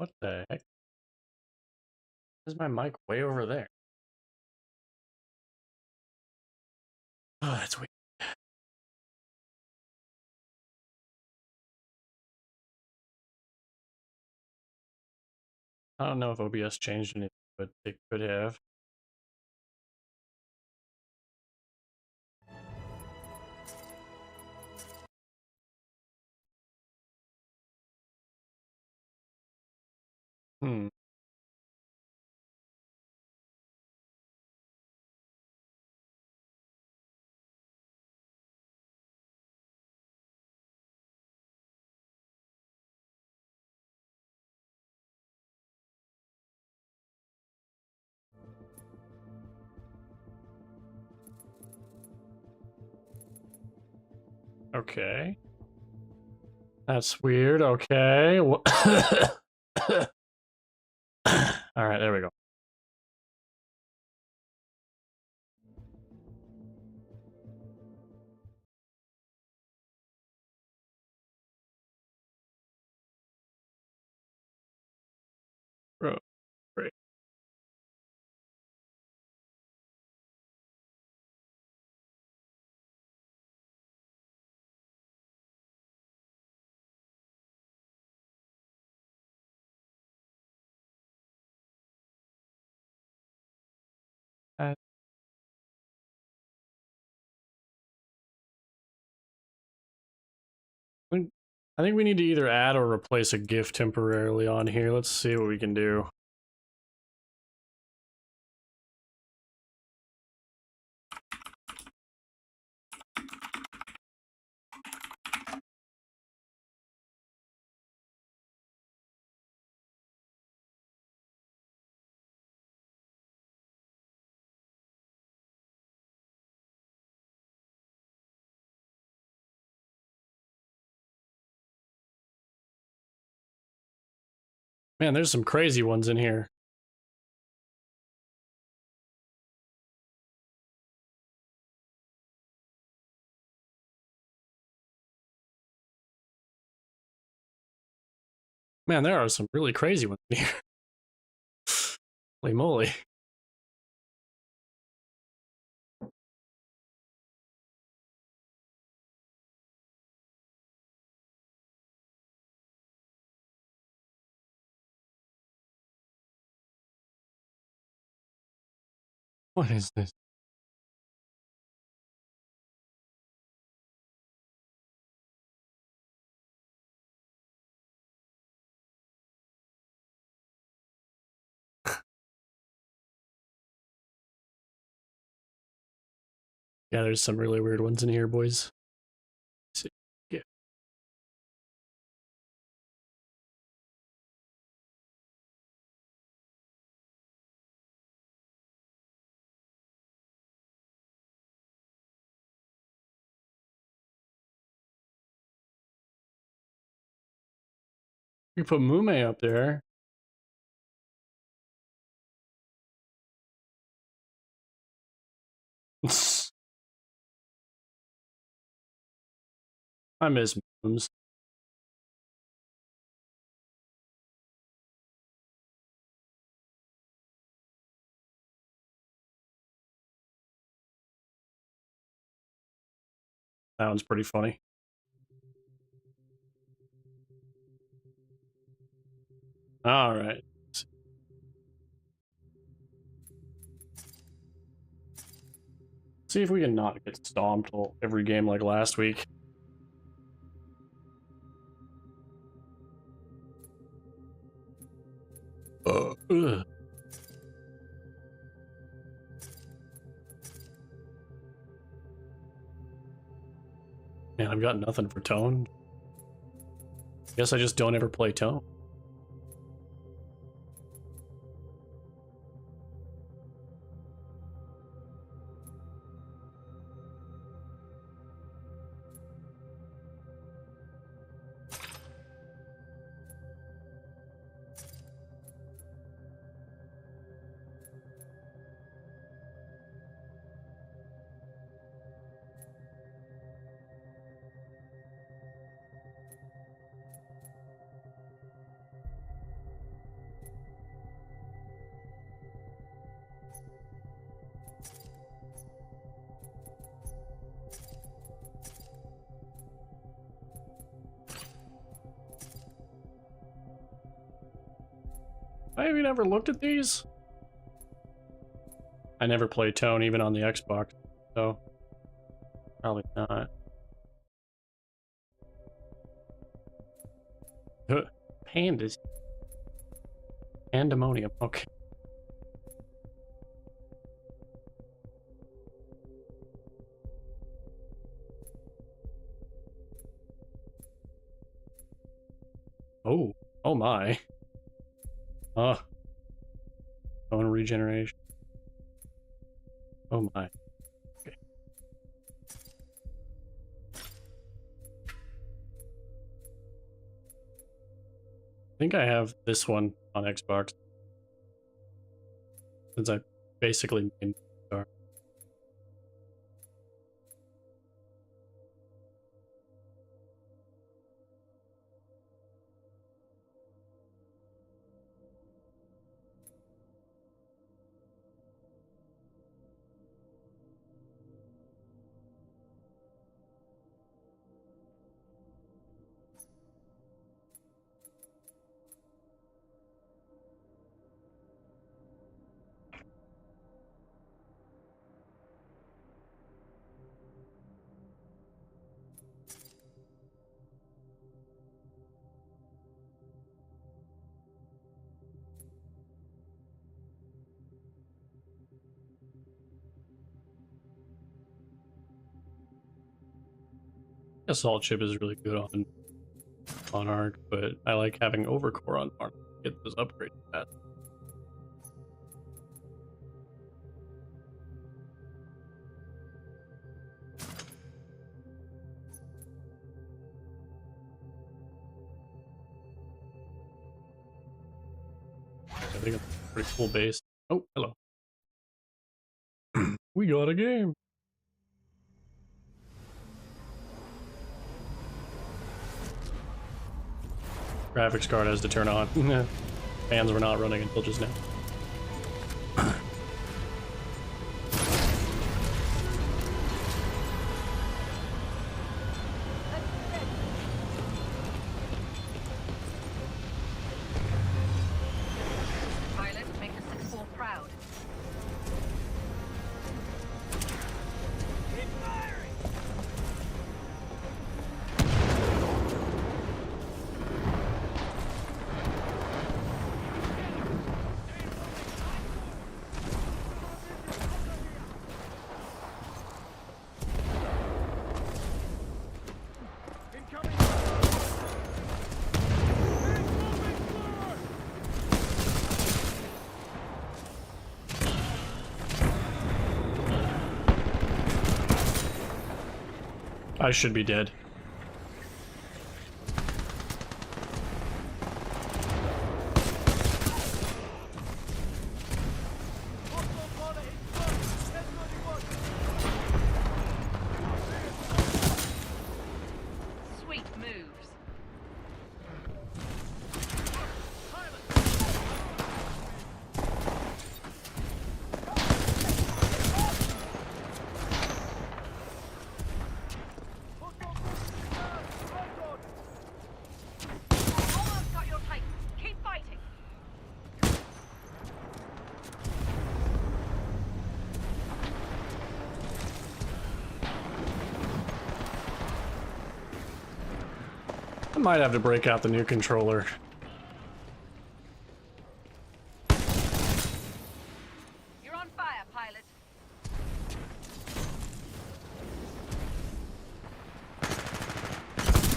What the heck? Is my mic way over there? Oh, that's weird. I don't know if OBS changed anything, but it could have. Hmm. Okay. That's weird. Okay. All right, there we go. Oh, great. Uh, I think we need to either add or replace a GIF temporarily on here. Let's see what we can do. Man, there's some crazy ones in here. Man, there are some really crazy ones in here. Holy moly. What is this? Yeah, there's some really weird ones in here, boys. Let's see. Yeah. You put Mume up there. I miss memes. That one's pretty funny. All right. See if we can not get stomped every game like last week. Ugh. Man, I've got nothing for tone. Guess I just don't ever play tone. I never looked at these. I never play Tone even on the Xbox, so probably not. Pandas. Pandemonium. Okay. Oh, oh my. Bone regeneration. Oh my. Okay. I think I have this one on Xbox. Since I basically made Star. Assault chip is really good on Arc, but I like having overcore on Arc to get those upgrades fast. I think it's a pretty cool base. Oh, hello. We got a game. Graphics card has to turn on. Fans were not running until just now. Pilot, make the 6-4 proud. I should be dead. Sweet moves. Almost got your Titan. Keep fighting. I might have to break out the new controller. You're on fire, pilot.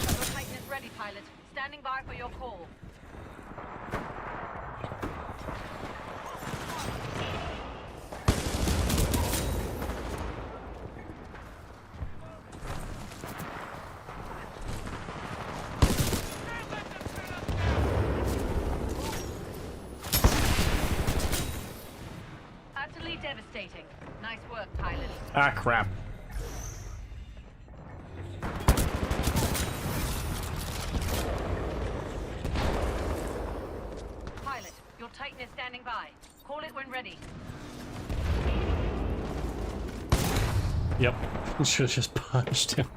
Your Titan is ready, pilot. Standing by for your call. Utterly devastating. Nice work, pilot. Ah, crap. Pilot, your Titan is standing by. Call it when ready. Yep. Should have just punched him.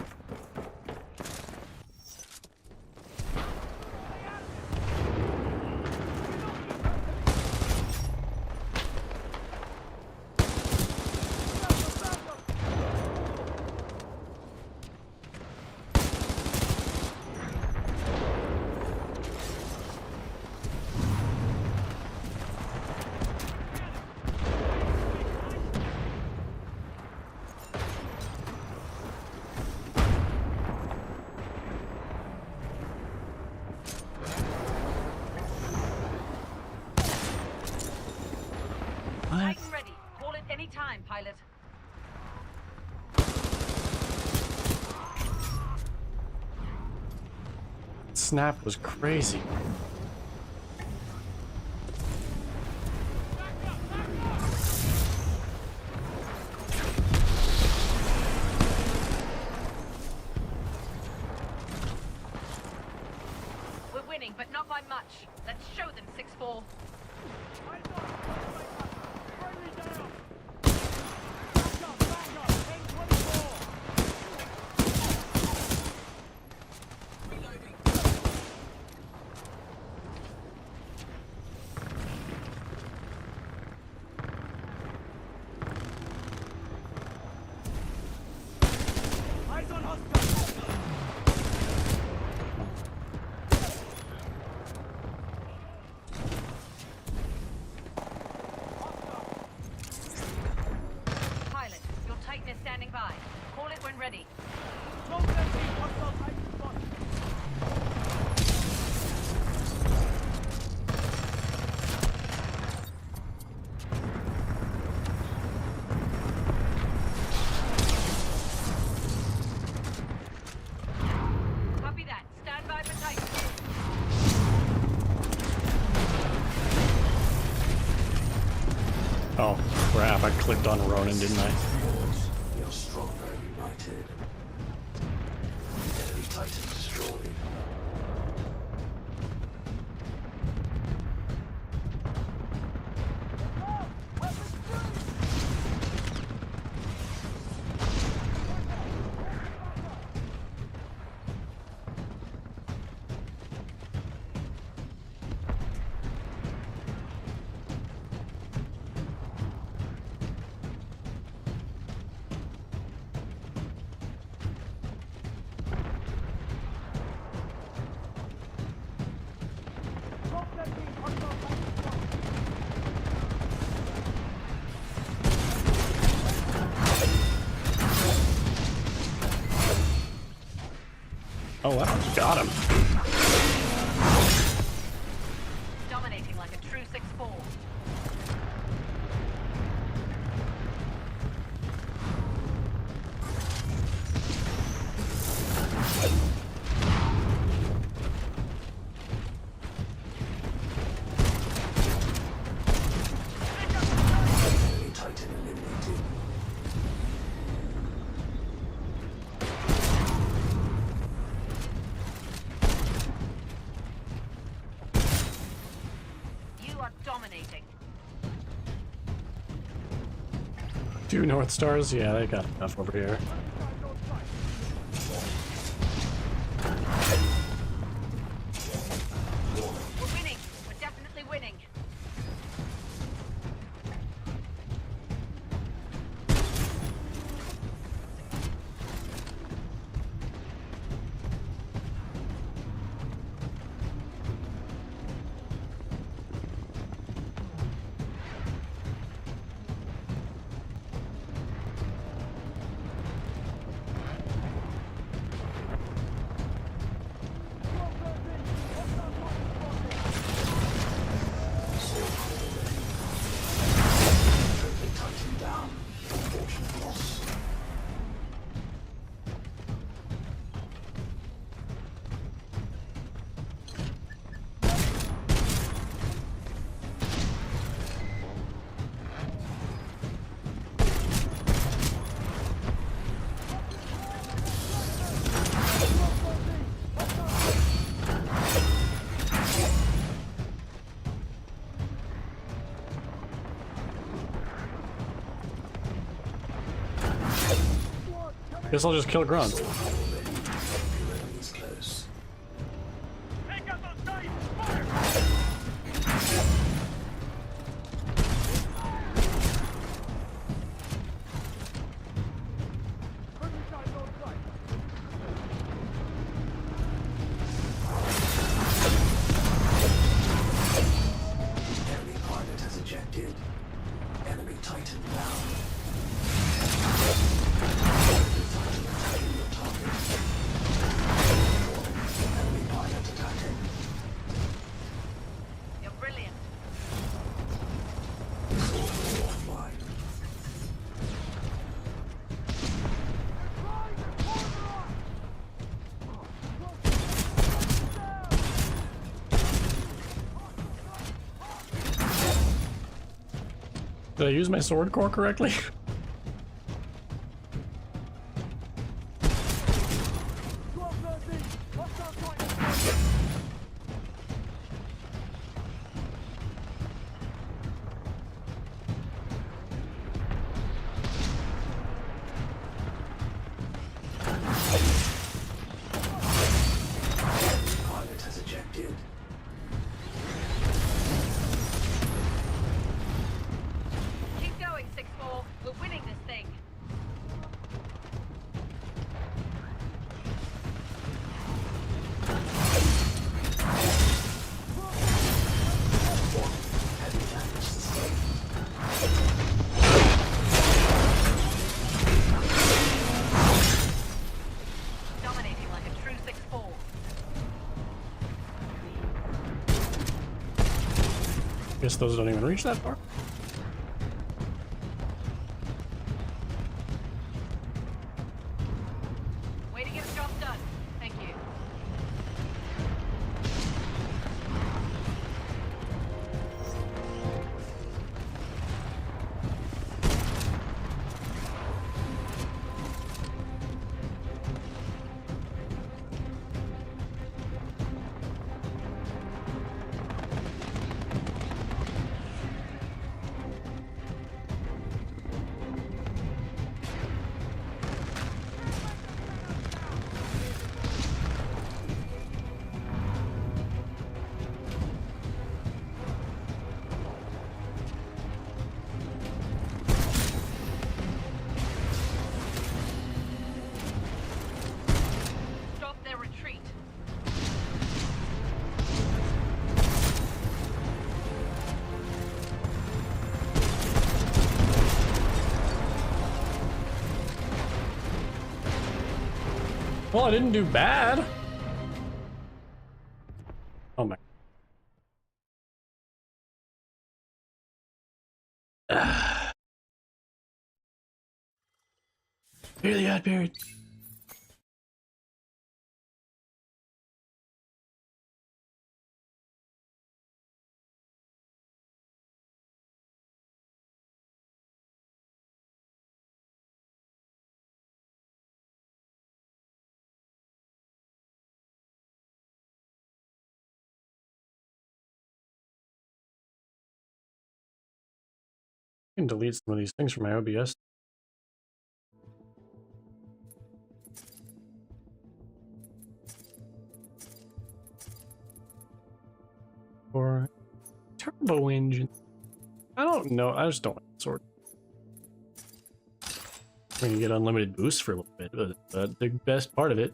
pilot. Snap was crazy. We're winning, but not by much. Let's show them 6-4. Pilot, your Titan is standing by. Call it when ready. Copy that. Stand by for Titan. Oh, crap. I clicked on Ronin, didn't I? We are stronger united. Enemy Titan destroyed. Oh, wow. Got him. Dominating like a true 6-4. Enemy Titan eliminated. You are dominating. 2 North Stars? Yeah, they got enough over here. We're winning. We're definitely winning. Enemy Titan down. Unfortunate loss. Guess I'll just kill Grunt. Your enemy is close. Enemy pilot has ejected. Enemy Titan down. Enemy Titan attacking your target. Did I use my sword core correctly? Pilot has ejected. Keep going, 6-4. We're winning this thing. Heavy damage sustained. Dominating like a true 6-4. Guess those don't even reach that far. Way to get the job done. Thank you. Stop their retreat. Well, I didn't do bad. Oh my. Here the ad period. I can delete some of these things from my OBS. Or turbo engine. I don't know. I just don't like the sword. I mean, you get unlimited boosts for a little bit, but that's the best part of it.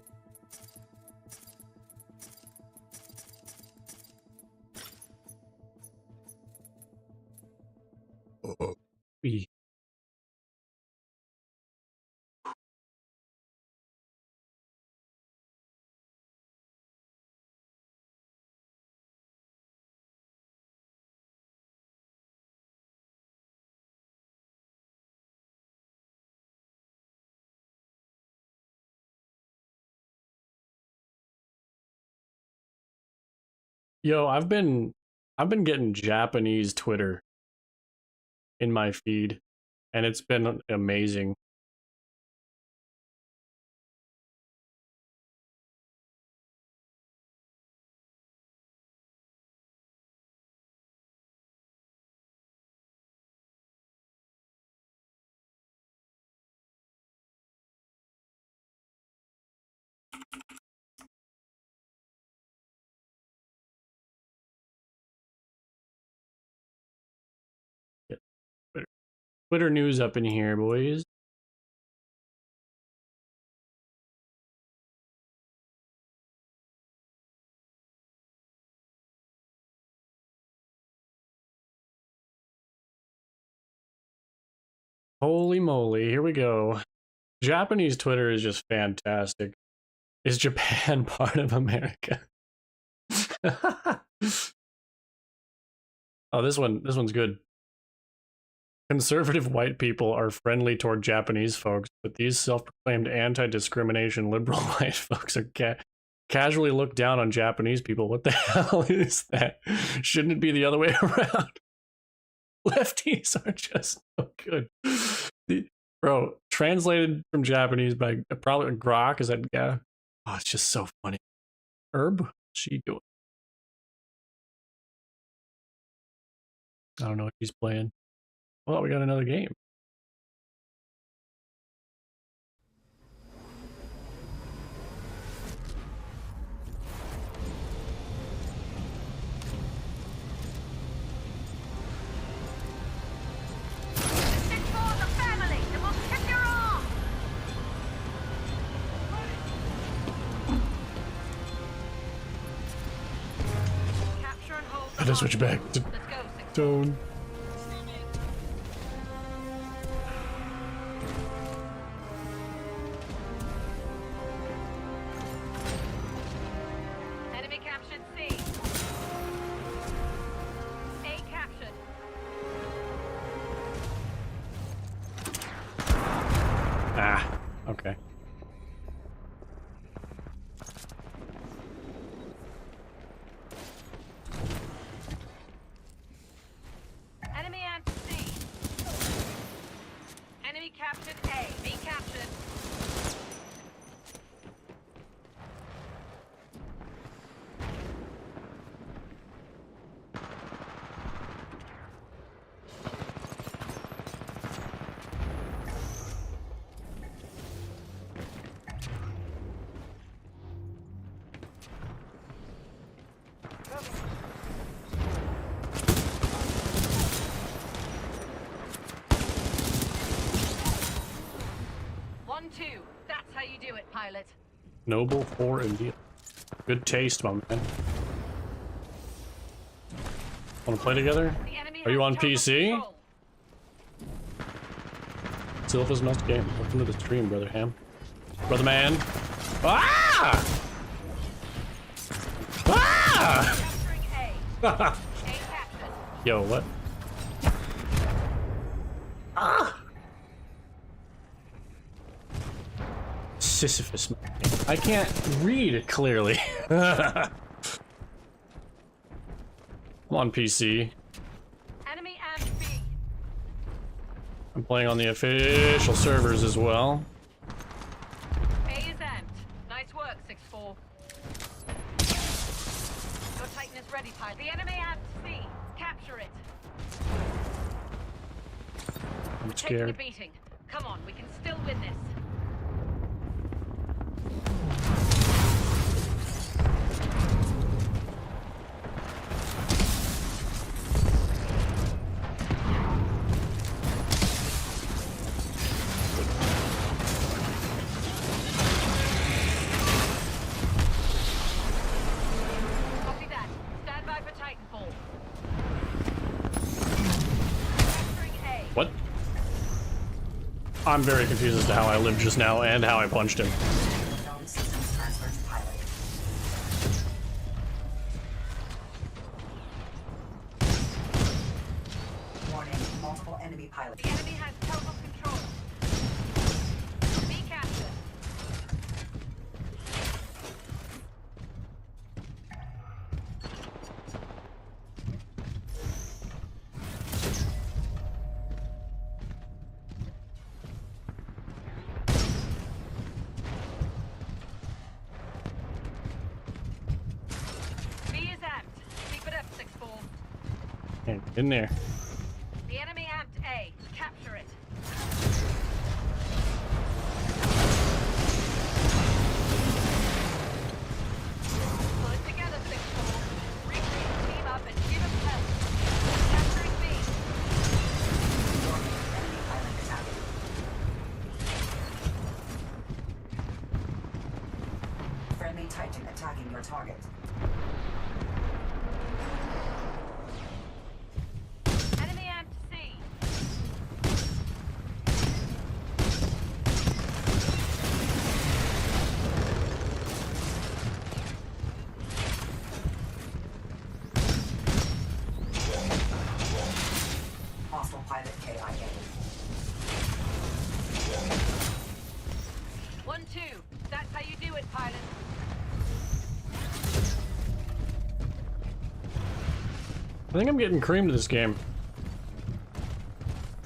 E. Yo, I've been getting Japanese Twitter in my feed, and it's been amazing. Get Twitter news up in here, boys. Holy moly, here we go. Japanese Twitter is just fantastic. Is Japan part of America? Oh, this one's good. Conservative white people are friendly toward Japanese folks, but these self-proclaimed anti-discrimination liberal white folks are casually look down on Japanese people. What the hell is that? Shouldn't it be the other way around? Lefties are just so good. Bro, translated from Japanese by probably Grok, is that guy? Oh, it's just so funny. Herb? What's she doing? I don't know what he's playing. Well, we got another game. I just switch back to tone. Enemy captured C. A captured. Ah, okay. Enemy and C. Enemy captured A. B captured. Two. That's how you do it, pilot. Noble for India. Good taste, my man. Want to play together? The enemy Are you has on total PC? control. Silva's must game. Welcome to the stream, brother Ham. Brother man. Ah! Ah! Capturing A. A captured. Yo, what? Ah! Sisyphus. I can't read it clearly. I'm on PC. Enemy and B. I'm playing on the official servers as well. A is amped. Nice work, 6-4. Your Titan is ready, pilot. The enemy amped C. Capture it. I'm We're taking a scared. beating. Come on, we can still win this. Copy that. Stand by for Titanfall. Capturing A. What? I'm very confused as to how I lived just now and how I punched him. Known systems transferred to pilot. Warning, multiple enemy pilots. The enemy has total control. B captured. B is amped. Keep it up, 6-4. Hey, in there. The enemy amped A. Capture it. Pull it together, 6-4. Regroup, team up, and give us help. Capturing B. Enemy pilot attacking. Friendly Titan attacking your target. Enemy amped C. Hostile pilot KIA. 1-2. That's how you do it, pilot. I think I'm getting creamed this game.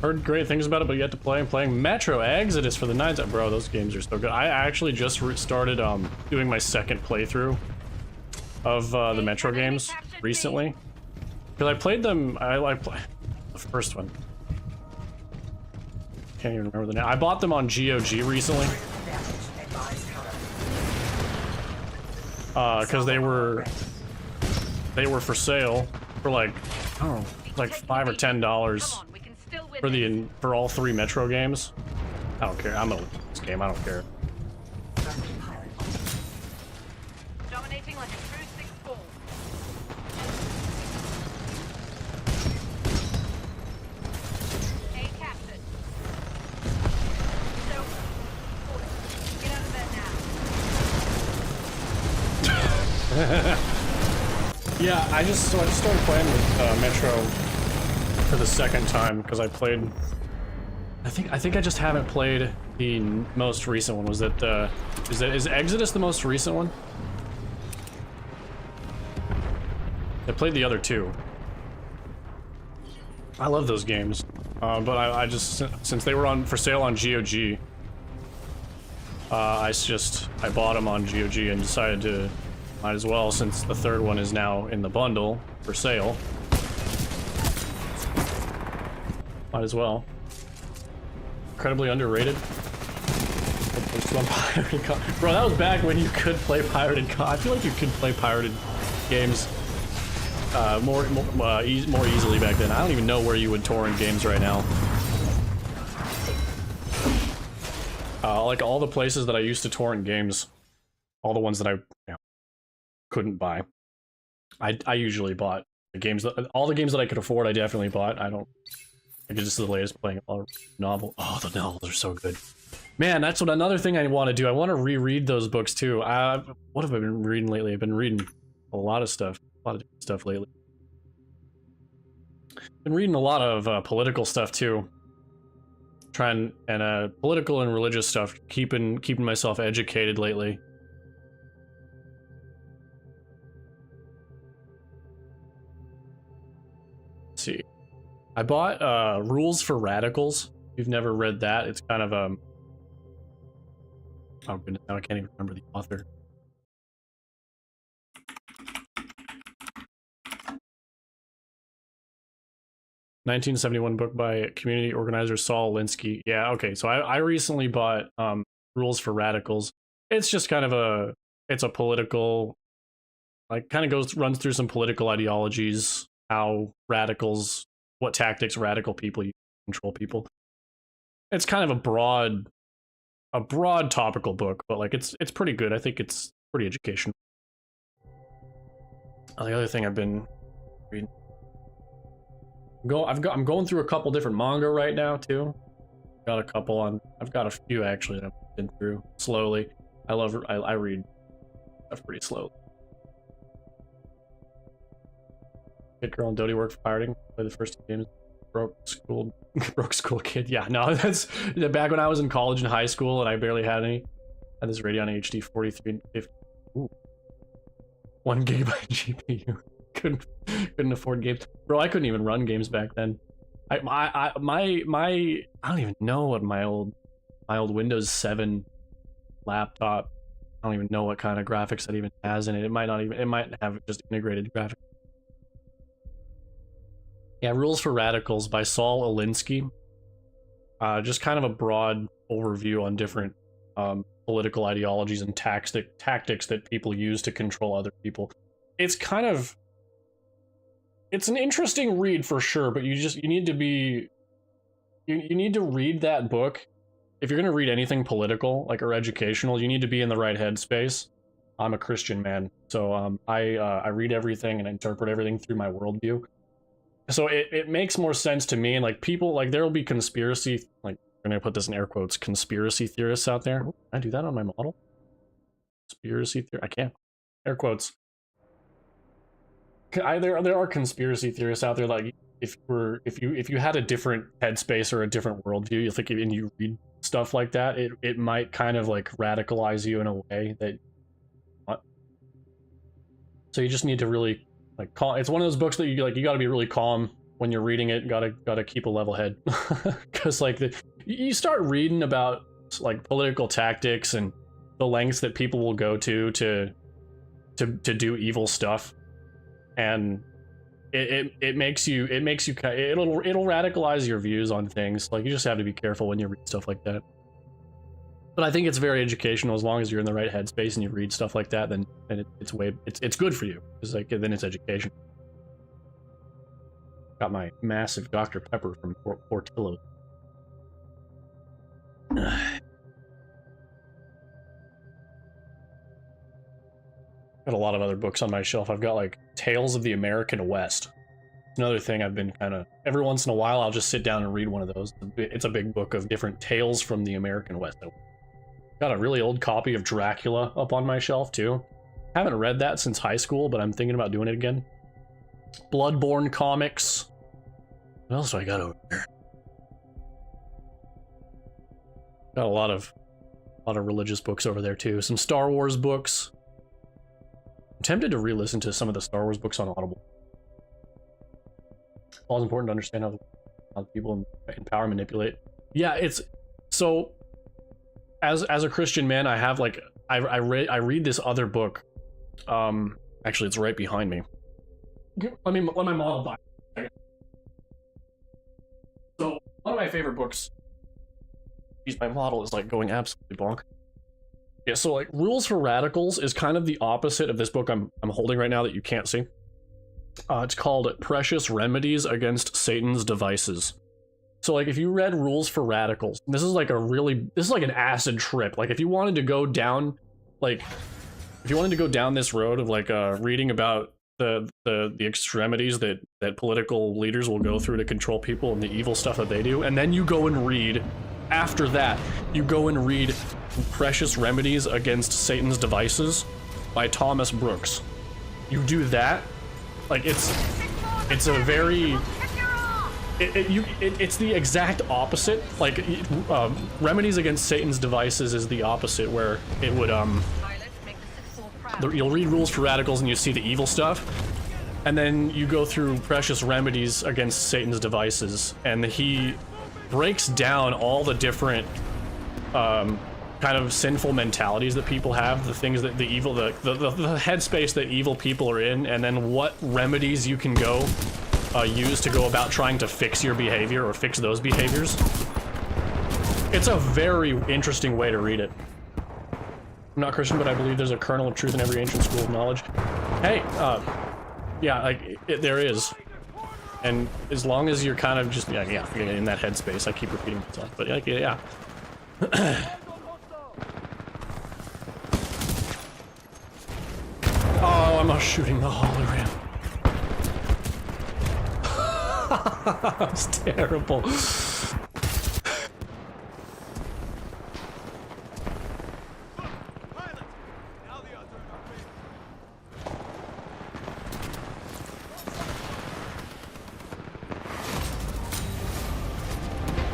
Heard great things about it, but yet to play. Playing Metro Exodus for the 9s. Bro, those games are so good. I actually just started doing my second playthrough of the Metro games recently. Because I played them, I play the first one. Can't even remember the name. I bought them on GOG recently. Because they were for sale for like, I don't know, like $5 or $10 for all 3 Metro games. I don't care. I'm gonna lose this game. I don't care. Dominating like a true 6-4. Hey, Captain. So, get out of bed now. Yeah, I just started playing with Metro for the second time because I played. I think I just haven't played the most recent one. Was it is Exodus the most recent one? I played the other 2. I love those games, but I just, since they were for sale on GOG, I bought them on GOG and decided to might as well, since the 3rd one is now in the bundle for sale. Might as well. Incredibly underrated. Bro, that was back when you could play pirated COD. I feel like you could play pirated games more easily back then. I don't even know where you would torrent games right now. Like all the places that I used to torrent games, all the ones that I couldn't buy, I usually bought the games all the games that I could afford. I definitely bought. I could just the latest playing a novel. Oh, the novels are so good. Man, that's what another thing I want to do. I want to reread those books too. What have I been reading lately? I've been reading a lot of stuff. A lot of different stuff lately. Been reading a lot of political stuff too. Trying and political and religious stuff. Keeping myself educated lately. Let's see. I bought Rules for Radicals. If you've never read that, it's kind of oh goodness, now I can't even remember the author. (1971) book by community organizer Saul Alinsky. Yeah, okay. So I recently bought Rules for Radicals. It's just kind of it's a political, like, kind of runs through some political ideologies, how radicals, what tactics radical people use to control people. It's kind of a broad topical book, but like it's pretty good. I think it's pretty educational. The other thing I've been reading, I'm going through a couple different manga right now too. I've got a few actually that I've been through slowly. I read stuff pretty slowly. Kid Girl and Dodie work for pirating. Play the first 2 games. Broke school kid. Yeah, no, that's back when I was in college and high school and I barely had any. I had this Radeon HD 4350. Ooh. 1 gigabyte GPU. Couldn't afford games. Bro, I couldn't even run games back then. I don't even know what my old Windows 7 laptop, I don't even know what kind of graphics that even has in it. It might have just integrated graphics. Yeah, Rules for Radicals by Saul Alinsky. Just kind of a broad overview on different political ideologies and tactics that people use to control other people. It's an interesting read for sure, but you need to read that book. If you're going to read anything political, like, or educational, you need to be in the right headspace. I'm a Christian man, so I read everything and interpret everything through my worldview. So it makes more sense to me, and like people, like, there will be conspiracy, like, I'm gonna put this in air quotes, conspiracy theorists out there. Can I do that on my model? Conspiracy theory? I can't. Air quotes. There are conspiracy theorists out there, like, if you had a different headspace or a different worldview, you think, and you read stuff like that, it might kind of like radicalize you in a way that. So you just need to really, like, calm. It's one of those books that you got to be really calm when you're reading it, gotta keep a level head, because like you start reading about like political tactics and the lengths that people will go to do evil stuff, and it makes you it'll radicalize your views on things. Like, you just have to be careful when you read stuff like that. But I think it's very educational as long as you're in the right headspace and you read stuff like that. Then it's good for you. It's like, then it's education. Got my massive Dr. Pepper from Portillo's. Got a lot of other books on my shelf. I've got like Tales of the American West. Another thing I've been kind of, every once in a while I'll just sit down and read one of those. It's a big book of different tales from the American West. Got a really old copy of Dracula up on my shelf too. Haven't read that since high school, but I'm thinking about doing it again. Bloodborne comics. What else do I got over there? Got a lot of religious books over there too. Some Star Wars books. I'm tempted to re-listen to some of the Star Wars books on Audible. It's always important to understand how people in power manipulate. Yeah, it's so. As a Christian man, I have like I read this other book. Actually, it's right behind me. Let my model by. So one of my favorite books. Geez, my model is like going absolutely bonk. Yeah, so like Rules for Radicals is kind of the opposite of this book I'm holding right now that you can't see. It's called Precious Remedies Against Satan's Devices. So like if you read Rules for Radicals, this is like an acid trip. Like if you wanted to go down this road of like reading about the extremities that political leaders will go through to control people and the evil stuff that they do, and then you go and read, after that, you go and read Precious Remedies Against Satan's Devices by Thomas Brooks. You do that, like it's a very it's the exact opposite. Like Remedies Against Satan's Devices is the opposite, where it would you'll read Rules for Radicals and you see the evil stuff, and then you go through Precious Remedies Against Satan's Devices, and he breaks down all the different kind of sinful mentalities that people have, the things that the headspace that evil people are in, and then what remedies you can go use to go about trying to fix your behavior or fix those behaviors. It's a very interesting way to read it. I'm not Christian, but I believe there's a kernel of truth in every ancient school of knowledge. Hey, yeah, like there is. And as long as you're kind of just, yeah, in that headspace, I keep repeating myself, but like, yeah. Oh, I'm not shooting the hologram. That was terrible.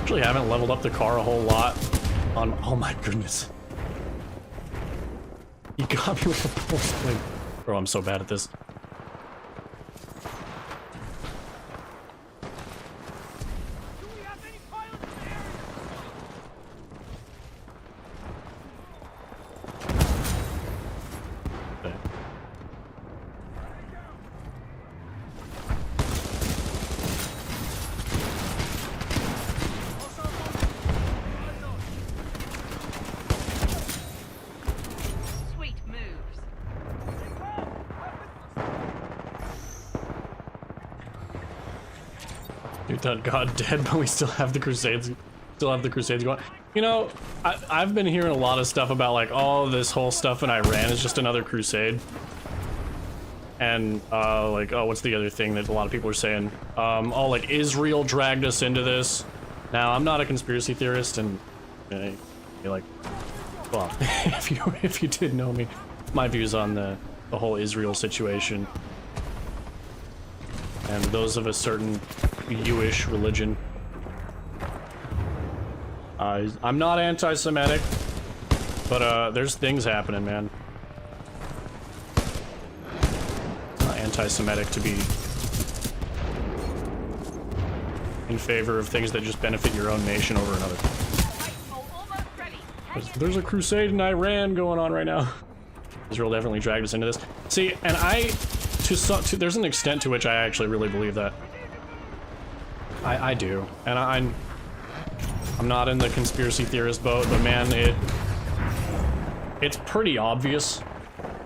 Actually haven't leveled up the car a whole lot on, oh my goodness. He got me with a pulse blade. Bro, I'm so bad at this. God dead, but we still have the Crusades. Going. You know, I've been hearing a lot of stuff about like, oh, this whole stuff in Iran is just another crusade. And like, oh, what's the other thing that a lot of people are saying? Oh, like Israel dragged us into this. Now, I'm not a conspiracy theorist, and you're like, well, if you did know me, my views on the whole Israel situation, and those of a certain Jewish religion. I'm not anti-Semitic, but there's things happening, man. It's not anti-Semitic to be in favor of things that just benefit your own nation over another. Titanfall almost ready. There's a crusade in Iran going on right now. Israel definitely dragged us into this. See, and there's an extent to which I actually really believe that. I do, and I'm not in the conspiracy theorist boat, but man, it's pretty obvious.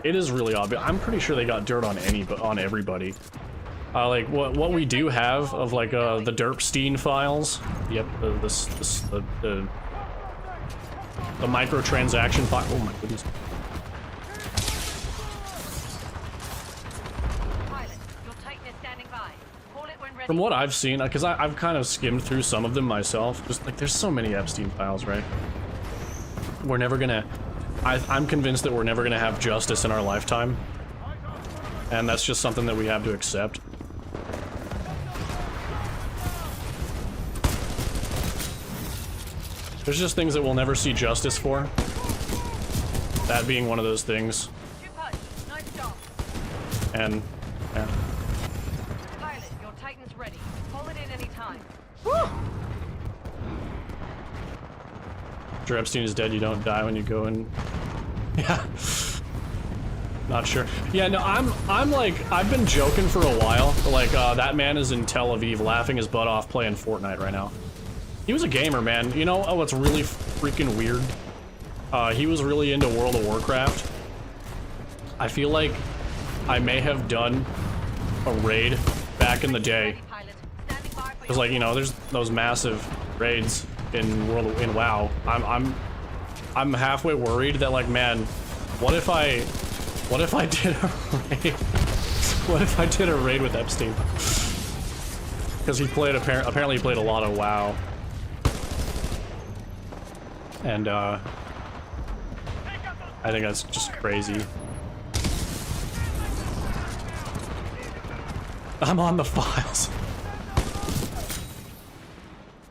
It is really obvious. I'm pretty sure they got dirt on everybody. Like what we do have of like the Derpstein files. Yep, the microtransaction file. Oh my goodness. Pilot, your Titan is standing by. Call it when ready. From what I've seen, because I've kind of skimmed through some of them myself. Just like there's so many Epstein files, right? We're never gonna. I'm convinced that we're never gonna have justice in our lifetime, and that's just something that we have to accept. There's just things that we'll never see justice for. That being one of those things. Nice job. And yeah. Pilot, your Titan's ready. Call it in any time. After Epstein is dead, you don't die when you go in. Yeah. Not sure. Yeah, no, I'm like, I've been joking for a while. Like, that man is in Tel Aviv laughing his butt off playing Fortnite right now. He was a gamer, man. You know what's really freaking weird? He was really into World of Warcraft. I feel like I may have done a raid back in the day. Because, like, you know, there's those massive raids in WoW. I'm halfway worried that, like, man, what if I did a raid? What if I did a raid with Epstein? Because he played apparently he played a lot of WoW. And I think that's just crazy. I'm on the files.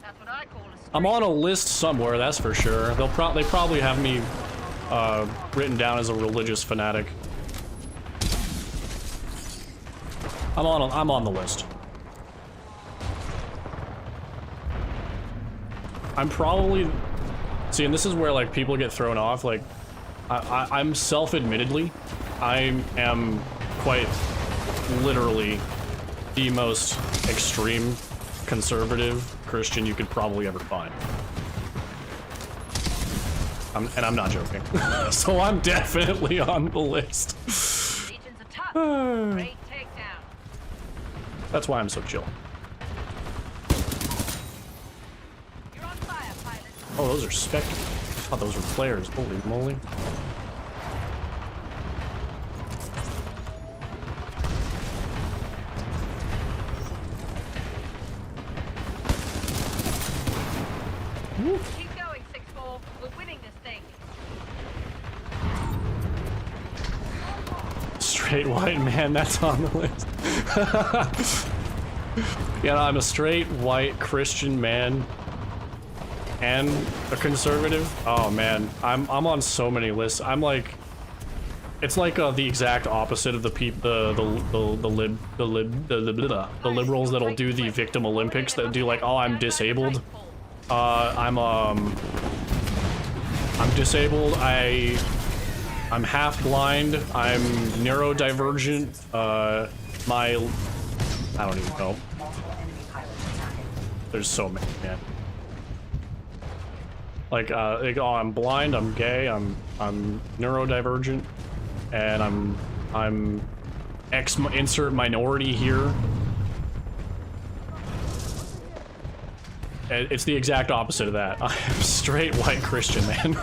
That's what I call a I'm on a list somewhere, that's for sure. They probably have me written down as a religious fanatic. I'm on the list. I'm probably see, and this is where like people get thrown off. Like, I'm self-admittedly, I am quite literally the most extreme conservative Christian you could probably ever find. And I'm not joking. So I'm definitely on the list. Legion's a tough. Great takedown. That's why I'm so chill. You're on fire, pilot. Oh, those are specters. I thought those were players. Holy moly. Keep going, 6-4. We're winning this thing. Straight white man, that's on the list. Yeah, I'm a straight white Christian man and a conservative. Oh man, I'm on so many lists. I'm like, it's like the exact opposite of the liberals that'll do the victim Olympics that do like, oh, I'm disabled. I'm disabled. I'm half blind. I'm neurodivergent. I don't even know. There's so many, man. Like, oh, I'm blind. I'm gay. I'm neurodivergent, and I'm insert minority here. It's the exact opposite of that. I'm straight white Christian, man.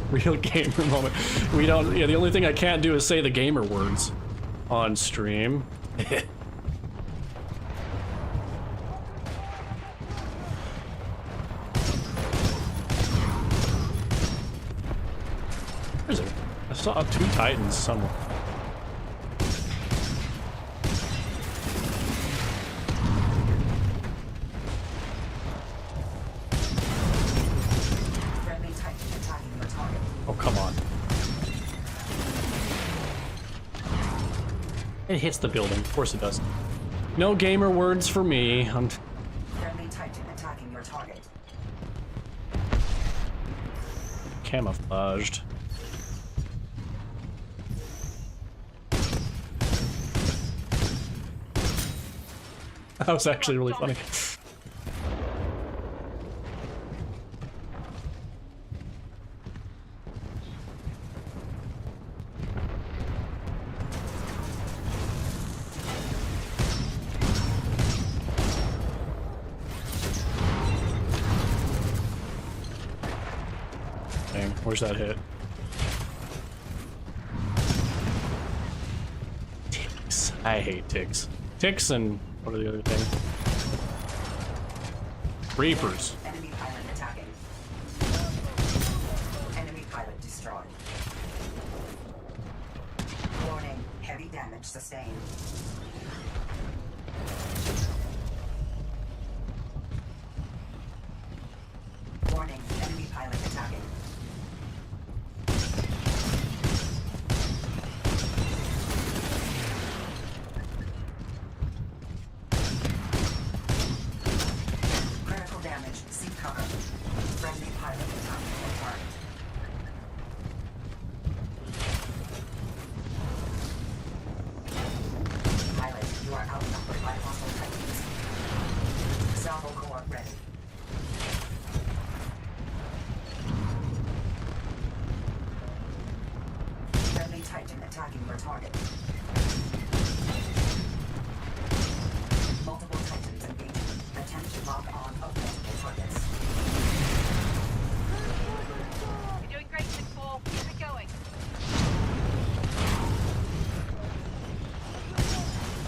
Real gamer moment. We don't. Yeah, the only thing I can't do is say the gamer words on stream. Where's it? I saw 2 Titans somewhere. Oh, come on. It hits the building. Of course it does. No gamer words for me. Friendly camouflaged. That was actually really funny. Dang, where's that hit? Ticks. I hate ticks. Ticks and what are the other things? Reapers. Enemy pilot attacking. Enemy pilot destroyed. Warning, heavy damage sustained. Warning, enemy pilot attacking. Critical damage, seek cover. Friendly pilot attacking the target. Pilot, you are outnumbered by hostile Titans. Salvo core ready. Friendly Titan attacking your target. Multiple Titans engaging. Attempt to lock on of multiple targets. You're doing great, Titanfall. Keep it going.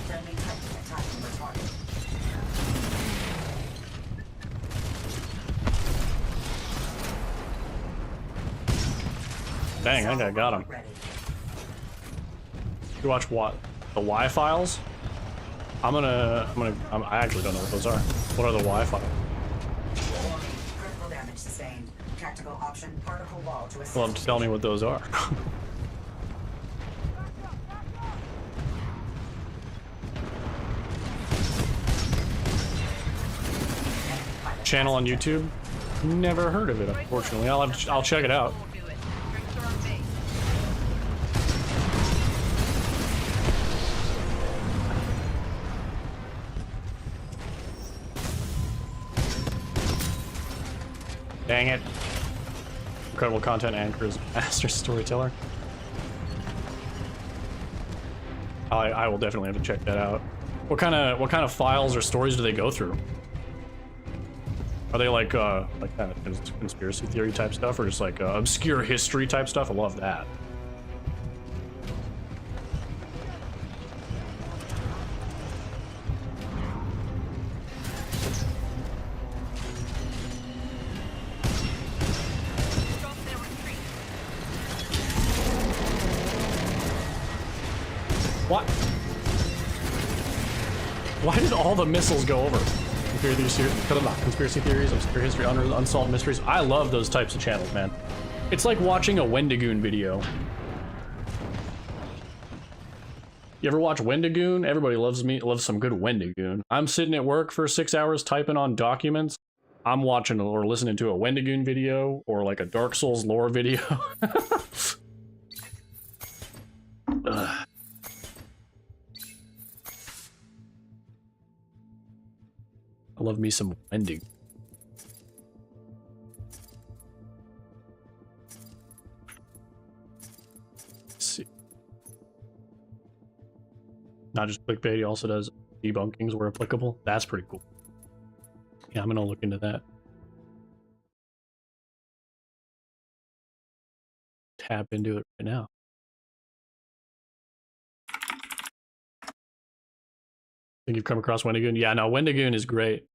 Friendly Titan attacking your target. Dang, I think I got him. Ready. You watch what? The Y files? I actually don't know what those are. What are the Y files? Warning, critical damage sustained. Tactical option, particle wall to assist. Well, tell me what those are. Channel on YouTube? Never heard of it, unfortunately. I'll check it out. We'll do it. Drinks are on me. Dang it. Incredible content anchor is master storyteller. I will definitely have to check that out. What kind of files or stories do they go through? Are they like kind of conspiracy theory type stuff, or just like obscure history type stuff? I love that. Drop their retreat. What? Why did all the missiles go over? Conspiracy theories, obscure history, unsolved mysteries. I love those types of channels, man. It's like watching a Wendigoon video. You ever watch Wendigoon? Everybody loves some good Wendigoon. I'm sitting at work for 6 hours typing on documents. I'm watching or listening to a Wendigoon video or like a Dark Souls lore video. Ugh. I love me some Wendigoon. Let's see. Not just clickbait, he also does debunkings where applicable. That's pretty cool. Yeah, I'm gonna look into that. Tap into it right now. Think you've come across Wendigoon? Yeah, no, Wendigoon is great.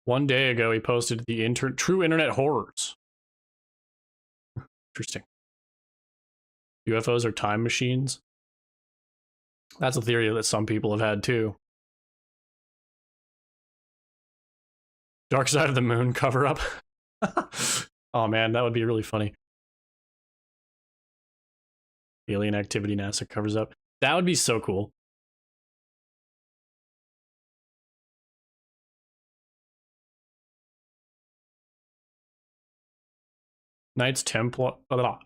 One day ago, he posted the true internet horrors. Interesting. UFOs are time machines. That's a theory that some people have had too. Dark Side of the Moon cover up. Oh man, that would be really funny. Alien activity NASA covers up. That would be so cool. Knights Templar,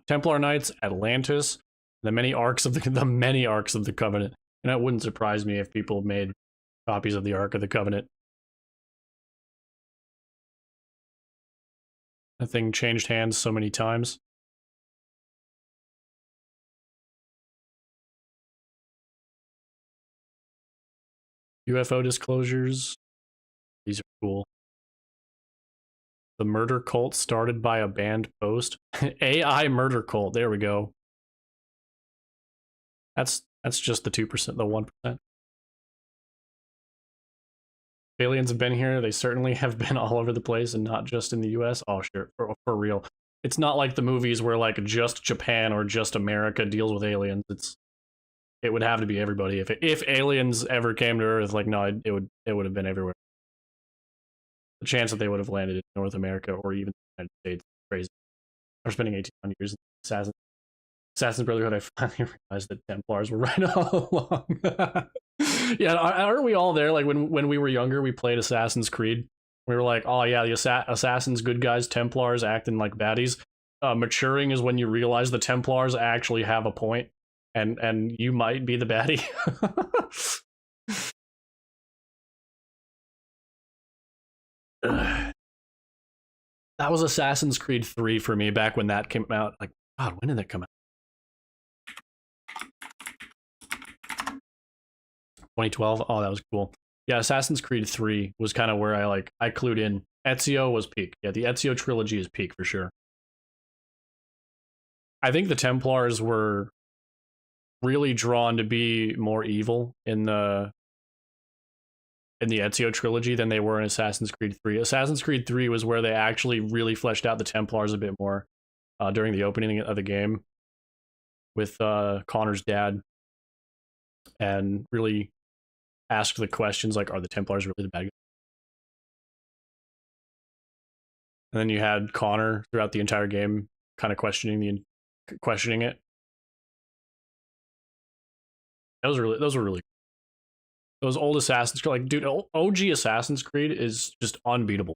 Templar Knights, Atlantis, the many arcs of the Covenant. And it wouldn't surprise me if people made copies of the Ark of the Covenant. That thing changed hands so many times. UFO disclosures. These are cool. The murder cult started by a banned post. AI murder cult. There we go. That's just the 2%, the 1%. Aliens have been here. They certainly have been all over the place and not just in the US. Oh, sure. For real. It's not like the movies where like just Japan or just America deals with aliens. It would have to be everybody. If aliens ever came to Earth, like, no, it would have been everywhere. The chance that they would have landed in North America or even the United States is crazy. We're spending 1,800 years in Assassin's Brotherhood. I finally realized that Templars were right all along. Yeah, aren't we all there? Like when we were younger, we played Assassin's Creed. We were like, oh yeah, the Assassins, good guys, Templars acting like baddies. Maturing is when you realize the Templars actually have a point, and you might be the baddie. That was Assassin's Creed 3 for me back when that came out. Like, God, when did that come out? 2012. Oh, that was cool. Yeah, Assassin's Creed 3 was kind of where I clued in. Ezio was peak. Yeah, the Ezio trilogy is peak for sure. I think the Templars were really drawn to be more evil in the Ezio trilogy than they were in Assassin's Creed 3. Assassin's Creed 3 was where they actually really fleshed out the Templars a bit more during the opening of the game with Connor's dad, and really asked the questions like, are the Templars really the bad guys? And then you had Connor throughout the entire game kind of questioning it. Those were really cool. Those old Assassin's Creed, like, dude, OG Assassin's Creed is just unbeatable.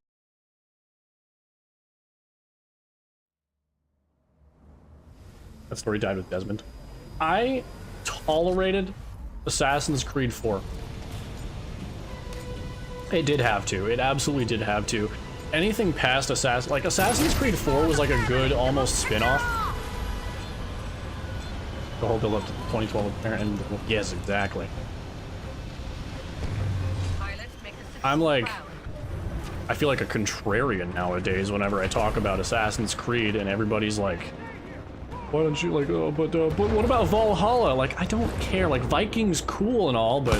That story died with Desmond. I tolerated Assassin's Creed 4. It did have to. It absolutely did have to. Anything past Assassin's Creed 4 was like a good almost spin-off. The whole build up to 2012 and yes, exactly. I'm like, I feel like a contrarian nowadays whenever I talk about Assassin's Creed and everybody's like, why don't you like, oh, but what about Valhalla? Like, I don't care. Like, Viking's cool and all, but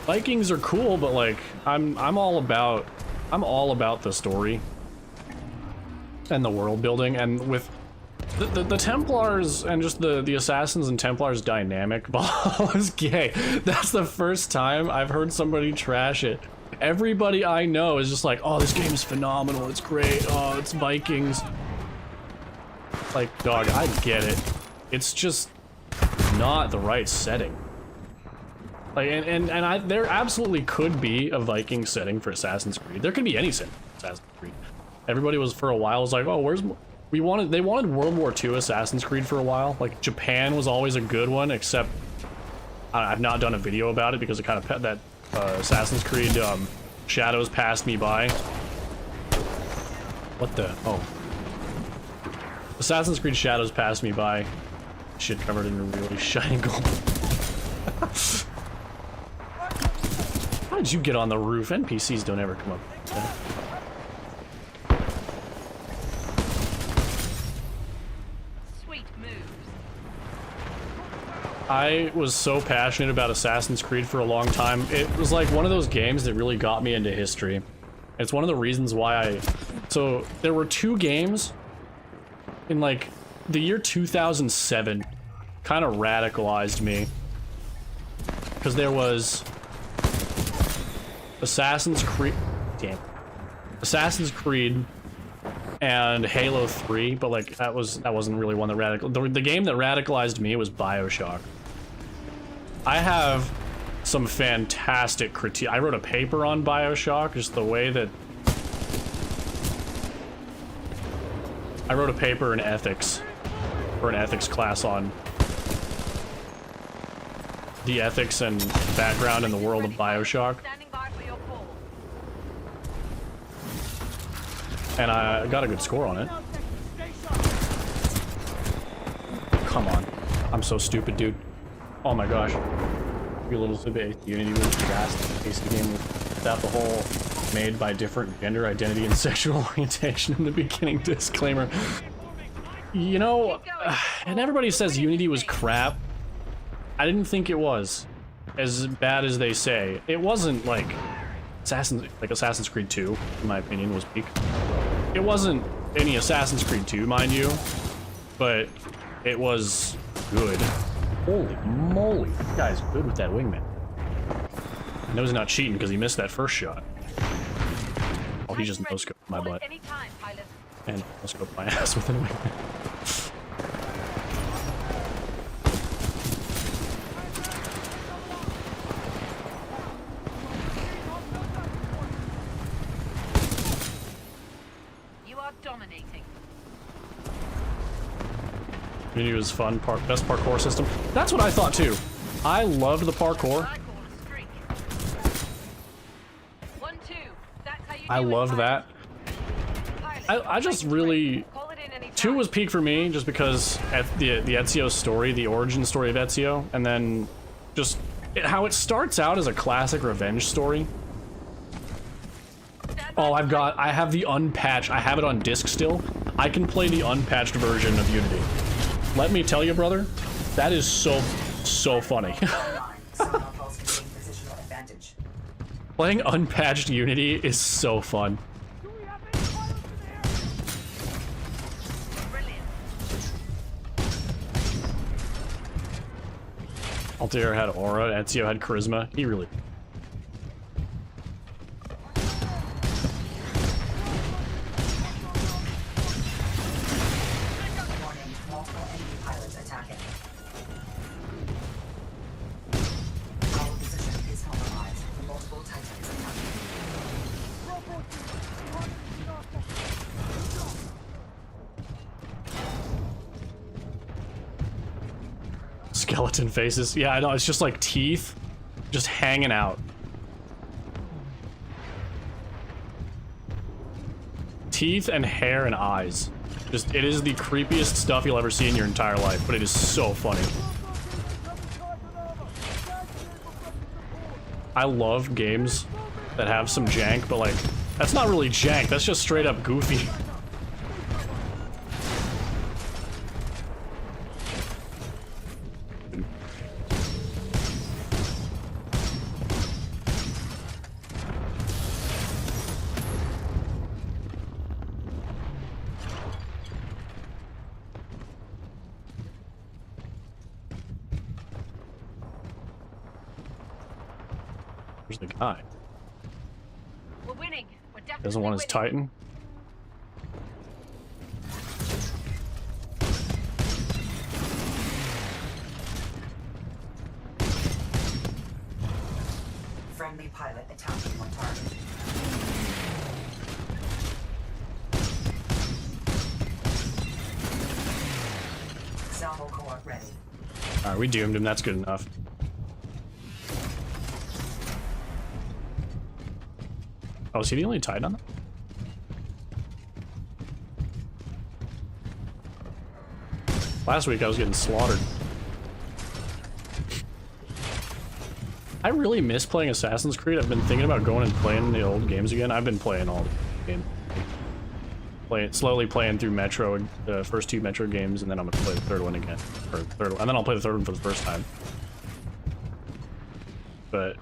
Vikings are cool, but like, I'm all about the story and the world building, and with the Templars and just the Assassins and Templars dynamic. Valhalla's gay. That's the first time I've heard somebody trash it. Everybody I know is just like, oh, this game is phenomenal, it's great, oh, it's Vikings. Like, dog, I get it. It's just not the right setting. Like, and there absolutely could be a Viking setting for Assassin's Creed. There could be any setting for Assassin's Creed. Everybody was, for a while, was like, oh, they wanted World War II Assassin's Creed for a while. Like, Japan was always a good one, except I've not done a video about it because it kind of that Assassin's Creed Shadows passed me by. What the? Oh. Assassin's Creed Shadows passed me by. Shit covered in really shiny gold. How did you get on the roof? NPCs don't ever come up. Sweet moves. I was so passionate about Assassin's Creed for a long time. It was like one of those games that really got me into history. It's one of the reasons why so there were two games in like the year 2007 kind of radicalized me. Because there was Assassin's Creed and Halo 3, but like that wasn't really one that the game that radicalized me was BioShock. I have some fantastic critique. I wrote a paper on BioShock, just the way that... I wrote a paper in ethics, for an ethics class on the ethics and background in the world of BioShock. Standing by for your call. And I got a good score on it. Come on. I'm so stupid, dude. Oh my gosh. Your little bit Unity was fast in case the game without the whole made by different gender identity and sexual orientation in the beginning disclaimer. You know, and everybody says Unity was crap. I didn't think it was as bad as they say. It wasn't like Assassin's Creed 2, in my opinion, was peak. It wasn't any Assassin's Creed 2, mind you, but it was good. Holy moly, this guy's good with that wingman. I know he's not cheating because he missed that first shot. Oh, he just no-scoped my butt. Anytime, pilot. And no-scoped my ass with a wingman. You are dominating. Unity was fun, best parkour system. That's what I thought too. I loved the parkour. I call a streak. 1-2. That's how you I do it, loved pilot. that. Pilot, I just right to really... streak. Call it in any 2 time. was peak for me, just because the Ezio story, the origin story of Ezio, and then just how it starts out as a classic revenge story. Oh, I have the unpatched, I have it on disc still. I can play the unpatched version of Unity. Let me tell you, brother, that is so funny. Playing unpatched Unity is so fun. Brilliant. Altair had aura, Ezio had charisma. He really... Warning, multiple enemy pilots attacking. Our position is compromised. Multiple Titans attacking. Skeleton faces. Yeah, I know, it's just like teeth just hanging out. Teeth and hair and eyes. Just, it is the creepiest stuff you'll ever see in your entire life, but it is so funny. I love games that have some jank, but like, that's not really jank, that's just straight up goofy. Where's the guy? We're winning. We're definitely Doesn't want his winning. Titan? Friendly pilot attacking on target. Salvo core ready. Alright, we doomed him, that's good enough. Oh, is he the only Titan on that? Last week I was getting slaughtered. I really miss playing Assassin's Creed. I've been thinking about going and playing the old games again. I've been playing all the games. Slowly playing through Metro, the first 2 Metro games, and then I'm gonna play the 3rd one again. And then I'll play the 3rd one for the first time. But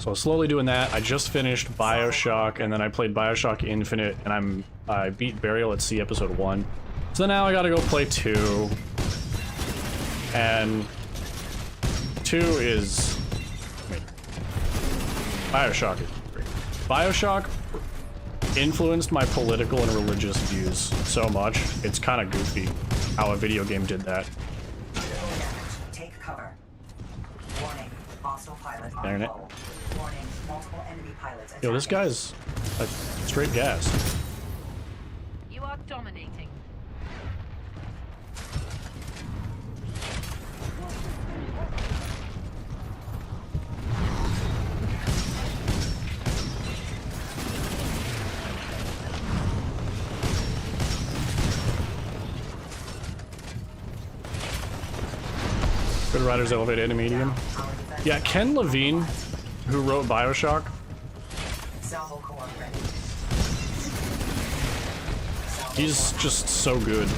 so slowly doing that. I just finished BioShock, and then I played BioShock Infinite, and I beat Burial at Sea episode 1. So now I gotta go play 2. And 2 is... Wait. BioShock is great. BioShock influenced my political and religious views so much. It's kind of goofy how a video game did that. Damage. Take cover. pilot Darn on it. hold. Warning, multiple enemy pilots Yo, this attacking. guy's like straight gas. You are dominating. Good riders elevated to medium. Yeah, Ken Levine, who wrote Bioshock, Salvo core ready. he's just so good.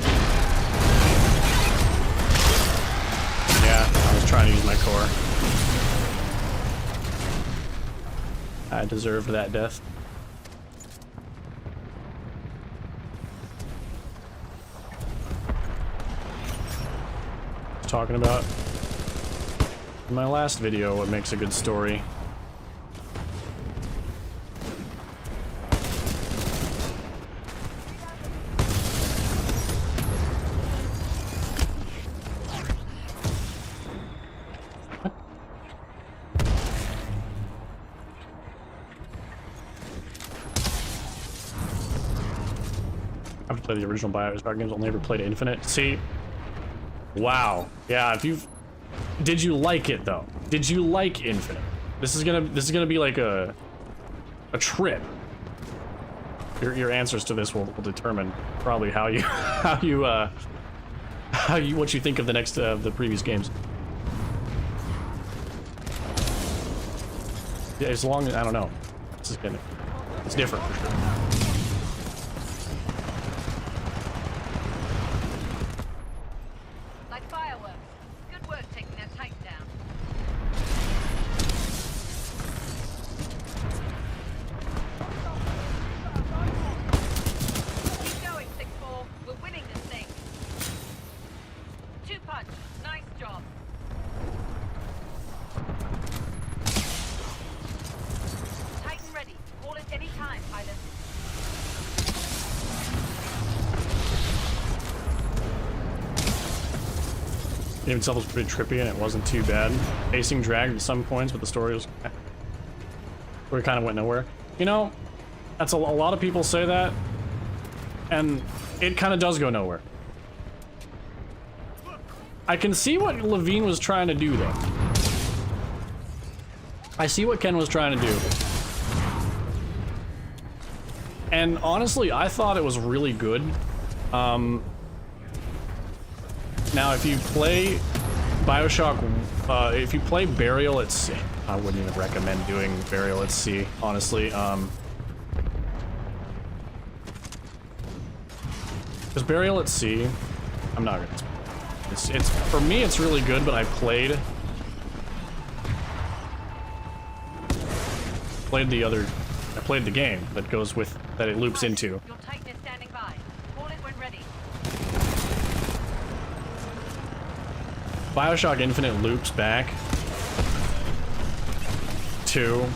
Yeah, I was trying to use my core. I deserved that death. Talking about in my last video what makes a good story. I've played the original Bioshock games, only ever played Infinite. See? Wow. Yeah, if you've... Did you like it, though? Did you like Infinite? This is gonna be like a trip. Your answers to this will determine probably how you what you think of the next the previous games. Yeah, as long as I don't know. This is gonna... It's different for sure. Like fireworks. Good work taking that tank down. Keep going, 6-4. We're winning this thing. 2-punch. Nice job. Titan ready. Call it any time, pilot. The game itself was pretty trippy and it wasn't too bad. Pacing dragged at some points, but the story was... We kind of went nowhere. You know, that's a lot of people say that, and it kind of does go nowhere. I can see what Levine was trying to do, though. I see what Ken was trying to do. And honestly, I thought it was really good. Now, if you play Bioshock, if you play Burial at Sea, I wouldn't even recommend doing Burial at Sea, honestly. Because Burial at Sea, I'm not gonna. It's for me, it's really good, but I played the game that goes with that it loops into. Your Titan is standing by. Call it when ready. Bioshock Infinite loops back to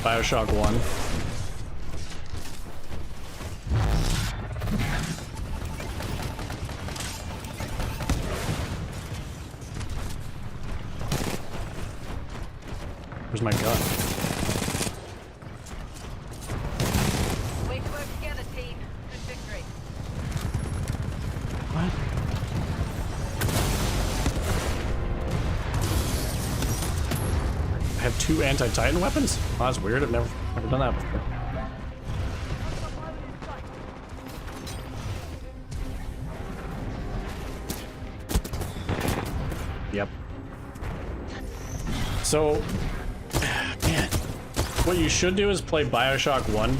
Bioshock 1. Where's my gun? Way to work together, team. Good victory. What? I have 2 anti-Titan weapons? Oh, that's weird. I've never done that before. Yep. So, man, what you should do is play Bioshock 1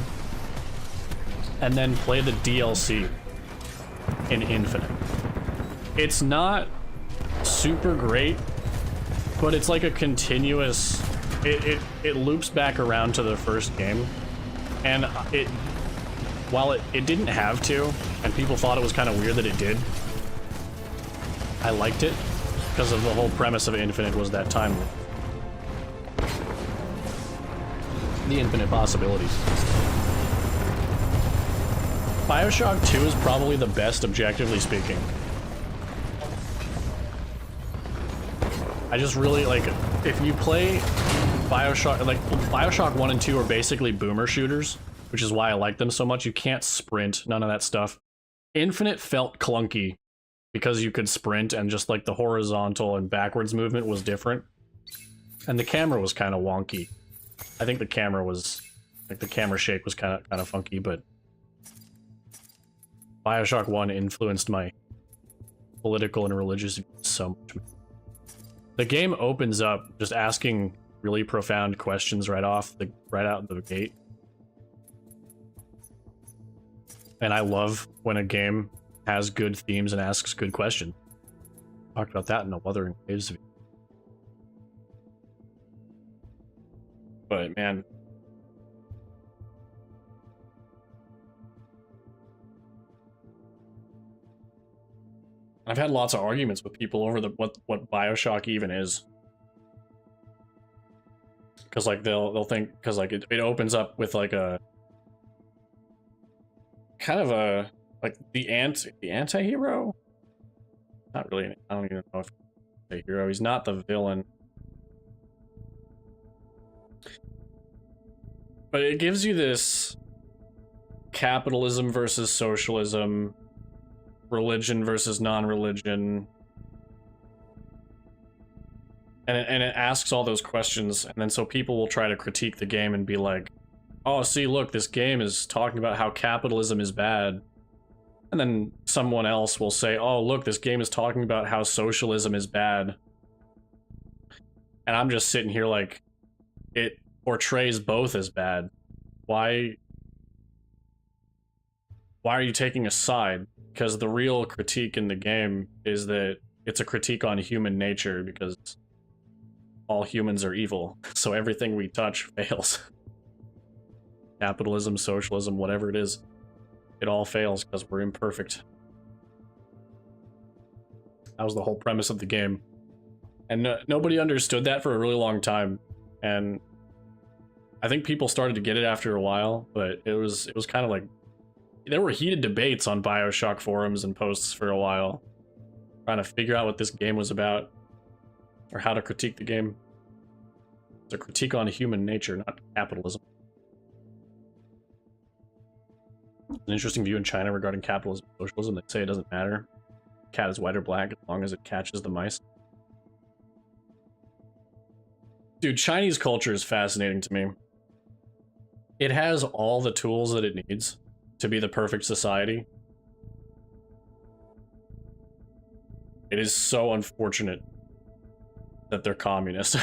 and then play the DLC in Infinite. It's not super great, but it's like a continuous, it loops back around to the first game, and while it didn't have to, and people thought it was kind of weird that it did, I liked it because of the whole premise of Infinite was that time loop. The infinite possibilities. Bioshock 2 is probably the best, objectively speaking. I just really like, if you play Bioshock, like Bioshock 1 and 2 are basically boomer shooters, which is why I like them so much. You can't sprint, none of that stuff. Infinite felt clunky because you could sprint, and just like the horizontal and backwards movement was different. And the camera was kind of wonky. I think the camera was, like the camera shake was kind of funky, but Bioshock 1 influenced my political and religious views so much. The game opens up just asking really profound questions right out the gate. And I love when a game has good themes and asks good questions. Talked about that in a Wuthering Waves video. But man, I've had lots of arguments with people over what Bioshock even is. Because like they'll think, because like it opens up with like a kind of a like the anti-hero. Not really. I don't even know if he's a hero. He's not the villain. But it gives you this capitalism versus socialism, religion versus non-religion, and it asks all those questions, and then so people will try to critique the game and be like, oh, see, look, this game is talking about how capitalism is bad. And then someone else will say, oh, look, this game is talking about how socialism is bad. And I'm just sitting here like, it portrays both as bad. Why are you taking a side? Because the real critique in the game is that it's a critique on human nature, because all humans are evil. So everything we touch fails. Capitalism, socialism, whatever it is, it all fails because we're imperfect. That was the whole premise of the game. And nobody understood that for a really long time. And I think people started to get it after a while, but it was kind of like, there were heated debates on Bioshock forums and posts for a while, trying to figure out what this game was about, or how to critique the game. It's a critique on human nature, not capitalism. An interesting view in China regarding capitalism and socialism. They say it doesn't matter. Cat is white or black as long as it catches the mice. Dude, Chinese culture is fascinating to me. It has all the tools that it needs to be the perfect society. It is so unfortunate that they're communist.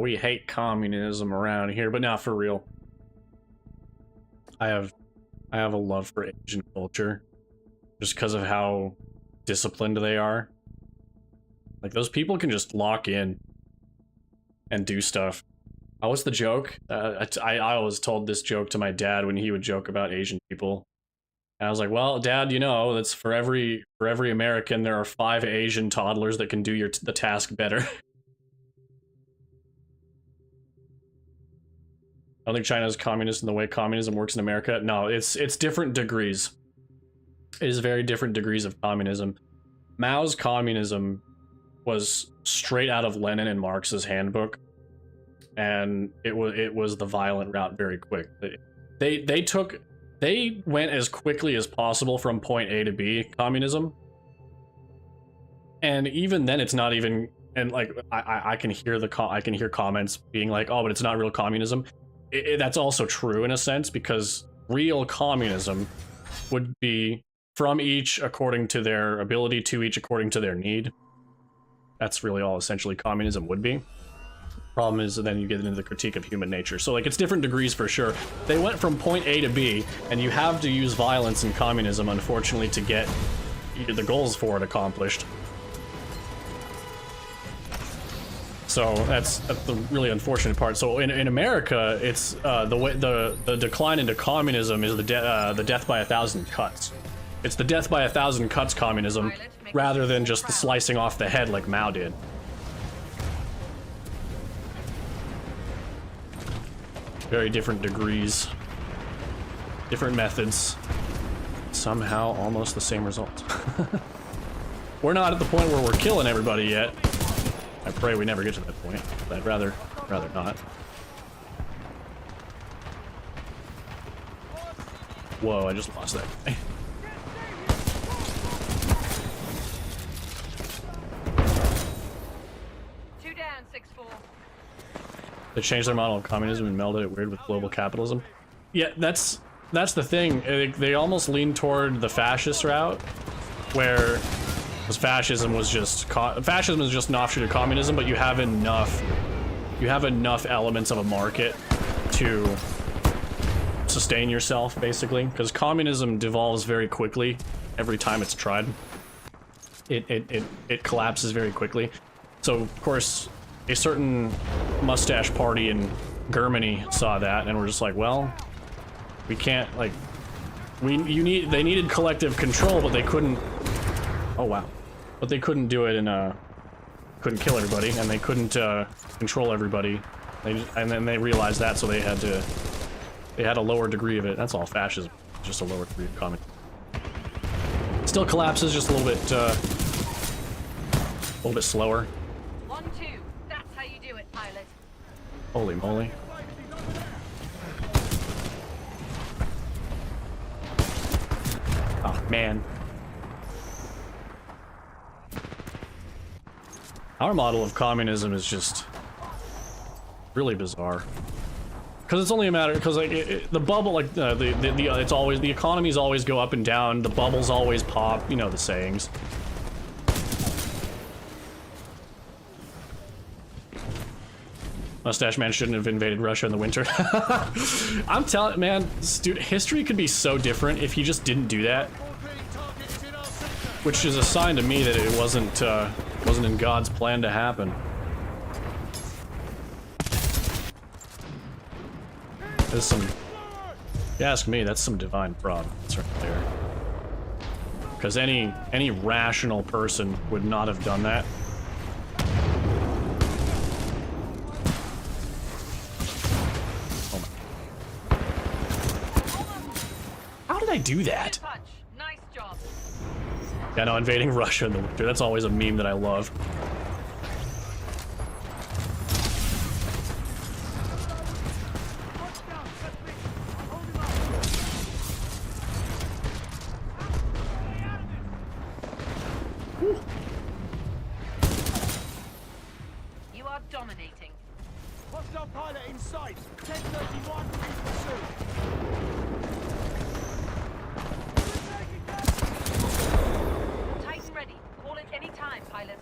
We hate communism around here, but not for real. I have a love for Asian culture just because of how disciplined they are. Like, those people can just lock in and do stuff. What's the joke? I always told this joke to my dad when he would joke about Asian people. And I was like, well, Dad, you know, that's for every American, there are 5 Asian toddlers that can do the task better. I don't think China is communist in the way communism works in America. No, it's different degrees. It is very different degrees of communism. Mao's communism was straight out of Lenin and Marx's handbook, and it was the violent route very quick. They went as quickly as possible from point A to B, communism. And even then, it's not even, and like I can hear comments being like, oh, but it's not real communism. That's also true in a sense, because real communism would be from each according to their ability, to each according to their need. That's really all essentially communism would be. Problem is, then you get into the critique of human nature. So like, it's different degrees for sure. They went from point A to B, and you have to use violence in communism, unfortunately, to get the goals for it accomplished. So that's the really unfortunate part. So in America, it's the decline into communism is the death by 1,000 cuts. It's the death by 1,000 cuts communism, rather than just the slicing off the head like Mao did. Very different degrees. Different methods. Somehow almost the same result. We're not at the point where we're killing everybody yet. I pray we never get to that point. But I'd rather not. Whoa, I just lost that guy. Two down, 6-4. They changed their model of communism and melded it weird with global capitalism. Yeah, that's the thing. They almost lean toward the fascist route, where fascism is just an offshoot of communism, but you have enough elements of a market to sustain yourself, basically, because communism devolves very quickly every time it's tried. It collapses very quickly. So of course a certain mustache party in Germany saw that and were just like, well, we can't, like, they needed collective control, but they couldn't, oh wow, but they couldn't do it in couldn't kill everybody, and they couldn't control everybody. And then they realized that, so they had a lower degree of it. That's all fascism, just a lower degree of communism. Still collapses, just a little bit slower. 1-2. That's how you do it, pilot. Holy moly. Oh man. Our model of communism is just really bizarre. Because it's only a matter, because like the bubble, like it's always, the economies always go up and down, the bubbles always pop, you know the sayings. Mustache Man shouldn't have invaded Russia in the winter. I'm telling, man, dude, history could be so different if he just didn't do that. Which is a sign to me that it wasn't in God's plan to happen. There's some, if you ask me, that's some divine providence right there. Because any rational person would not have done that. Oh my. How did I do that? Punch. Nice job. Yeah, no, invading Russia in the winter, that's always a meme that I love. You are dominating. Hostile pilot in sight. 1031 in pursuit. Titan ready. Call it any time, pilot.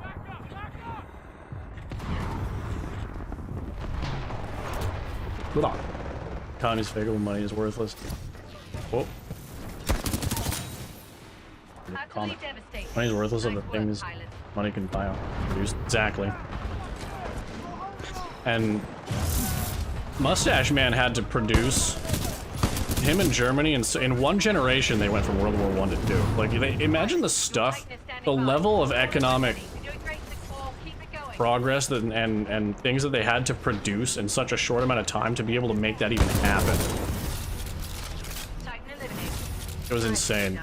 Back up! Back up! Hold on. Economy's fake when money is worthless. Whoa. Utterly devastating. Money's worthless of the Nice things work, pilot. money can buy or produce. Exactly. And Mustache Man had to produce him in Germany, and in one generation they went from World War I to II. Like, imagine the stuff, the level of economic You're doing great, 6-4. Keep it going. progress that, and things that they had to produce in such a short amount of time to be able to make that even happen. Titan eliminated. It was insane.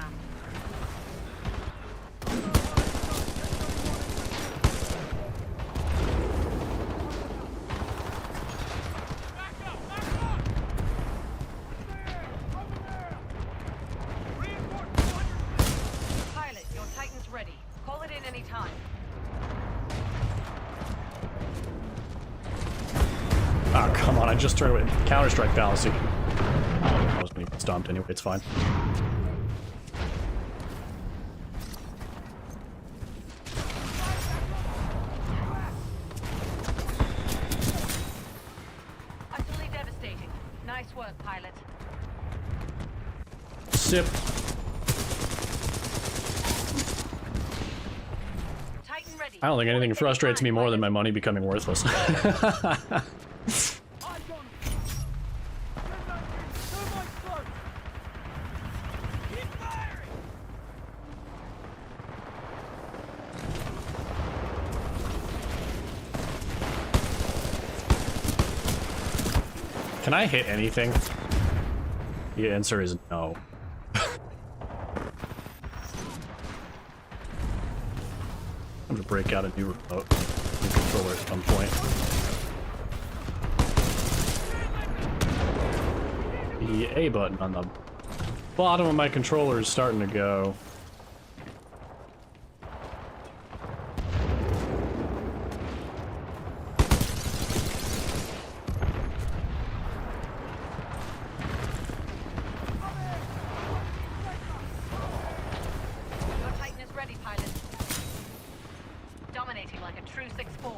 Pilot, your Titan's ready. Call it in any time. Ah, come on, I just turned away. Counter-strike fallacy. I was being stomped anyway, it's fine. Utterly devastating. Nice work, pilot. Sip. Titan ready. I don't think anything frustrates me more than my money becoming worthless. Can I hit anything? The answer is no. I'm gonna break out a new remote and controller at some point. The A button on the bottom of my controller is starting to go. Your Titan is ready, pilot. Dominating like a true 6-4.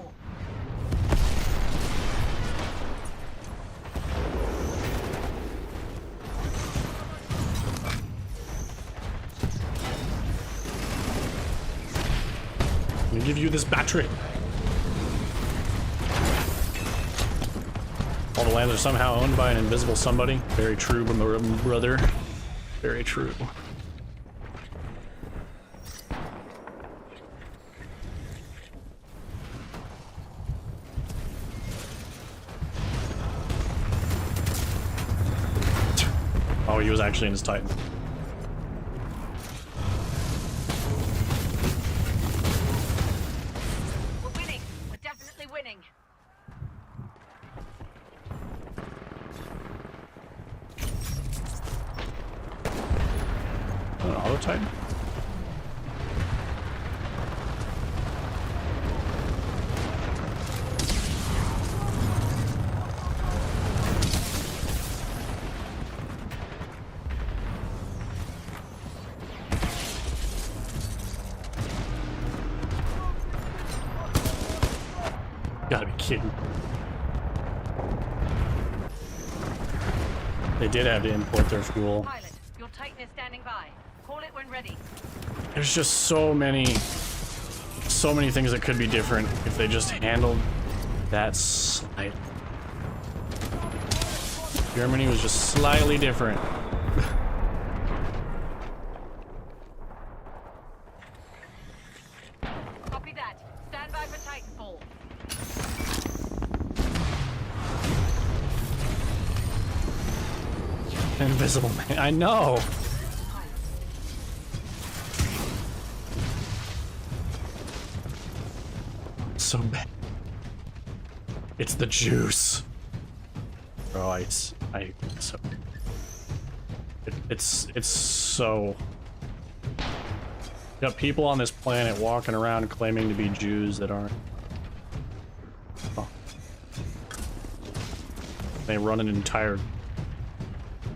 Let me give you this battery. All the lands are somehow owned by an invisible somebody. Very true, brother. Very true. Oh, he was actually in his Titan. We're winning. We're definitely winning. An auto Titan? Gotta be kidding. They did have to import their fuel. Pilot, your Titan is standing by. Call it when ready. There's just so many things that could be different if they just handled that slight. Germany was just slightly different. Copy that. Stand by for Titanfall. Invisible man. I know. So bad. It's the juice. Oh, it's so. It's so. You got people on this planet walking around claiming to be Jews that aren't. Oh. They run an entire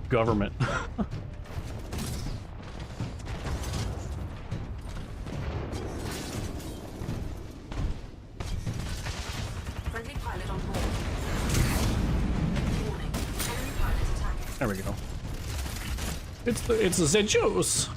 government. Friendly pilot on board. Warning. Enemy pilot attacking. There we go. It's the juice.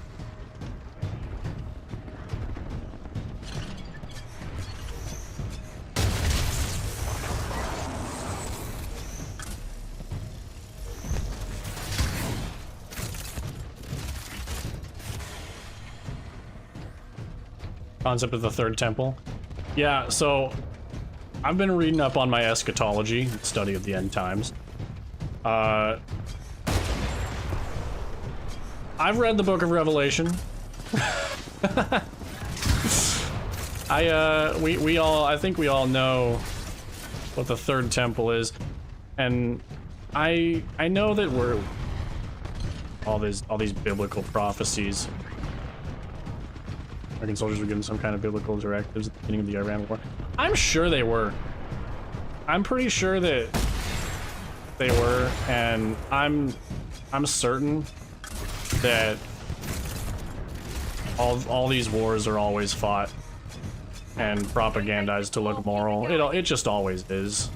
Concept of the third temple. Yeah, so I've been reading up on my eschatology, study of the end times. I've read the book of Revelation. I think we all know what the third temple is, and I know that we're all these biblical prophecies. American soldiers were given some kind of biblical directives at the beginning of the Iran war. I'm sure they were. I'm pretty sure that they were, and I'm certain that all these wars are always fought and propagandized to look moral. It just always is.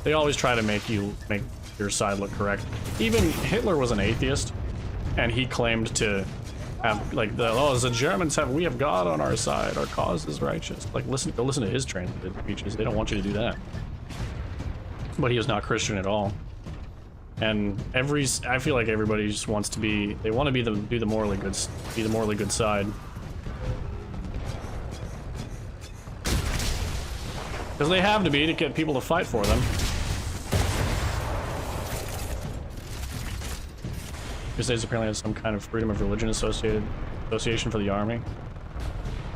They always try to make your side look correct. Even Hitler was an atheist, and he claimed to have like the Germans we have God on our side, our cause is righteous. Like go listen to his translated speeches. They don't want you to do that. But he was not Christian at all. And I feel like everybody just wants to be, they want to be the morally good side. Because they have to be to get people to fight for them. Crusades apparently has some kind of freedom of religion association for the army.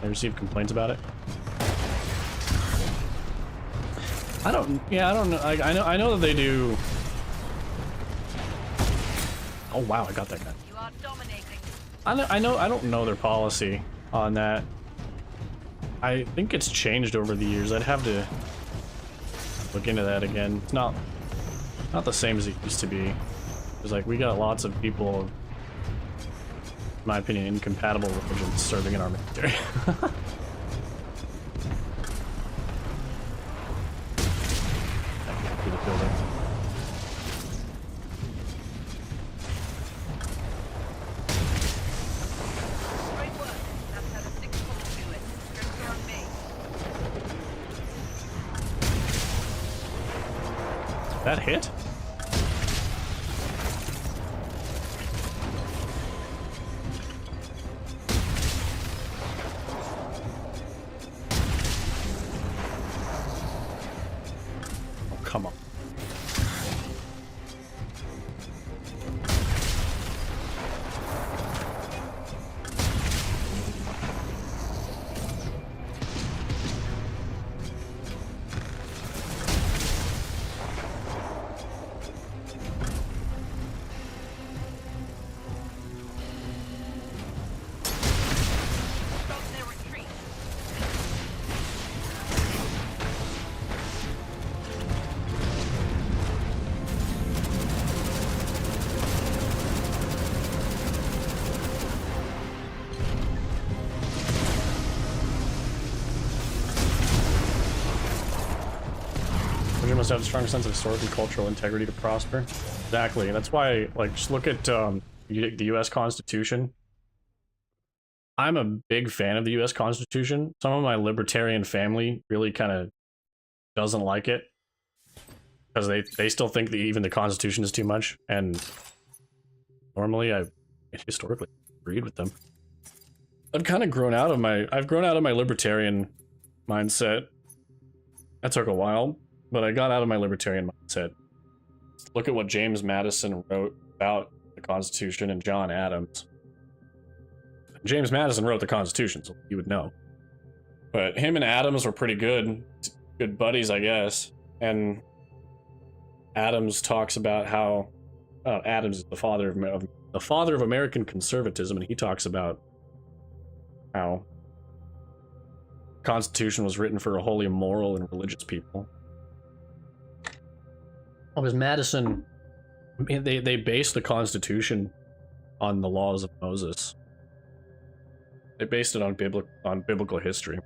I received complaints about it. I don't know. I know that they do. Oh wow, I got that guy. You are dominating. I don't know their policy on that. I think it's changed over the years. I'd have to look into that again. It's not the same as it used to be. It's like we got lots of people, in my opinion, incompatible religions serving in our military. Through the building. Great work. That's how the sixth form do it. You're on me. That hit? Oh, come on. Stop their retreat. You must have a strong sense of historical and cultural integrity to prosper. Exactly. That's why, like, just look at the U.S. Constitution. I'm a big fan of the U.S. Constitution. Some of my libertarian family really kind of doesn't like it because they still think that even the Constitution is too much. And normally, I historically agreed with them. I've kind of grown out of my libertarian mindset. That took a while. But I got out of my libertarian mindset. Look at what James Madison wrote about the Constitution and John Adams. James Madison wrote the Constitution, so you would know. But him and Adams were pretty good buddies, I guess. And Adams talks about how Adams is the father of American conservatism, and he talks about how the Constitution was written for a wholly moral and religious people. Oh, because Madison, they based the Constitution on the laws of Moses. They based it on biblical history.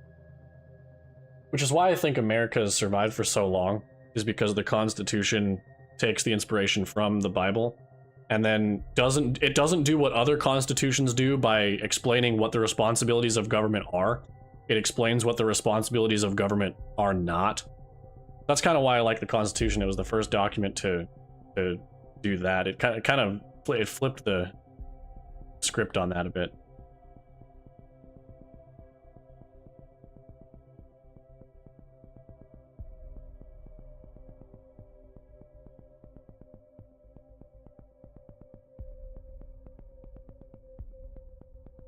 Which is why I think America has survived for so long, is because the Constitution takes the inspiration from the Bible and then doesn't do what other constitutions do by explaining what the responsibilities of government are. It explains what the responsibilities of government are not. That's kind of why I like the Constitution. It was the first document to do that. It flipped the script on that a bit.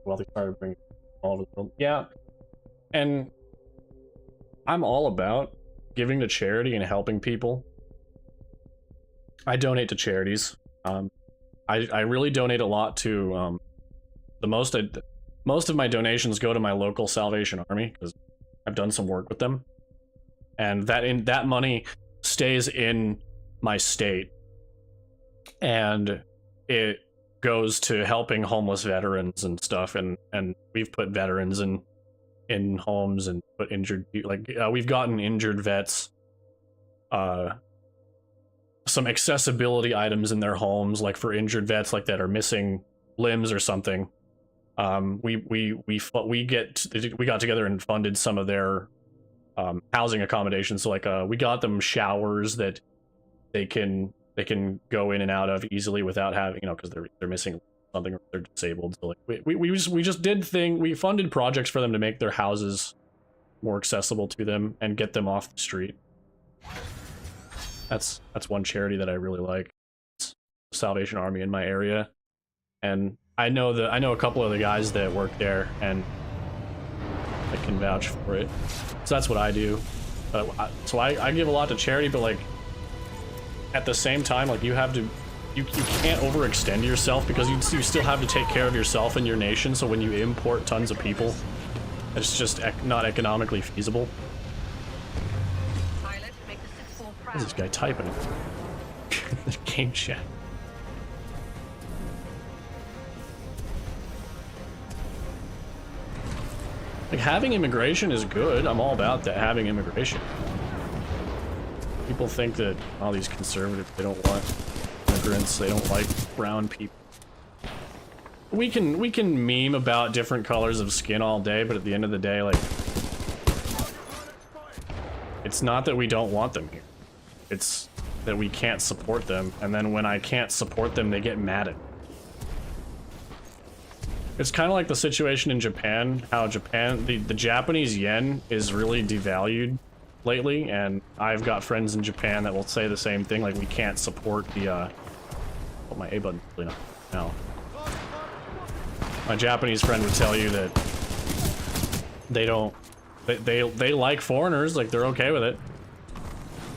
Well, they started bringing all over the world. Yeah, and I'm all about giving to charity and helping people. I donate to charities. I really donate a lot to most of my donations go to my local Salvation Army because I've done some work with them, and that money stays in my state, and it goes to helping homeless veterans and stuff, and we've put veterans in homes and put injured, we've gotten injured vets some accessibility items in their homes, like for injured vets like that are missing limbs or something. We got together and funded some of their housing accommodations. So like we got them showers that they can go in and out of easily without having, because they're missing something or they're disabled. So like we funded projects for them to make their houses more accessible to them and get them off the street. That's one charity that I really like. It's Salvation Army in my area. and I know a couple of the guys that work there, and I can vouch for it. So that's what I do. So I give a lot to charity, but like at the same time, like you can't overextend yourself, because you still have to take care of yourself and your nation. So when you import tons of people, it's just not economically feasible. Pilot, make the 6-4 proud. What is this guy typing? Game chat. Like, having immigration is good. I'm all about that, having immigration. People think that all these conservatives, they don't want immigrants, they don't like brown people. We can meme about different colors of skin all day, but at the end of the day, like, it's not that we don't want them here. It's that we can't support them, and then when I can't support them, they get mad at me. It's kind of like the situation in Japan, how Japan, the Japanese yen is really devalued lately, and I've got friends in Japan that will say the same thing, like we can't support the, oh, my A button, really not, no. My Japanese friend would tell you that they don't, they like foreigners, like they're okay with it,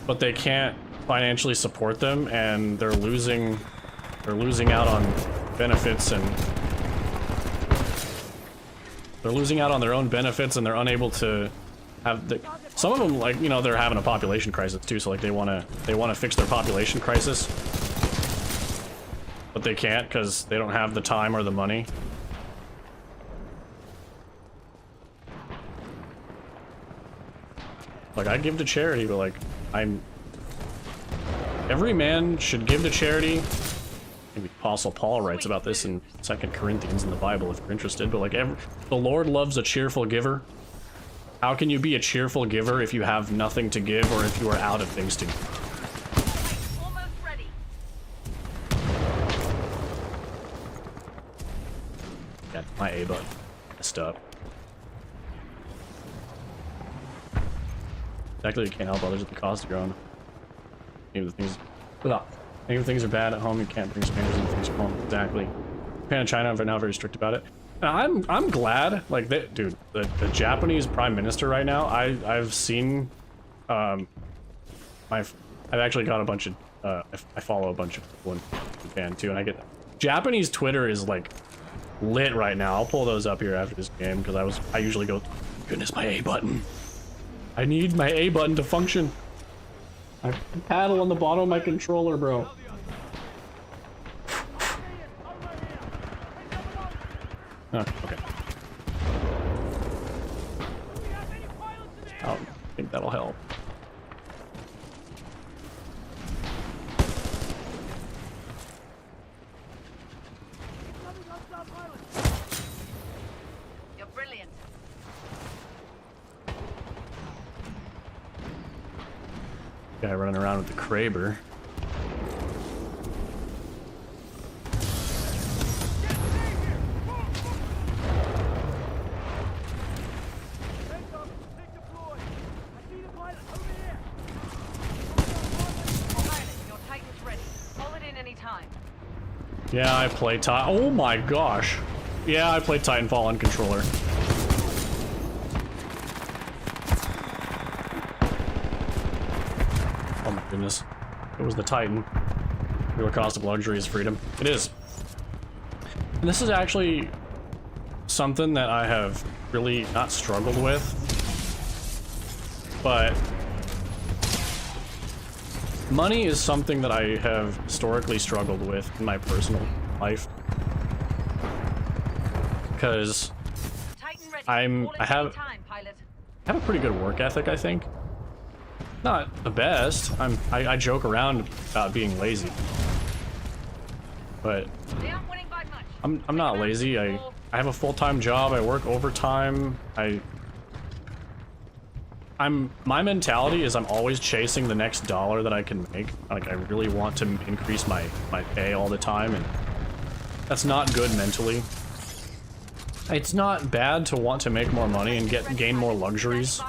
but they can't financially support them, and they're losing out on benefits, and they're losing out on their own benefits, and they're unable to have the, some of them, like, you know, they're having a population crisis too, so like they want to fix their population crisis, but they can't because they don't have the time or the money. Like, I give to charity, but like, every man should give to charity. Maybe Apostle Paul writes about this in 2 Corinthians in the Bible if you're interested, but like, the Lord loves a cheerful giver. How can you be a cheerful giver if you have nothing to give, or if you are out of things to give? Almost ready. Yeah, my A button messed up. Exactly, you can't help others at the cost of your own. Maybe the things, maybe things are bad at home, you can't bring strangers into things from home. Exactly. Japan and China are now very strict about it. And I'm glad, like, dude, the Japanese Prime Minister right now, I've seen, I've actually got a bunch of, I follow a bunch of people in Japan too, and I get, Japanese Twitter is like lit right now. I'll pull those up here after this game, because I usually go, goodness, my A button. I need my A button to function. I paddle on the bottom of my controller, bro. Oh, okay. I don't think that'll help. You're brilliant. Guy running around with the Kraber. Yeah, I play oh my gosh. Yeah, I play Titanfall on controller. Oh my goodness. It was the Titan. Real cost of luxury is freedom. It is. And this is actually something that I have really not struggled with, but money is something that I have historically struggled with in my personal life, because I have a pretty good work ethic, I think. Not the best. I joke around about being lazy, but I'm not lazy. I have a full-time job. I work overtime. My mentality is I'm always chasing the next dollar that I can make. Like, I really want to increase my pay all the time, and that's not good mentally. It's not bad to want to make more money and gain more luxuries.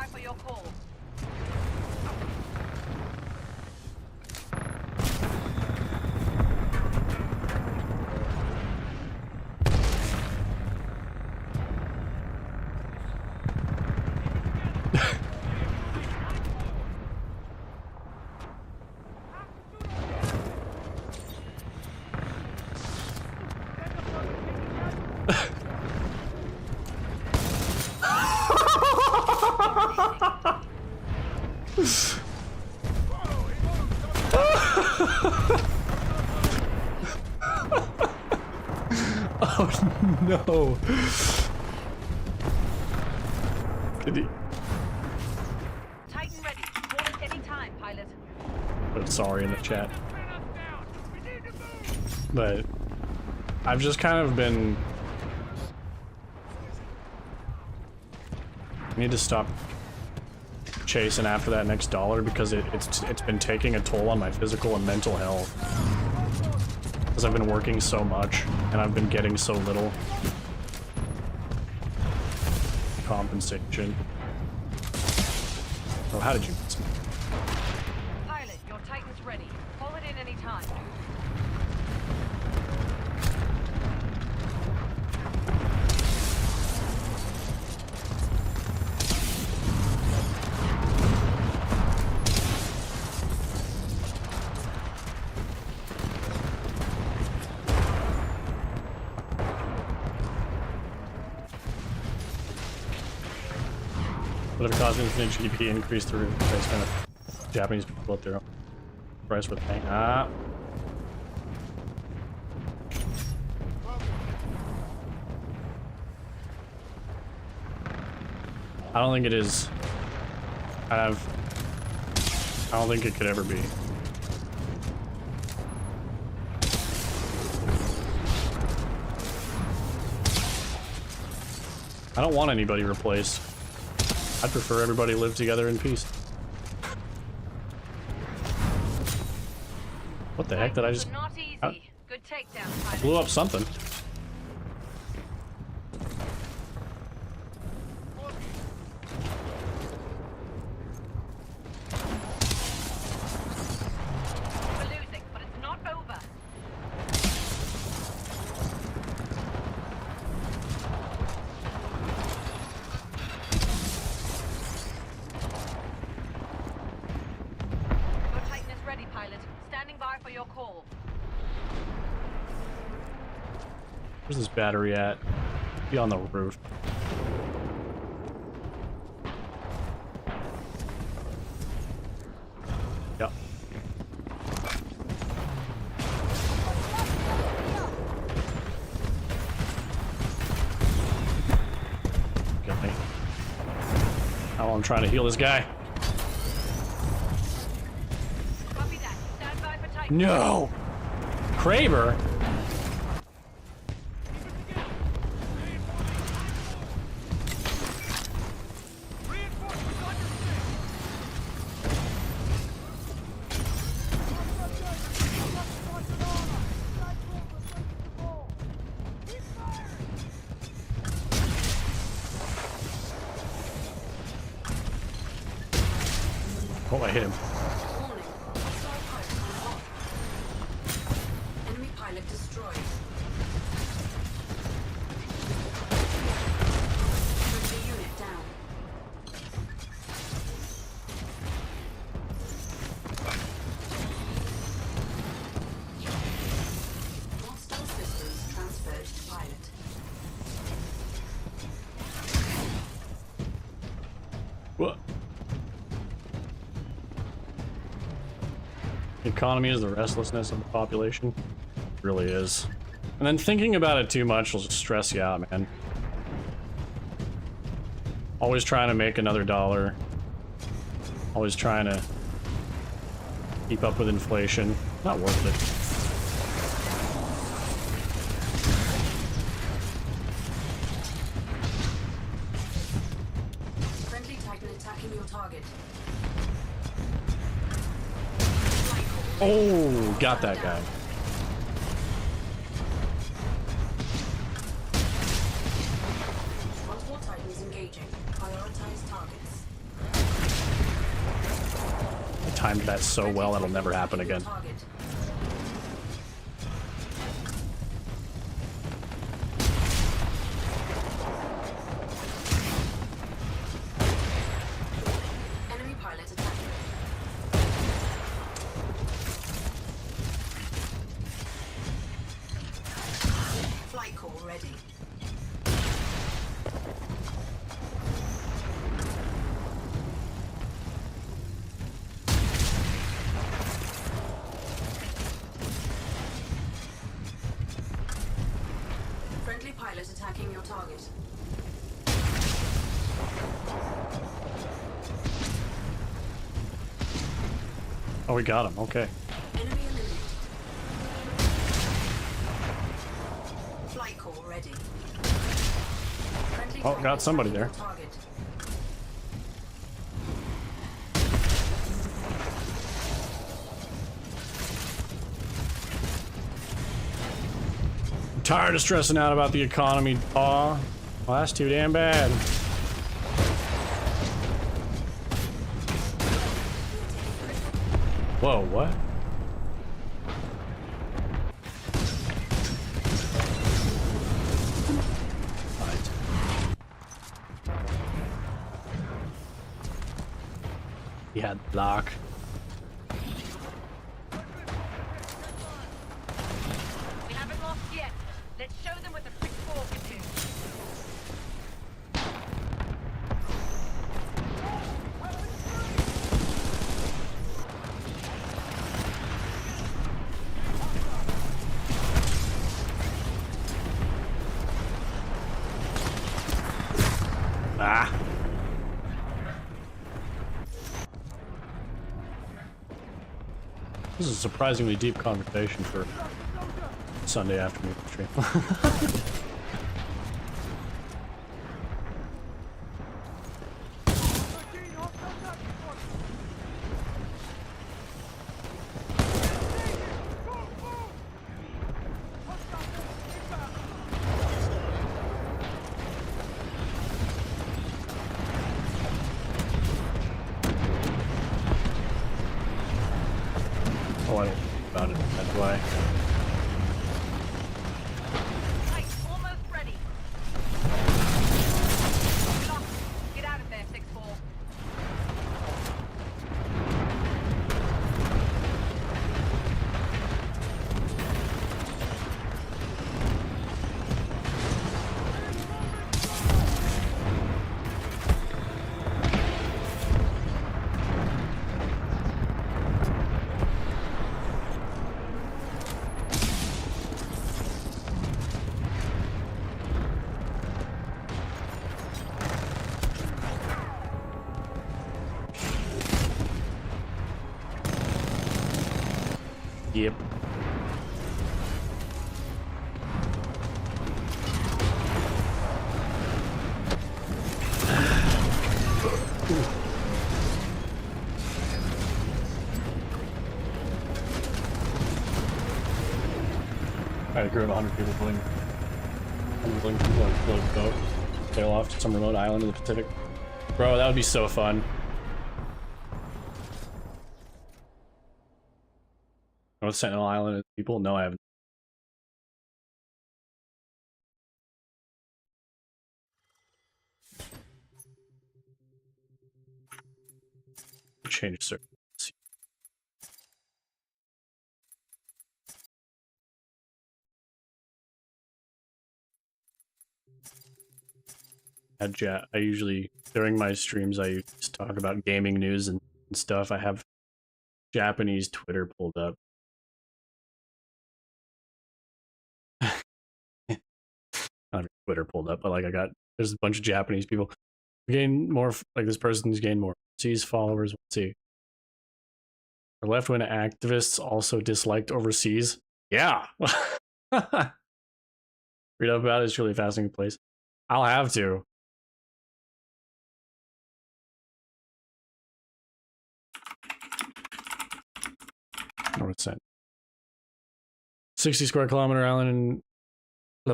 No. Did he? Titan ready. Call at any time, pilot. Put sorry in the chat. But I've just kind of been. I need to stop chasing after that next dollar because it's been taking a toll on my physical and mental health. Because I've been working so much and I've been getting so little compensation. Oh, how did you miss me? Pilot, your Titan's ready. Call it in any time. Whatever caused infinite GDP increase through replacement of Japanese people at their own price with paying. Ah. I don't think it is. I don't think it could ever be. I don't want anybody replaced. I'd prefer everybody live together in peace. What the heck did I just... Not easy. Good takedown, pilot. Blew up something. We're losing, but it's not over. Your Titan is ready, pilot. Standing by for your call. Where's this battery at? Be on the roof. Yep. Get me. Oh, I'm trying to heal this guy. Copy that. Stand by for Titan. No! Kraber? Oh, I hit him. Warning. Hostile pilot on board. Enemy pilot destroyed. Friendly unit down. Hostile systems transferred to pilot. What? Economy is the restlessness of the population. It really is. And then thinking about it too much will just stress you out, man. Always trying to make another dollar. Always trying to keep up with inflation. Not worth it. Friendly Titan attacking your target. Oh, got that guy. Multiple Titans engaging. Prioritize targets. I timed that so well that'll never happen again. Target. Enemy pilot attacking. Flight call ready. Friendly pilot attacking your target. Oh, we got him. Okay. Enemy eliminated. Flight core ready. Friendly Oh, got target somebody attacking there. your target. I'm tired of stressing out about the economy. Aw. Well, that's too damn bad. Whoa, what? He had block. We haven't lost yet. Let's show them what the 6-4 can do. Ah. This is a surprisingly deep conversation for Sunday afternoon stream. Oh, I don't think about it that way. Right, almost ready. Lock. Get out of there, 6-4. Yep. I had a crew of 100 people pulling people on a float boat, sail off to some remote island in the Pacific. Bro, that would be so fun. Oh, Sentinel Island and people? No, I haven't. Change server. I usually, during my streams, I just talk about gaming news and stuff. I have Japanese Twitter pulled up. Not Twitter pulled up, but like there's a bunch of Japanese people. Gain more, like this person's gained more overseas followers. Let's see. Are left-wing activists also disliked overseas? Yeah. Read up about it. It's really a fascinating place. I'll have to. What's that? 60 square kilometer island in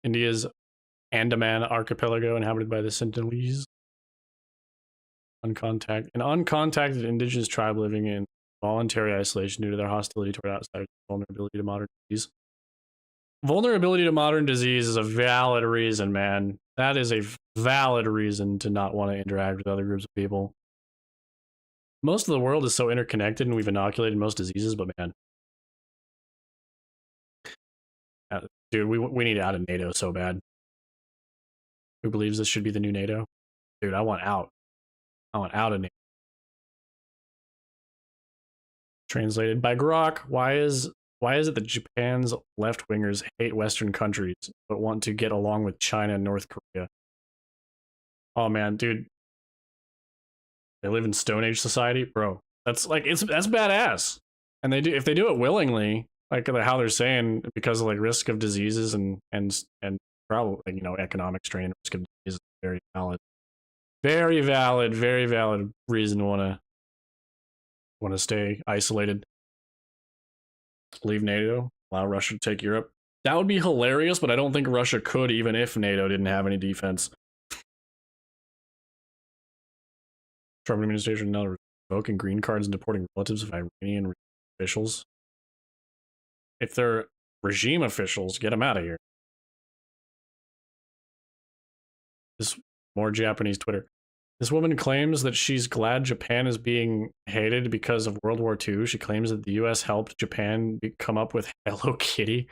India's Andaman archipelago, inhabited by the Sentinelese. An uncontacted indigenous tribe living in voluntary isolation due to their hostility toward outsiders, vulnerability to modern disease. Vulnerability to modern disease is a valid reason, man. That is a valid reason to not want to interact with other groups of people. Most of the world is so interconnected and we've inoculated most diseases, but man. Dude, we need out of NATO so bad. Who believes this should be the new NATO? Dude, I want out. I want out of NATO. Translated by Grok. Why is Why is it that Japan's left-wingers hate Western countries but want to get along with China and North Korea? Oh man, dude. They live in Stone Age society? Bro, that's like, that's badass. And they do, if they do it willingly, like how they're saying, because of like risk of diseases and probably, you know, economic strain, risk of disease is very valid. Very valid reason to want to stay isolated. Leave NATO, allow Russia to take Europe. That would be hilarious, but I don't think Russia could, even if NATO didn't have any defense. Trump administration now revoking green cards and deporting relatives of Iranian officials. If they're regime officials, get them out of here. This more Japanese Twitter. This woman claims that she's glad Japan is being hated because of World War II. She claims that the US helped Japan come up with Hello Kitty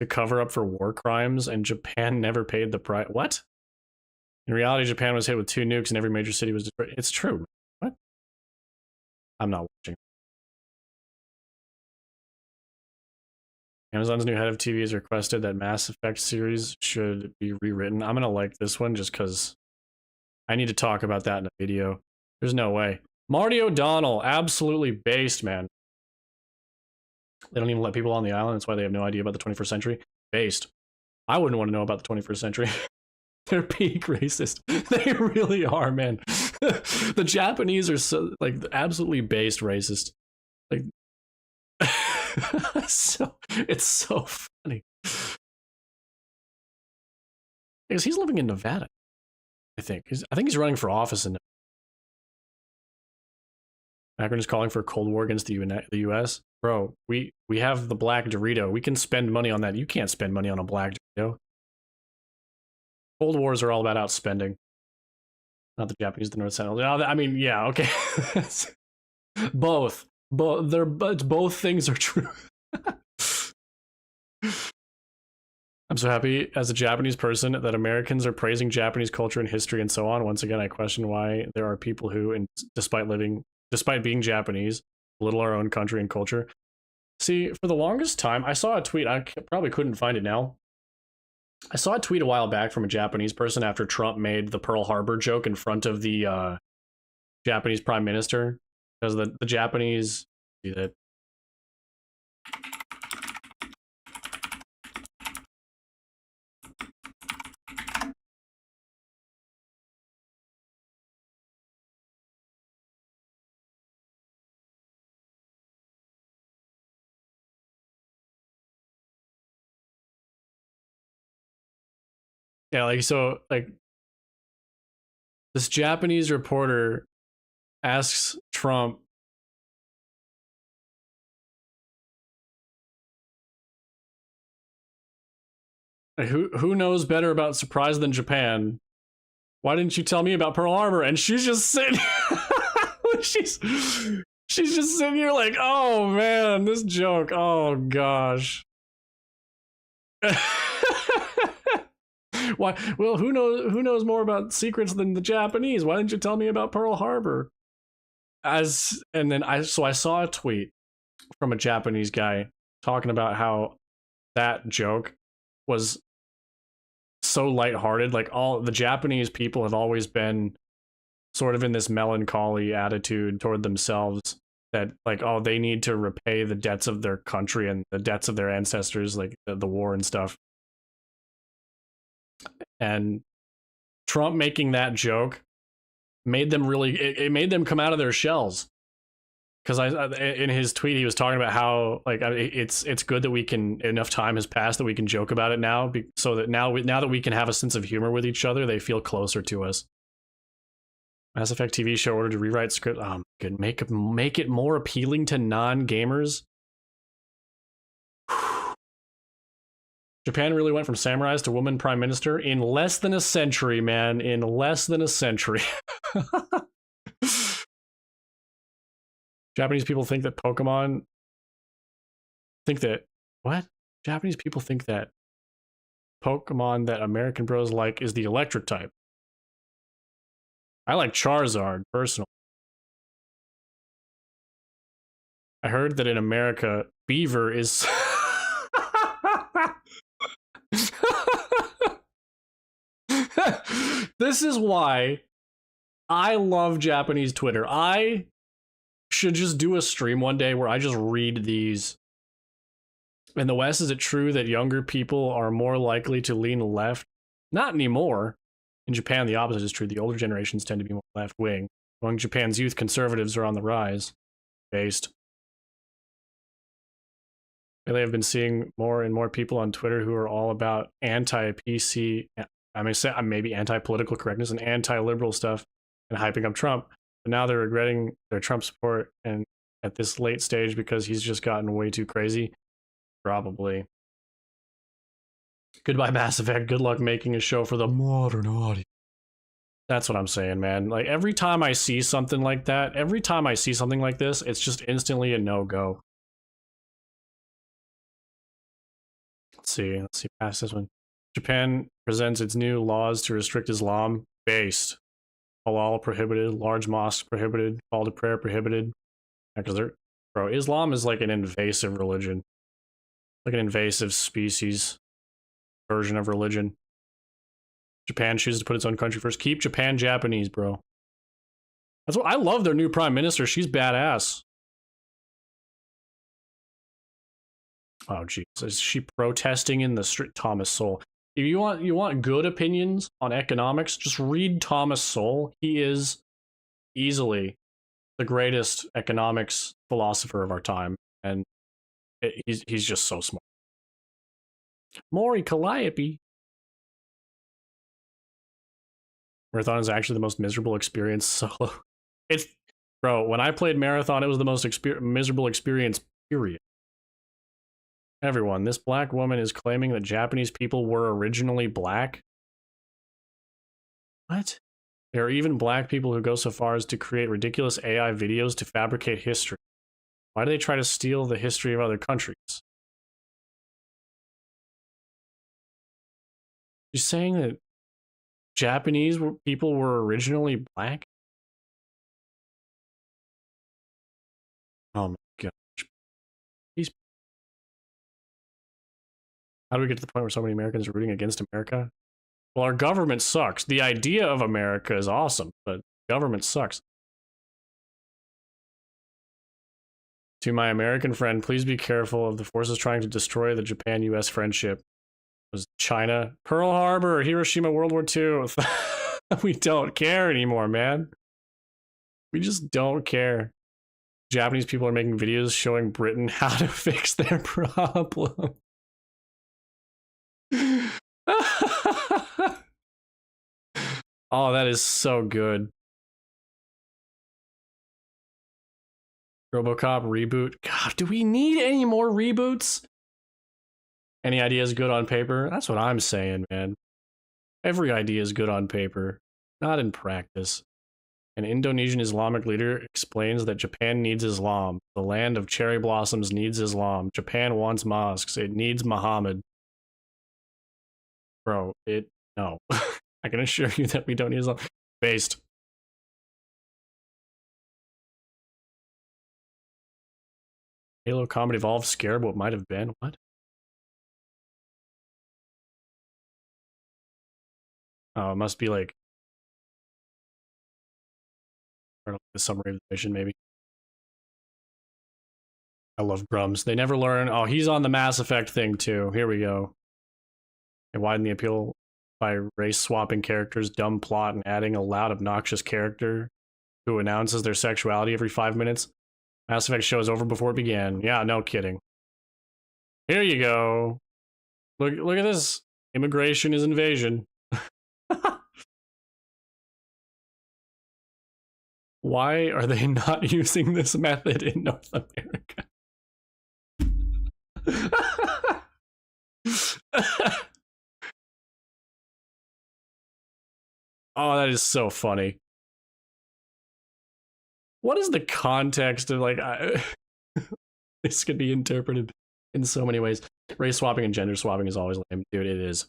to cover up for war crimes, and Japan never paid the price. What? In reality, Japan was hit with 2 nukes and every major city was destroyed. It's true. What? I'm not watching. Amazon's new head of TV has requested that Mass Effect series should be rewritten. I'm gonna like this one just because I need to talk about that in a video. There's no way. Marty O'Donnell, absolutely based, man. They don't even let people on the island. That's why they have no idea about the 21st century. Based. I wouldn't want to know about the 21st century. They're peak racist. They really are, man. The Japanese are so, like, absolutely based racist. Like, so it's so funny. Because he's living in Nevada, I think. I think he's running for office in. Macron is calling for a Cold War against the U.S. Bro, we have the black Dorito. We can spend money on that. You can't spend money on a black Dorito. Cold Wars are all about outspending. Not the Japanese, the North Sentinel. I mean, yeah, okay. Both. Both things are true. I'm so happy as a Japanese person that Americans are praising Japanese culture and history and so on. Once again, I question why there are people who, despite being Japanese, belittle our own country and culture. See, for the longest time, I saw a tweet. I probably couldn't find it now. I saw a tweet a while back from a Japanese person after Trump made the Pearl Harbor joke in front of the Japanese Prime Minister, because the Japanese see that. Yeah, like, so, like, this Japanese reporter asks Trump, who knows better about surprise than Japan? Why didn't you tell me about Pearl Harbor? And she's just sitting, she's just sitting here like, oh man, this joke, oh gosh. Why? Well, who knows more about secrets than the Japanese? Why didn't you tell me about Pearl Harbor? I saw a tweet from a Japanese guy talking about how that joke was so lighthearted. Like, all the Japanese people have always been sort of in this melancholy attitude toward themselves, that like, oh, they need to repay the debts of their country and the debts of their ancestors, like the war and stuff. And Trump making that joke made them really, it made them come out of their shells. Because in his tweet, he was talking about how, like, it's good that we can, enough time has passed that we can joke about it now, so that now that we can have a sense of humor with each other, they feel closer to us. Mass Effect TV show ordered to rewrite script. Good, make it more appealing to non-gamers. Japan really went from samurais to woman prime minister in less than a century, man. In less than a century. Japanese people think that Pokemon... What? Japanese people think that Pokemon that American bros like is the electric type. I like Charizard, personally. I heard that in America, beaver is... This is why I love Japanese Twitter. I should just do a stream one day where I just read these. In the West, is it true that younger people are more likely to lean left? Not anymore. In Japan, the opposite is true. The older generations tend to be more left-wing. Among Japan's youth, conservatives are on the rise. Based. Lately, I've been seeing more and more people on Twitter who are all about anti-PC, I may say maybe anti-political correctness and anti-liberal stuff and hyping up Trump. But now they're regretting their Trump support and at this late stage because he's just gotten way too crazy. Probably. Goodbye, Mass Effect. Good luck making a show for the modern audience. That's what I'm saying, man. Like, every time I see something like that, every time I see something like this, it's just instantly a no-go. Let's see past this one. Japan presents its new laws to restrict Islam. Based. Halal prohibited, large mosques prohibited, call to prayer prohibited. Because bro, Islam is like an invasive religion. Like an invasive species version of religion. Japan chooses to put its own country first. Keep Japan Japanese, bro. That's what I love their new prime minister. She's badass. Oh jeez, is she protesting in the street? Thomas Sowell. If you want good opinions on economics, just read Thomas Sowell. He is easily the greatest economics philosopher of our time, and he's just so smart. Maury Calliope. Marathon is actually the most miserable experience solo. It's, bro, when I played Marathon, it was the most miserable experience, period. Everyone, this black woman is claiming that Japanese people were originally black. What? There are even black people who go so far as to create ridiculous AI videos to fabricate history. Why do they try to steal the history of other countries? You're saying that Japanese people were originally black? Oh my gosh. These... How do we get to the point where so many Americans are rooting against America? Well, our government sucks. The idea of America is awesome, but government sucks. To my American friend, please be careful of the forces trying to destroy the Japan-US friendship. Was China, Pearl Harbor, Hiroshima, World War II. We don't care anymore, man. We just don't care. Japanese people are making videos showing Britain how to fix their problem. Oh, that is so good. RoboCop reboot. God, do we need any more reboots? Any idea is good on paper? That's what I'm saying, man. Every idea is good on paper, not in practice. An Indonesian Islamic leader explains that Japan needs Islam. The land of cherry blossoms needs Islam. Japan wants mosques. It needs Muhammad. Bro, no. I can assure you that we don't need Islam. Based. Halo Combat Evolved scared what might have been. What? Oh, it must be like the summary of the mission, maybe. I love Grums. They never learn. Oh, he's on the Mass Effect thing too. Here we go. They widen the appeal by race swapping characters, dumb plot, and adding a loud, obnoxious character who announces their sexuality every 5 minutes. Mass Effect show is over before it began. Yeah, no kidding. Here you go. Look at this. Immigration is invasion. Why are they not using this method in North America? Oh, that is so funny. What is the context of, like, this could be interpreted in so many ways. Race swapping and gender swapping is always lame. Dude, it is.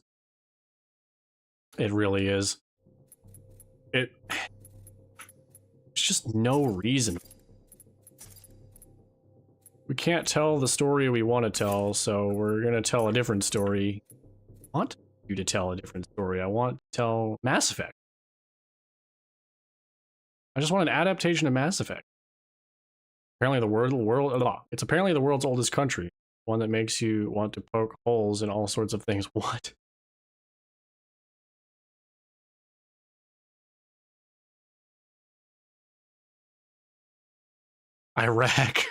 It really is. There's just no reason. We can't tell the story we want to tell, so we're gonna tell a different story. I want you to tell a different story. I want to tell Mass Effect. I just want an adaptation of Mass Effect. Apparently it's apparently the world's oldest country. One that makes you want to poke holes in all sorts of things. What? Iraq.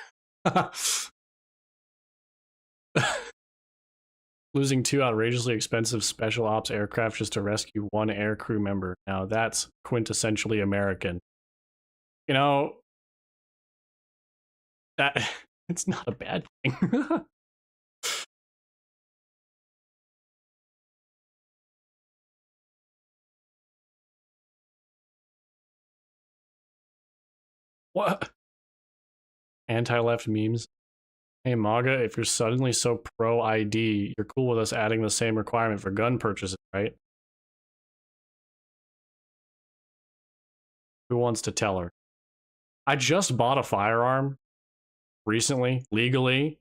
Losing 2 outrageously expensive special ops aircraft just to rescue 1 air crew member. Now that's quintessentially American. You know, that it's not a bad thing. What? Anti-left memes. Hey MAGA, if you're suddenly so pro-ID, you're cool with us adding the same requirement for gun purchases, right? Who wants to tell her? I just bought a firearm recently, legally,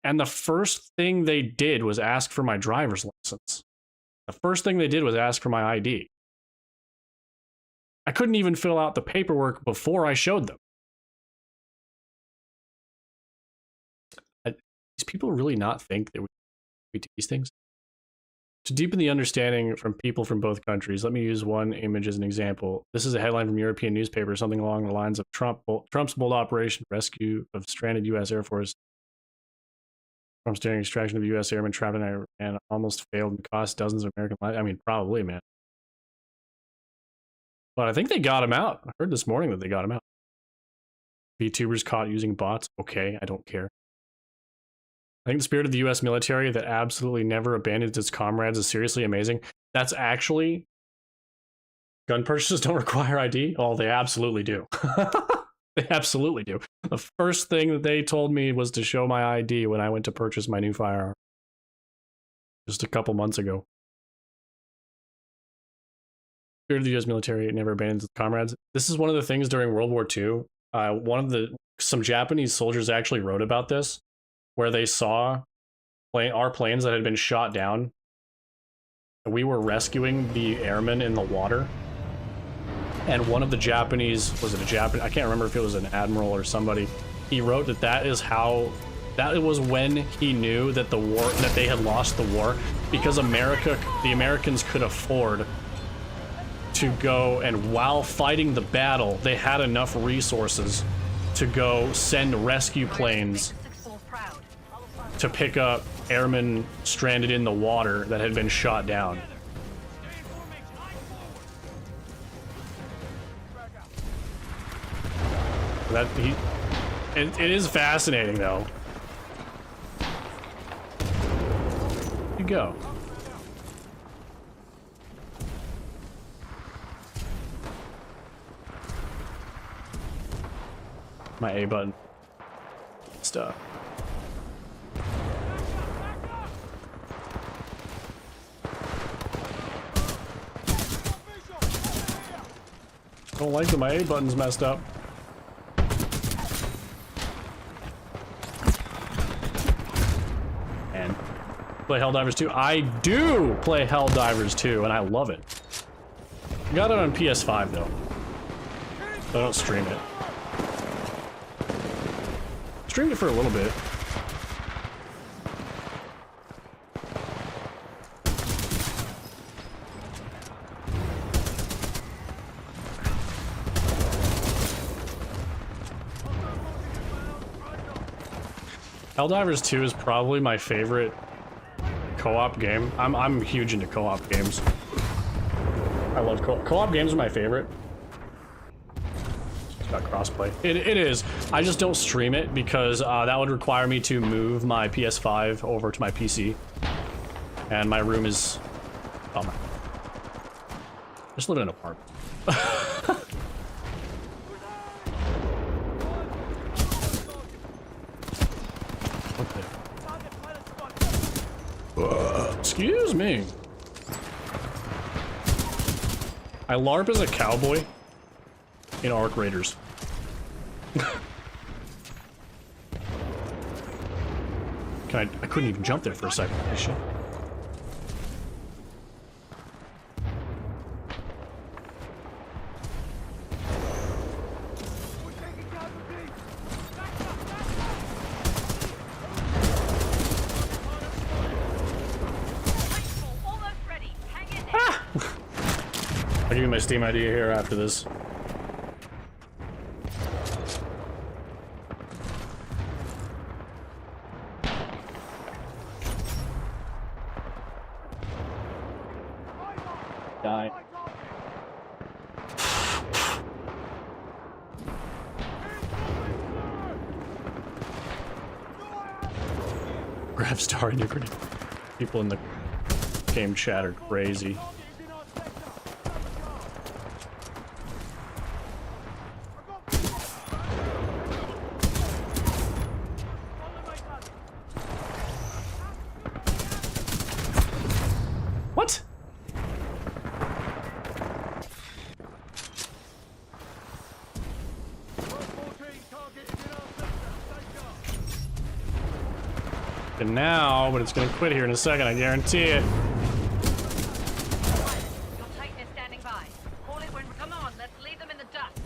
and the first thing they did was ask for my driver's license. The first thing they did was ask for my ID. I couldn't even fill out the paperwork before I showed them. These people really not think that we do these things? To deepen the understanding from people from both countries, let me use one image as an example. This is a headline from European newspaper, something along the lines of Trump's bold operation rescue of stranded U.S. Air Force. Trump's daring extraction of U.S. airmen trapped in Iran almost failed and cost dozens of American lives. I mean, probably, man. But I think they got him out. I heard this morning that they got him out. VTubers caught using bots. Okay, I don't care. I think the spirit of the U.S. military that absolutely never abandons its comrades is seriously amazing. That's actually... Gun purchases don't require ID? Oh, they absolutely do. They absolutely do. The first thing that they told me was to show my ID when I went to purchase my new firearm. Just a couple months ago. Spirit of the U.S. military never abandons its comrades. This is one of the things during World War II. Some Japanese soldiers actually wrote about this, where they saw our planes that had been shot down. We were rescuing the airmen in the water. And one of the Japanese, was it a Japanese? I can't remember if it was an admiral or somebody. He wrote that that was when he knew that that they had lost the war, because the Americans could afford to go, and while fighting the battle, they had enough resources to go send rescue planes to pick up airmen stranded in the water that had been shot down. It is fascinating, though. Here you go. My A button stuff. Don't like that my A button's messed up. And play Helldivers 2. I do play Helldivers 2, and I love it. I got it on PS5 though. So I don't stream it. Streamed it for a little bit. Helldivers 2 is probably my favorite co-op game. I'm huge into co-op games. I love co-op games are my favorite. It's got crossplay. It is. I just don't stream it because that would require me to move my PS5 over to my PC. And my room is... Oh my... I just live in an apartment. Excuse me. I LARP as a cowboy in Arc Raiders. I couldn't even jump there for a second. Holy shit. Titanfall almost ready. Hang in there. I'll give you my Steam ID here after this. Die. Grab star and you're gonna... People in the game chat are crazy. What? And now, but it's gonna quit here in a second, I guarantee it. Your Titan is standing by. Call it when. Come on, let's leave them in the dust.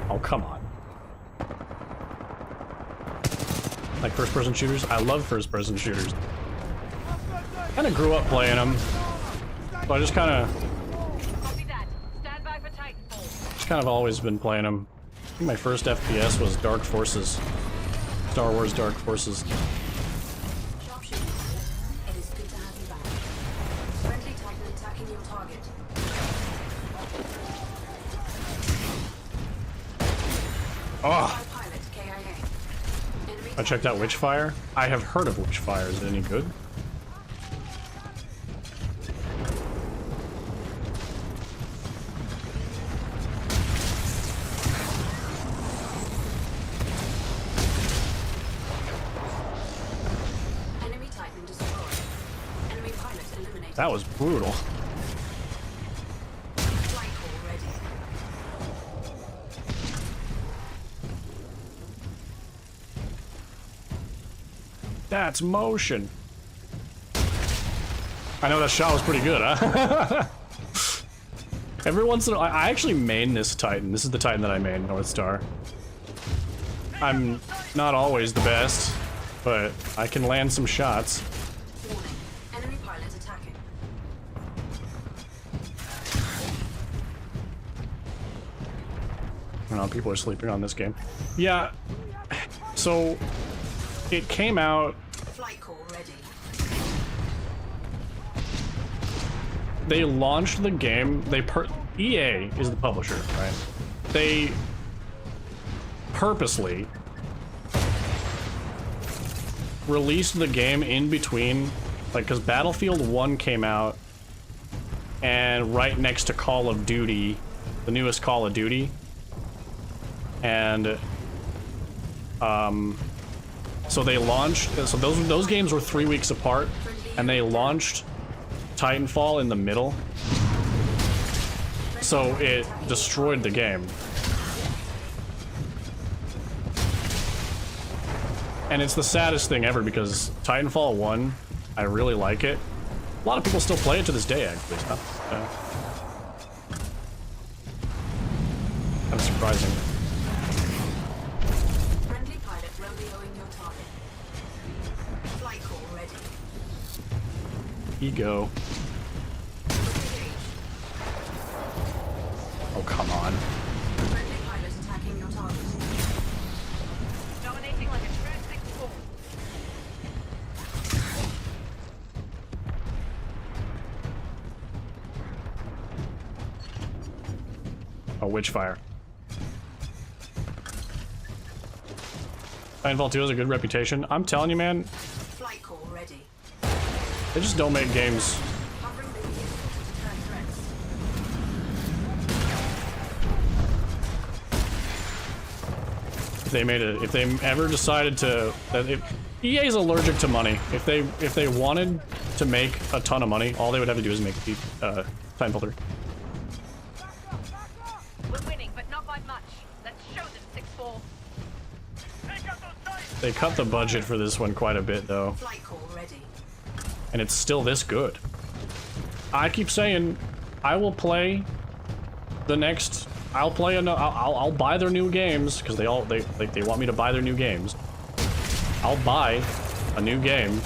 Oh, come on. Like first-person shooters? I love first-person shooters. Kinda grew up playing them. So I just kinda... Copy that. Stand by for Titanfall. Just kind of always been playing them. I think my first FPS was Dark Forces. Star Wars Dark Forces. Sharpshooter, it is good to have you back. Friendly Titan attacking your target. Oh! Pilot KIA. Enemy I checked out Witchfire. I have heard of Witchfire. Is it any good? Enemy Titan destroyed. Enemy pilot eliminated. That was brutal. Flight call ready. That's motion. I know that shot was pretty good, huh? Every once in a while, I actually main this Titan. This is the Titan that I main, North Star. I'm not always the best, but I can land some shots. Warning. Enemy pilot attacking. I don't know, people are sleeping on this game. Yeah, so it came out, Flight call ready. they launched the game, EA is the publisher, right? They purposely released the game in between, like, because Battlefield 1 came out, and right next to Call of Duty, the newest Call of Duty, and so they launched, so those games were 3 weeks apart, and they launched Titanfall in the middle, so it destroyed the game. And it's the saddest thing ever because Titanfall 1, I really like it. A lot of people still play it to this day, actually. It's not, kind of surprising. Friendly pilot rodeoing your target. Flight call ready. Ego. Oh, come on. Friendly pilot attacking your target. Dominating like a true 6-4. Oh, Witchfire. Titanfall 2 has a good reputation. I'm telling you, man, Flight call ready. they just don't make games. Covering the vehicle to deter threats. If they ever decided to, EA is allergic to money. If they wanted to make a ton of money, all they would have to do is make Titanfall 3. We're winning, but not by much. Let's show them 6-4. They cut the budget for this one quite a bit, though. Flight call ready. And it's still this good. I keep saying, I will play the next... I'll play I'll buy their new games, because they want me to buy their new games. I'll buy a new game,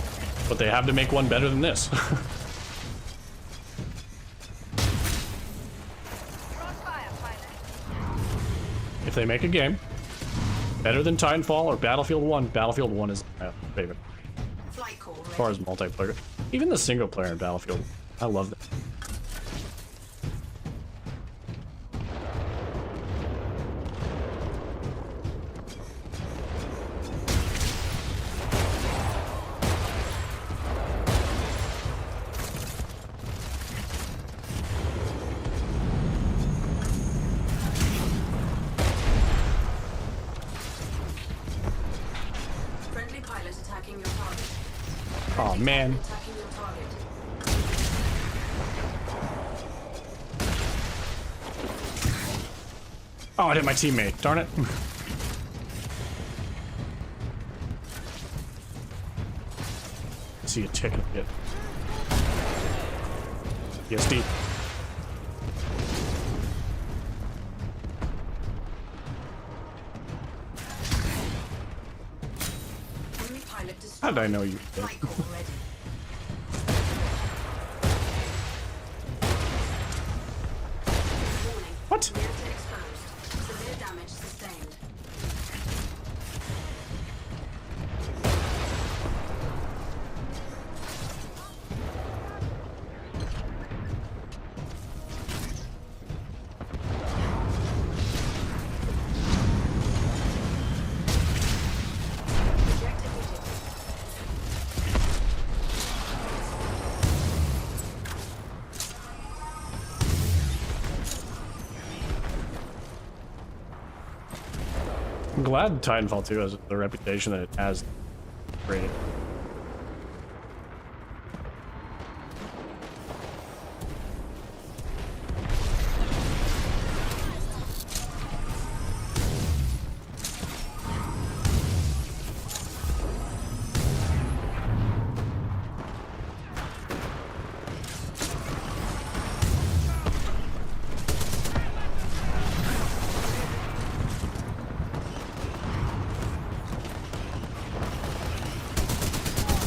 but they have to make one better than this. Crossfire, pilot. If they make a game better than Titanfall or Battlefield 1, Battlefield 1 is my favorite. Flight call As far ready. as multiplayer. Even the single player in Battlefield, I love that. Friendly pilot attacking your target. Oh man. Attacking your target. Oh, I hit my teammate. Darn it. See a ticket hit. PSD. Enemy pilot How destroyed. did I know you did? Flight call ready. Warning. What? Reactor exposed. Severe damage sustained. Objective needed. I'm glad Titanfall 2 has the reputation that it has. Great.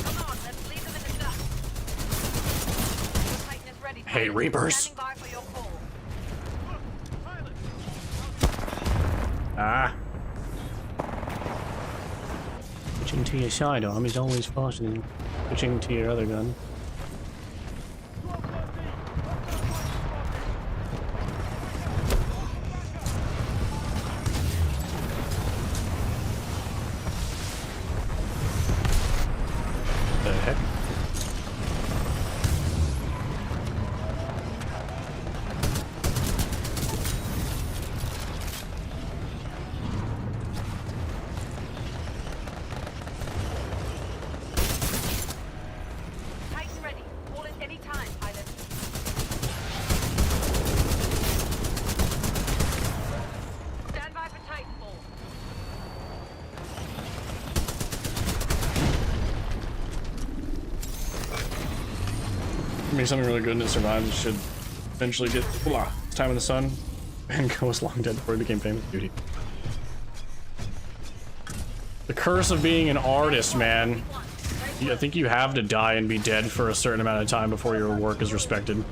Come on, let's leave them in the dust. Your Titan is ready, Hey, pilot. Reapers. Standing by for your call. Ah. Switching to your sidearm is always faster than switching to your other gun. The heck? Titan ready. Call at any time, pilot. Stand by for Titanfall. Make something really good and it survives. Should eventually get time in the sun and go as long dead before he became famous. Duty. The curse of being an artist, man. I think you have to die and be dead for a certain amount of time before your work is respected.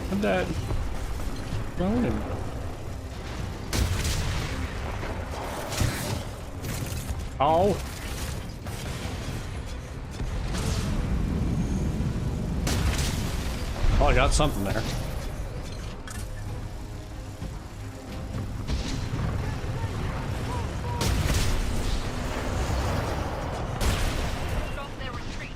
How'd that run him? Oh. Oh, I got something there. Stop their retreat.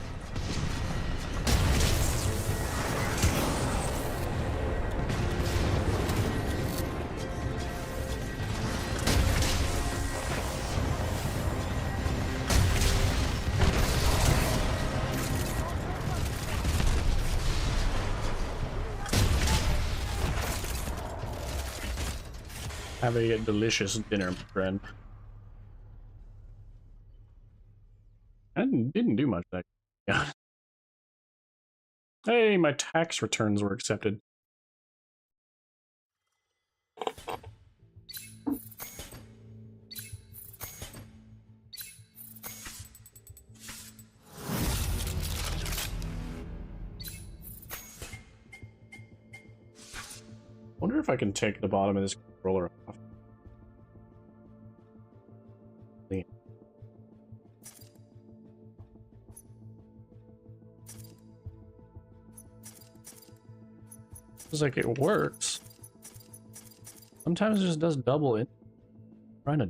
Have a delicious dinner, friend. I didn't do much that. Yeah. Hey, my tax returns were accepted. Wonder if I can take the bottom of this controller off. Feels like it works. Sometimes it just does double it. I'm trying to.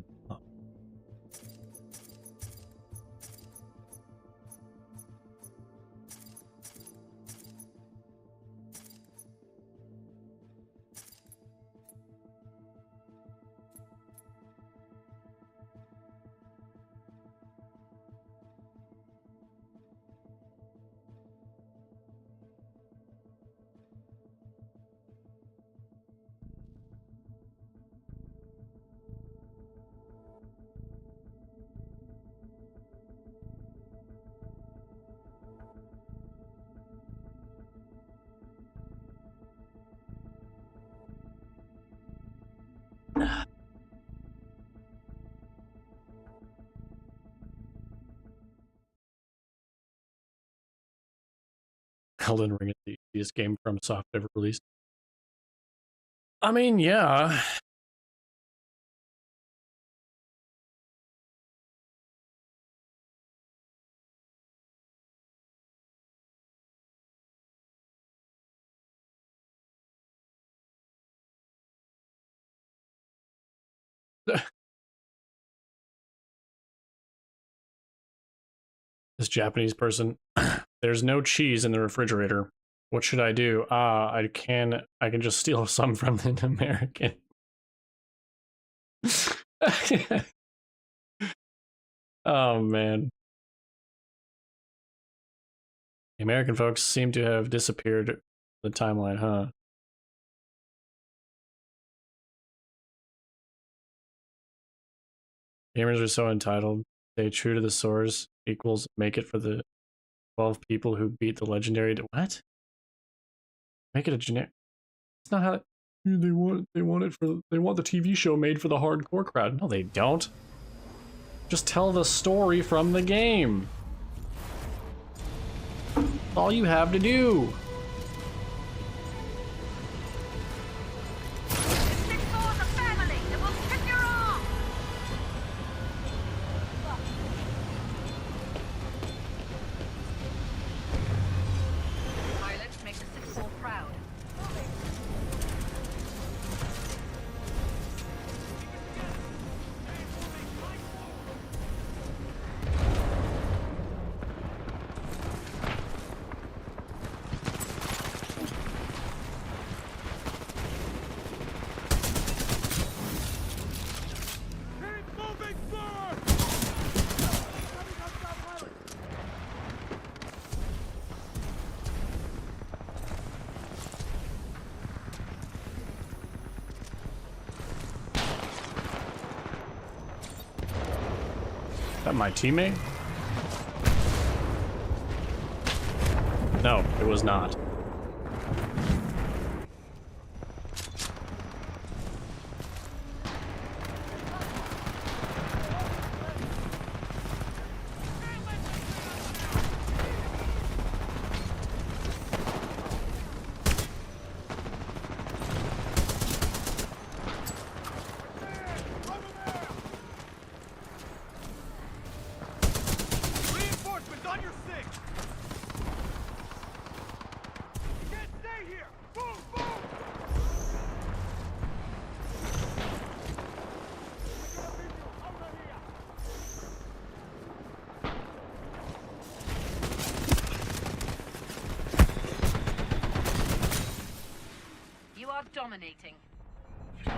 Elden Ring is the easiest game from Soft ever released. I mean, yeah. This Japanese person. There's no cheese in the refrigerator. What should I do? I can just steal some from an American. Oh man. The American folks seem to have disappeared the timeline, huh? Gamers are so entitled. Stay true to the source equals make it for the 12 people who beat the legendary. What? Make it a generic. It's not how they want the TV show made for the hardcore crowd. No, they don't. Just tell the story from the game. That's all you have to do. Is that my teammate? No, it was not. Dominating. Now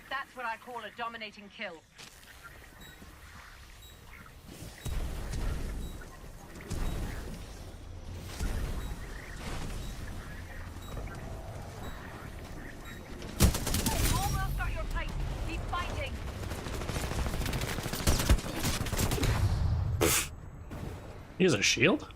that's what I call a dominating kill. He has a shield?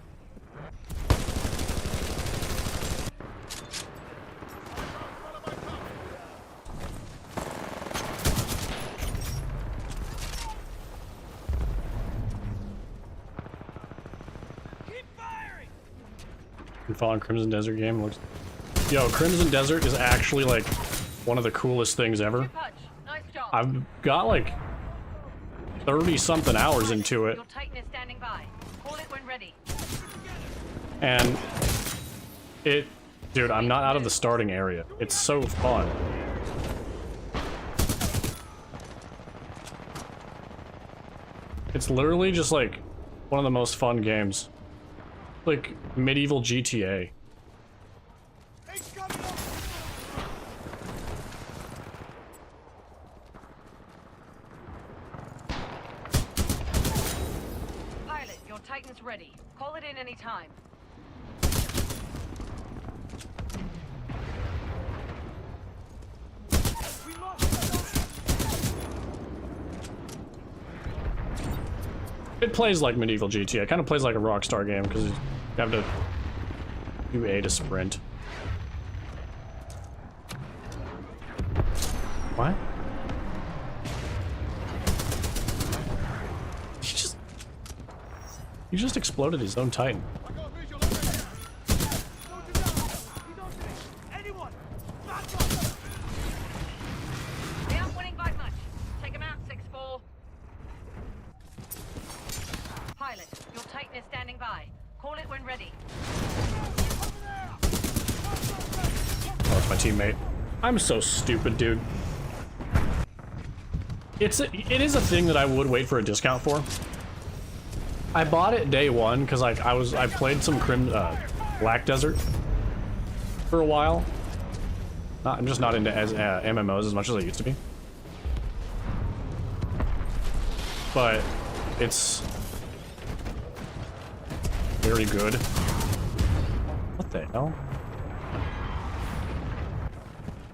Fallen Crimson Desert game looks. Yo, Crimson Desert is actually like one of the coolest things ever. Good punch. Nice job. I've got like 30 something hours into it, Your Titan is standing by. Call it when ready. and dude, I'm not out of the starting area. It's so fun. It's literally just like one of the most fun games. Like medieval GTA. Pilot, your Titan's ready. Call it in any time. It plays like medieval GTA. It kind of plays like a Rockstar game because you have to do A to sprint. What? He just exploded his own Titan. They aren't winning by much. Take them out, 6-4. Pilot, your Titan is standing by. Call it when ready. Oh, it's my teammate. I'm so stupid, dude. It is a thing that I would wait for a discount for. I bought it day one because like I played some Black Desert for a while. I'm just not into MMOs as much as I used to be. But it's very good. What the hell?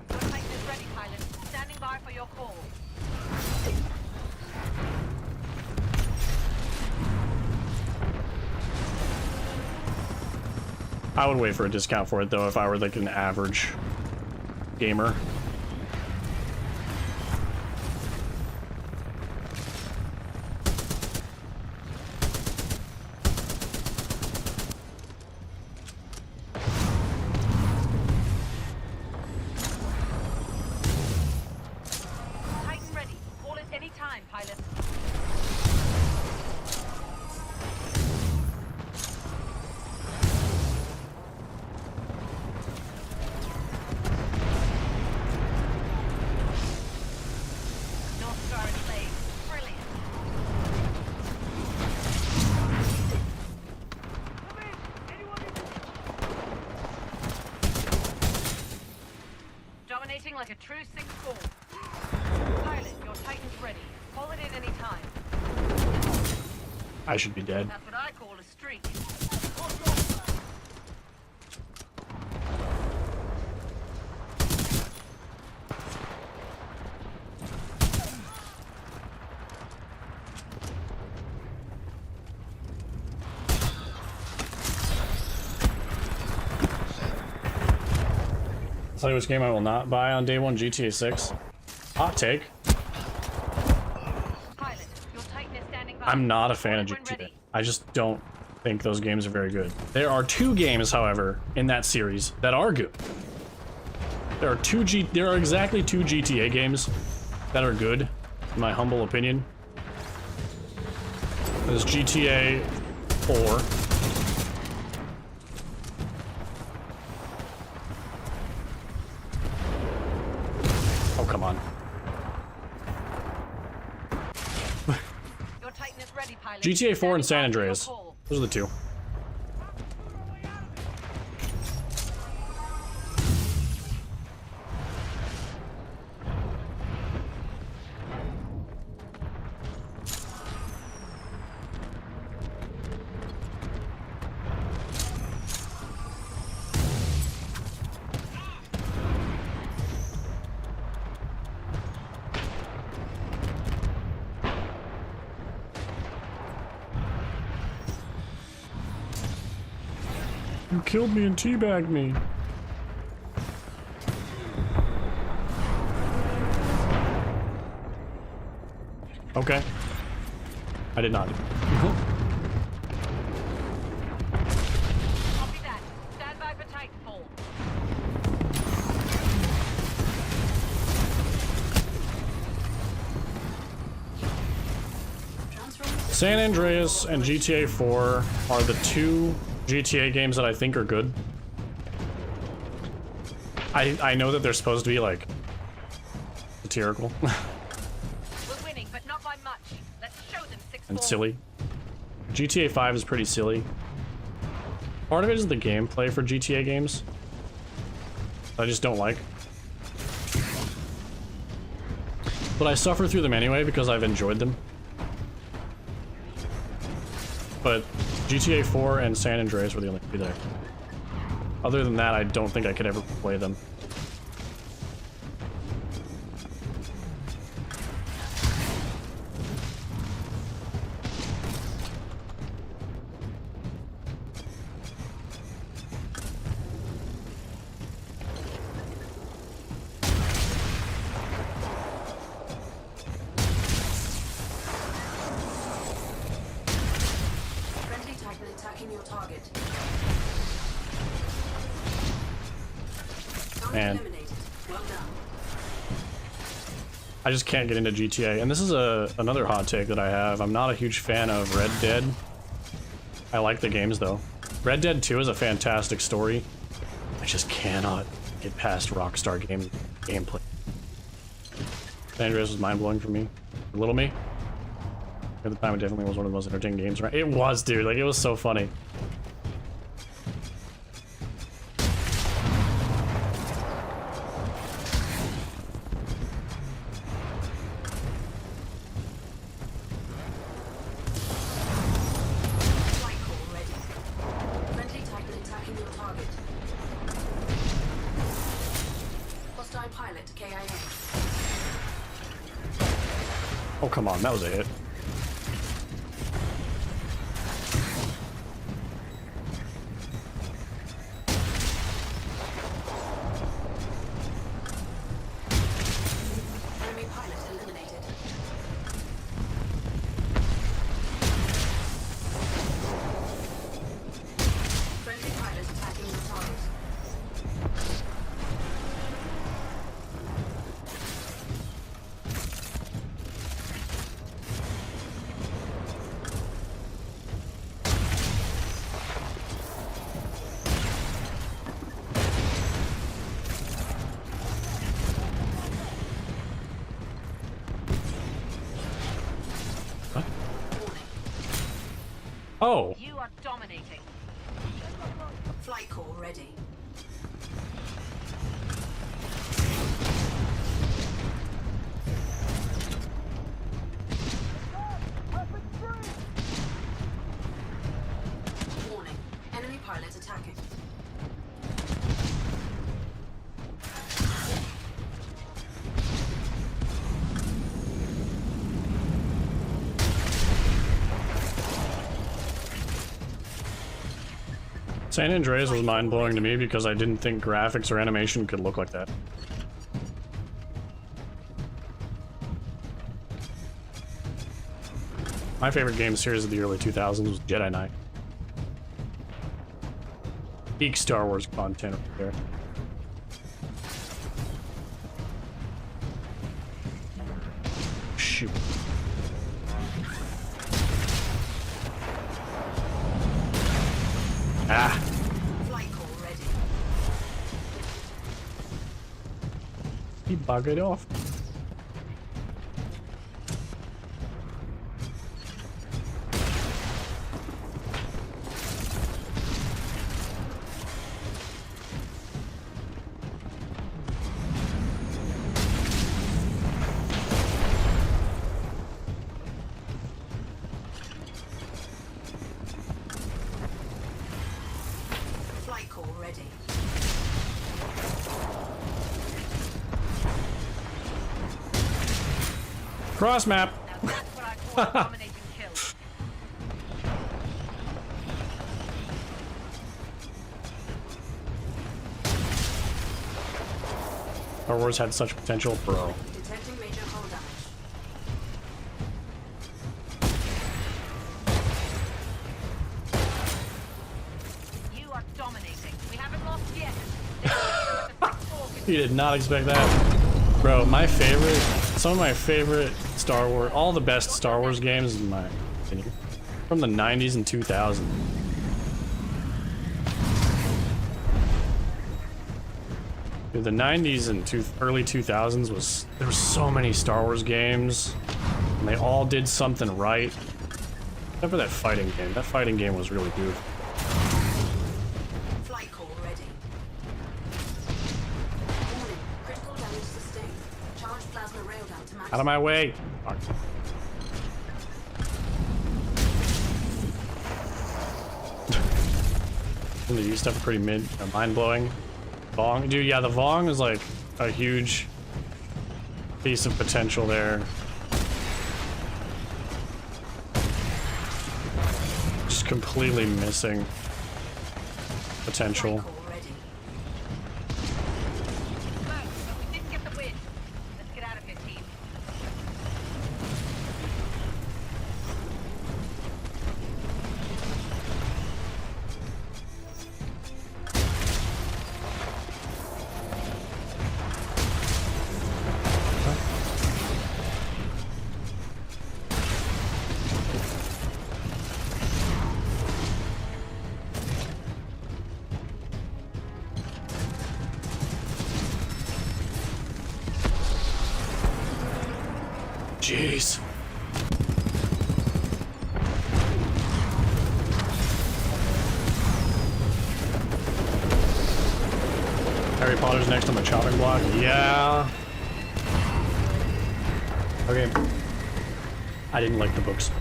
Your Titan is ready, pilot. Standing by for your call. I would wait for a discount for it though if I were like an average gamer. Titan ready. Call it any time, pilot. North Star in place. Brilliant. Dominating like a true 6-4. Pilot, your Titan's ready. Call it in any time. I should be dead. That's what I call a streak. I'll tell you which game I will not buy on day one, GTA 6. Hot take. Pilot, your Titan is standing by. I'm not a fan of Call it when GTA. ready. I just don't think those games are very good. There are two games, however, in that series that are good. There are exactly two GTA games that are good, in my humble opinion. There's GTA 4. Oh, come on. Your Titan is ready, pilot. GTA 4 and San Standing by for your Andreas. call. Those are the two. You killed me and teabagged me. Okay. I did not. Copy that. Stand by for Titanfall. San Andreas and GTA 4 are the two GTA games that I think are good. I know that they're supposed to be like satirical We're winning, but not by much. Let's show them 6-4. and silly. GTA 5 is pretty silly. Part of it is the gameplay for GTA games I just don't like. But I suffer through them anyway because I've enjoyed them. But GTA 4 and San Andreas were the only two there. Other than that, I don't think I could ever play them. Friendly Titan attacking your target. Target Man. eliminated. Well done. I just can't get into GTA. And this is another hot take that I have. I'm not a huge fan of Red Dead. I like the games though. Red Dead 2 is a fantastic story. I just cannot get past Rockstar gameplay. San Andreas was mind-blowing for me. For little me. At the time, it definitely was one of the most entertaining games, right? It was, dude. Like, it was so funny. Flight call ready. Friendly Titan attacking your target. Hostile pilot KIA. Oh, come on. That was a hit. Enemy pilot eliminated. Friendly pilot attacking your target. Oh! You are dominating. Flight call ready. Warning. Enemy pilot attacking. San Andreas was mind-blowing to me because I didn't think graphics or animation could look like that. My favorite game series of the early 2000s was Jedi Knight. Peak Star Wars content right there. Shoot. Ah! Flight call ready. He buggered off. Flight call ready. Cross map! Now that's what I call a dominating kill. Star Wars had such potential, bro. Detecting major hull damage. You are dominating. We haven't lost yet. You did not expect that. Bro, some of my favorite Star Wars, all the best Star Wars games in my opinion, from the 90s and 2000s. Dude, the 90s and early 2000s there were so many Star Wars games, and they all did something right. Except for that fighting game. That fighting game was really good. Flight core ready. Warning, critical damage sustained. Charge plasma railgun to max. Out of my way! Fuck. Some of these stuff are pretty mind-blowing. Vong, dude, yeah, the Vong is like a huge piece of potential there. Just completely missing potential. Flight core ready. But we didn't get the win. Let's get out of here, team. Jeez. Harry Potter's next on the chopping block? Yeah. Okay. I didn't like the books.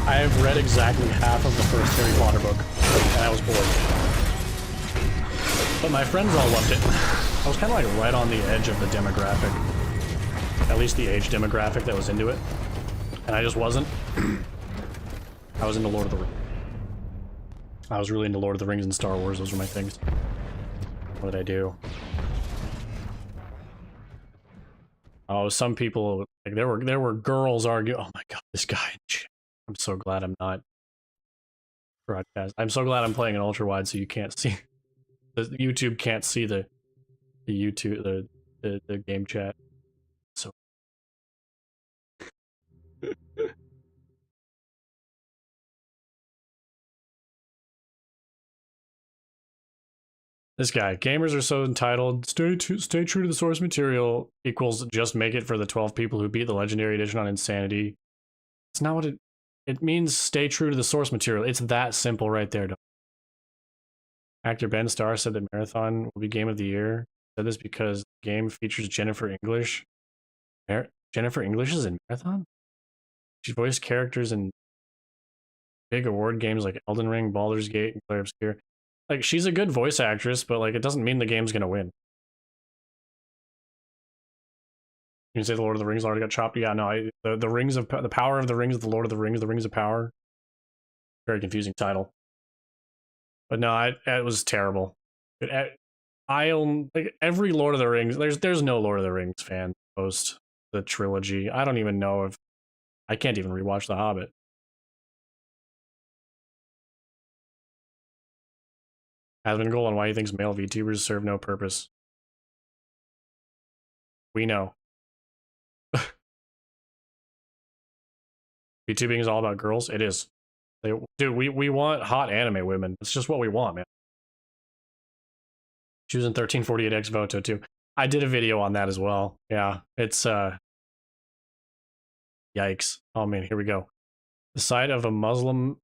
I have read exactly half of the first Harry Potter book, and I was bored. But my friends all loved it. I was kind of like right on the edge of the demographic. At least the age demographic that was into it. And I just wasn't. I was into Lord of the Rings. I was really into Lord of the Rings and Star Wars. Those were my things. What did I do? Oh, some people, like, there were girls arguing. Oh my god, this guy. I'm so glad I'm not broadcast. I'm so glad I'm playing an ultra wide so you can't see. The YouTube can't see the YouTube the game chat. So this guy, gamers are so entitled. Stay true to the source material equals just make it for the 12 people who beat the Legendary Edition on Insanity. It's not what it means. Stay true to the source material. It's that simple right there. Actor Ben Starr said that Marathon will be Game of the Year. Said this because the game features Jennifer English. Jennifer English is in Marathon? She voiced characters in big award games like Elden Ring, Baldur's Gate, and Clair Obscur. Like, she's a good voice actress, but like, it doesn't mean the game's gonna win. You can say the Lord of the Rings already got chopped. Yeah, no, the Rings of the Power of the Rings, the Lord of the Rings of Power. Very confusing title. But no, it was terrible. I own like every Lord of the Rings. There's no Lord of the Rings fan post the trilogy. I don't even know if I can't even rewatch The Hobbit. Hasbin Goal on why he thinks male VTubers serve no purpose. We know. VTubing is all about girls. It is. Dude, we want hot anime women. It's just what we want, man. She was in 1348X Voto too. I did a video on that as well. Yeah, it's yikes. Oh man, here we go. The sight of a Muslim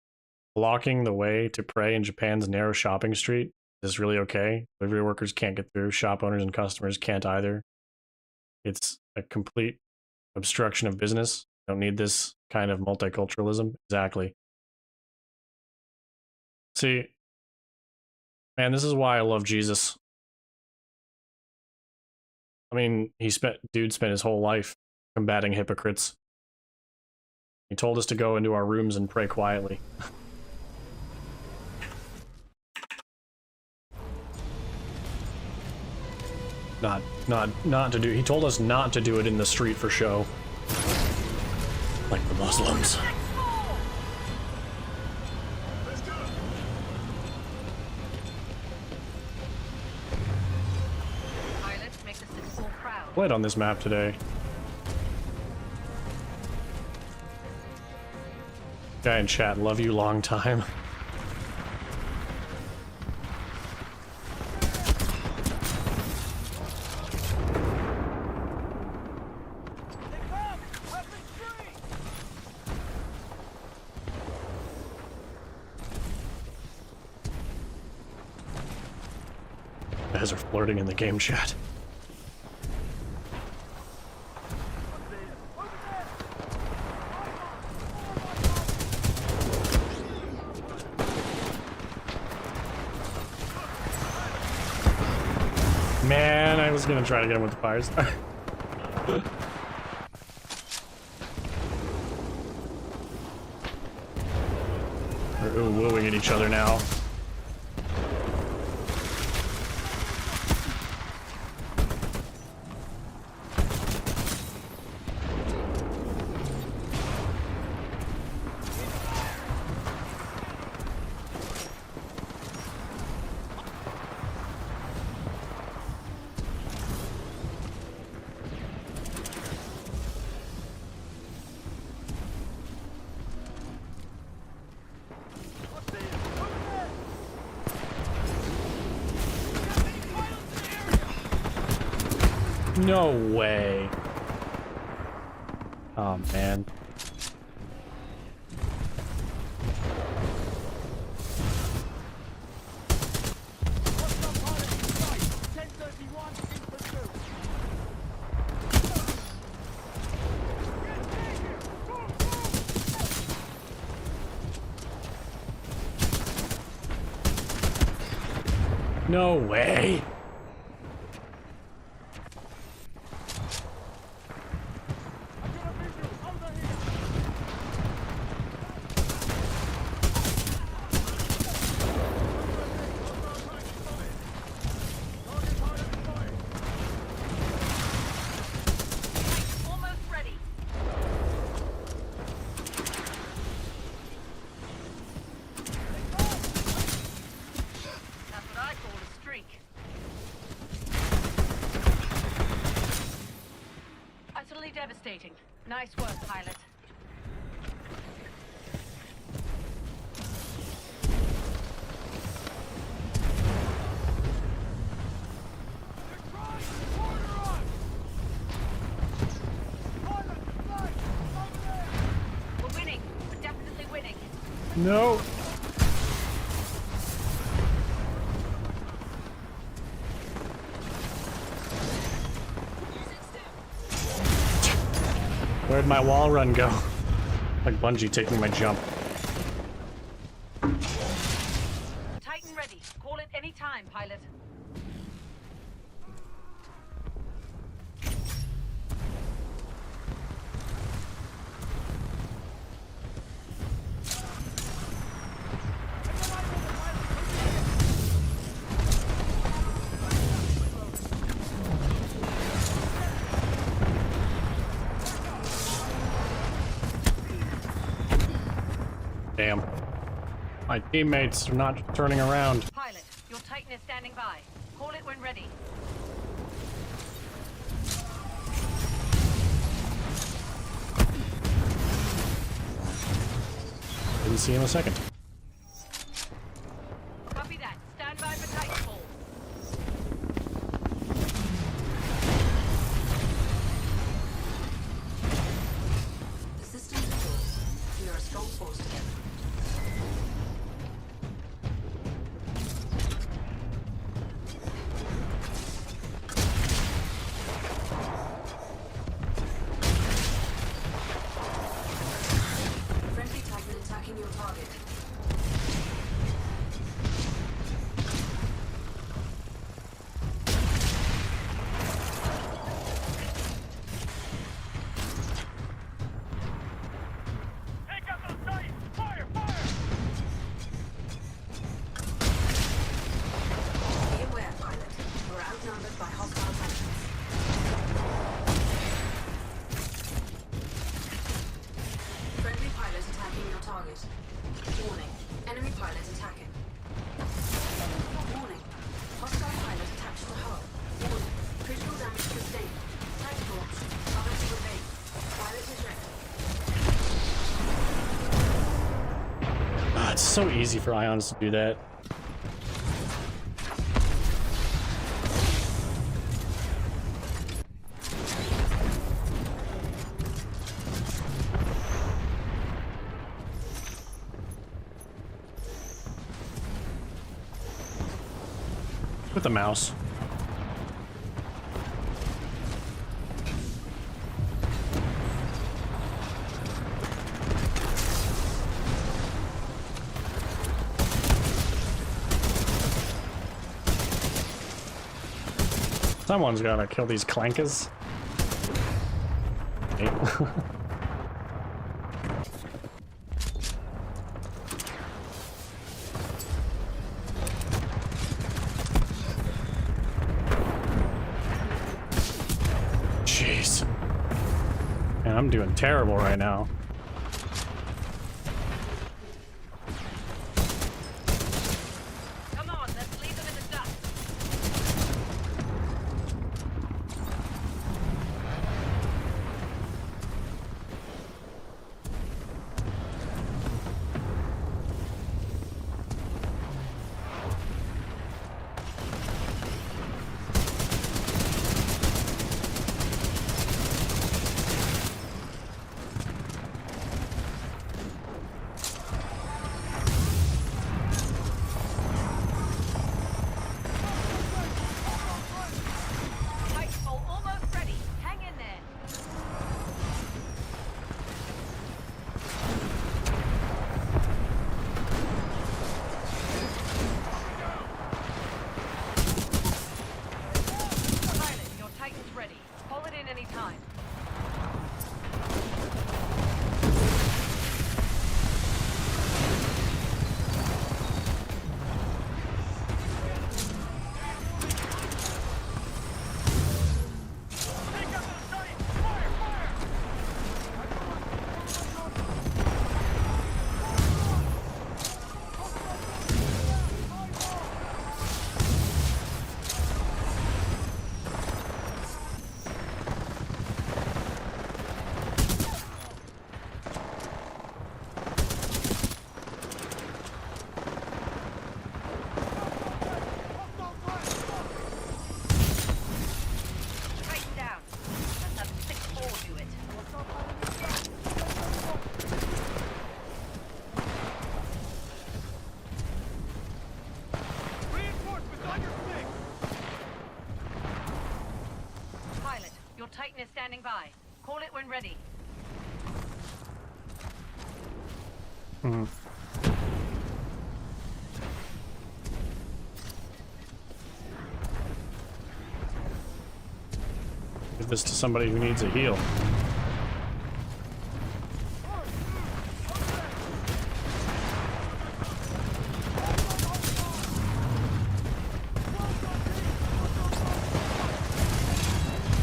blocking the way to pray in Japan's narrow shopping street is really okay. Delivery workers can't get through. Shop owners and customers can't either. It's a complete obstruction of business. Don't need this kind of multiculturalism. Exactly. See, man, this is why I love Jesus. I mean, dude spent his whole life combating hypocrites. He told us to go into our rooms and pray quietly. Not to do. He told us not to do it in the street for show. Like the Muslims. Pilots make the citizens proud. Played on this map today. Guy in chat, love you long time. Guys are flirting in the game chat. Man, I was gonna try to get him with the fires. They're wooing at each other now. No way. Oh man. No way. Almost ready. That's what I call a streak. Utterly devastating. Nice work, pilot. We're winning. We're definitely winning. No. Where'd my wall run go? Like Bungie taking my jump. Titan ready. Call it any time, pilot. Damn. My teammates are not turning around. Pilot, your Titan is standing by. Call it when ready. Didn't see him a second. Copy that. Stand by for Titanfall. The systems are closed. We are a strong force together. Friendly Titan attacking your target. Take out those Titans! It's so easy for Ions to do that. With the mouse. Someone's gotta kill these clankers. Okay. Jeez. Man, I'm doing terrible right now. Come on, let's leave them in the dust. Titanfall almost ready. Hang in there. Pilot, your Titan's ready. Call it in any time. Take up the sight! Fire! Fire! Titan down. Let's have 6-4 do it. Reinforcements on your flank! Pilot, your Titan is standing by. Call it when ready. Give this to somebody who needs a heal.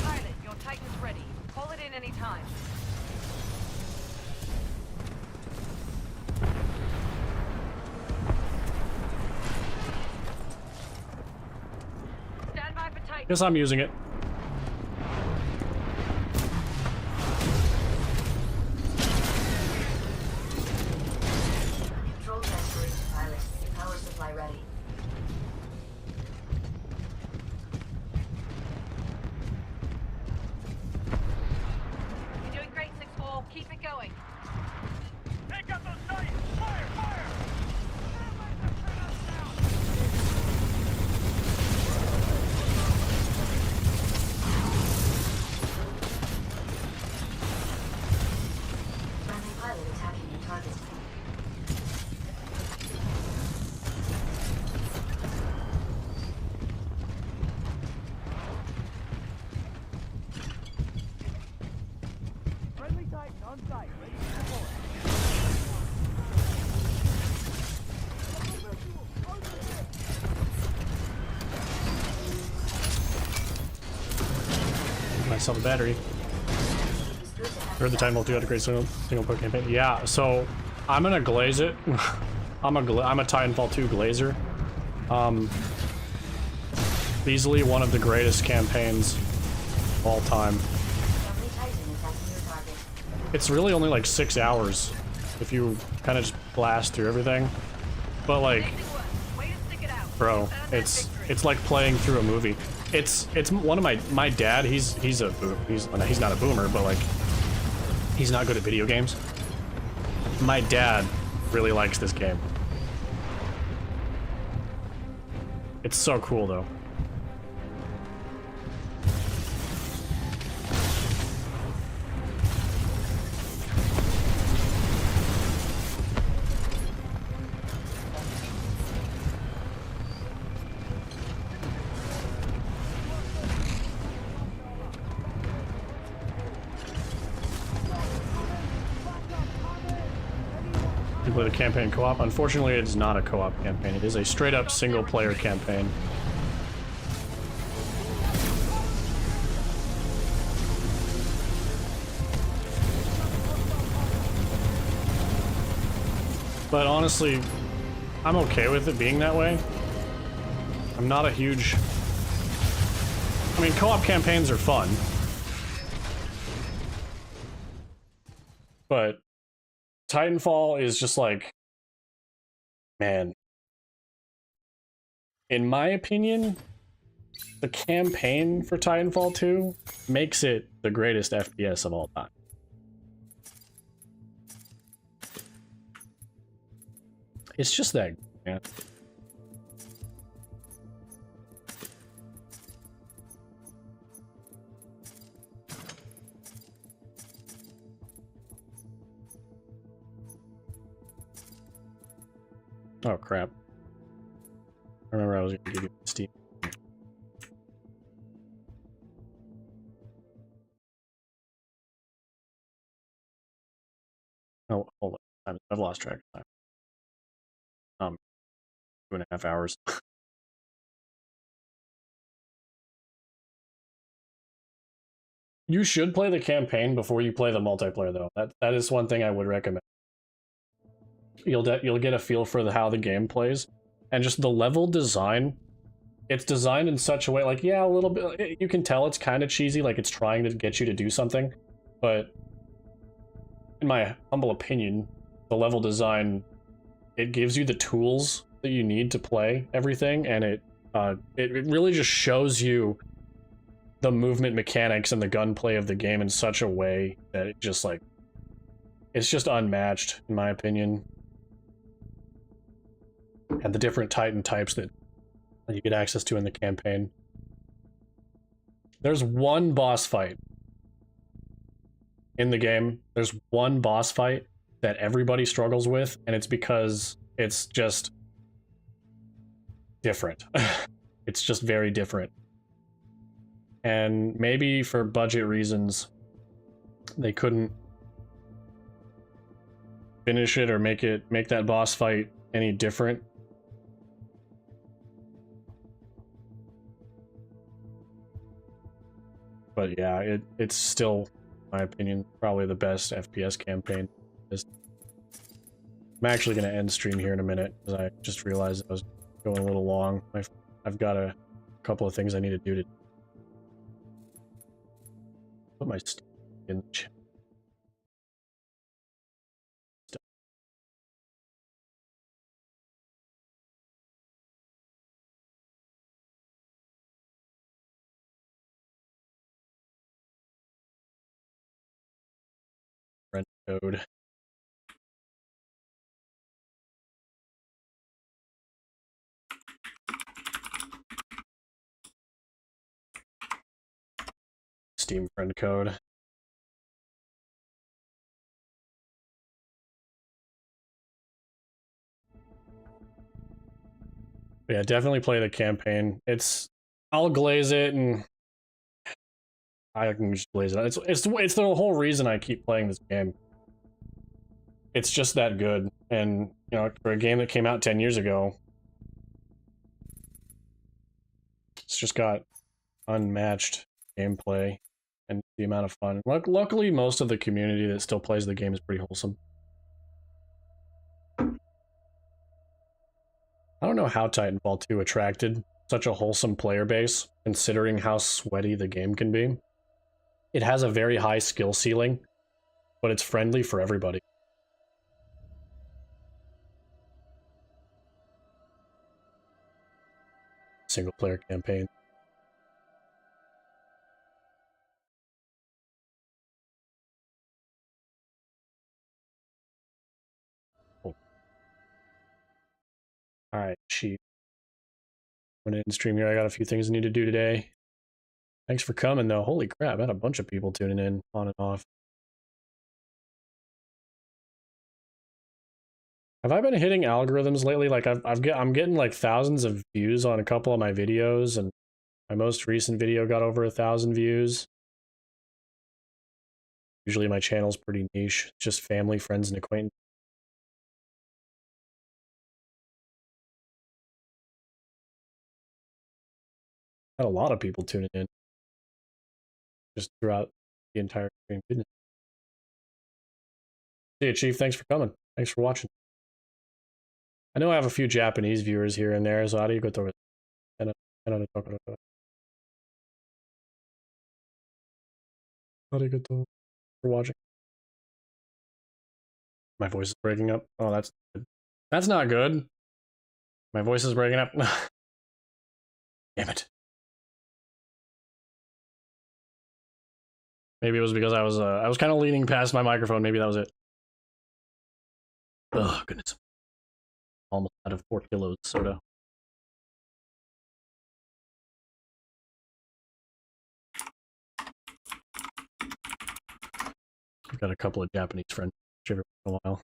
Pilot, your Titan's ready. Call it in any time. Stand by for Titan. Guess I'm using it. Control transferring to pilot. Power supply ready. You're doing great, 6-4. Keep it going. Take up the sight! Fire! Fire! Friendly pilot attacking your target. Friendly Titan on site, ready to deploy. Myself a battery. It's good to have Heard the Titanfall 2 had a great single player campaign. Yeah, so I'm gonna glaze it. I'm a Titanfall 2 glazer. Easily one of the greatest campaigns of all time. friendly Titan attacking your target. It's really only like 6 hours. if you kind of just blast through everything. But like, Way to stick it out. bro, it's like playing through a movie. It's one of my dad. He's not a boomer, but like he's not good at video games. My dad really likes this game. It's so cool though. You play the campaign co-op. Unfortunately, it is not a co-op campaign. It is a straight-up single-player campaign. But honestly, I'm okay with it being that way. I'm not a huge... I mean, co-op campaigns are fun. But Titanfall is just like, man. In my opinion, the campaign for Titanfall 2 makes it the greatest FPS of all time. It's just that, man. Oh crap. I remember I was gonna give you Steam. Oh, hold on. I've lost track of time. 2.5 hours. You should play the campaign before you play the multiplayer, though. That is one thing I would recommend. You'll get a feel for how the game plays, and just the level design. It's designed in such a way, like, yeah, a little bit. You can tell it's kind of cheesy, like it's trying to get you to do something, but in my humble opinion, the level design, it gives you the tools that you need to play everything, and it really just shows you the movement mechanics and the gunplay of the game in such a way that it just like, it's just unmatched in my opinion. And the different Titan types that you get access to in the campaign. There's one boss fight in the game. There's one boss fight that everybody struggles with, and it's because it's just different. It's just very different. And maybe for budget reasons, they couldn't finish it or make that boss fight any different. But yeah, it's still, in my opinion, probably the best FPS campaign. I'm actually going to end stream here in a minute, because I just realized I was going a little long. I've got a couple of things I need to do to put my Steam in the chat. Friend code. Steam friend code. Yeah, definitely play the campaign. I'll glaze it, and I can just glaze it. It's the whole reason I keep playing this game. It's just that good, and you know, for a game that came out 10 years ago, it's just got unmatched gameplay and the amount of fun. Luckily, most of the community that still plays the game is pretty wholesome. I don't know how Titanfall 2 attracted such a wholesome player base, considering how sweaty the game can be. It has a very high skill ceiling, but it's friendly for everybody. single player campaign. Oh. Alright, Chief. I'm gonna end stream here. I got a few things I need to do today. Thanks for coming though. Holy crap, I had a bunch of people tuning in on and off. Have I been hitting algorithms lately? Like I'm getting like thousands of views on a couple of my videos, and my most recent video got over 1,000 views. Usually my channel's pretty niche, just family, friends, and acquaintances. Had a lot of people tuning in just throughout the entire stream. See you, Chief. Thanks for coming. Thanks for watching. I know I have a few Japanese viewers here and there, so arigato. Arigato for watching. My voice is breaking up. Oh, that's good. That's not good. My voice is breaking up. Damn it. Maybe it was because I was kind of leaning past my microphone. Maybe that was it. Oh, goodness. Almost out of 4 kilos soda. I've got a couple of Japanese friends every once in a while.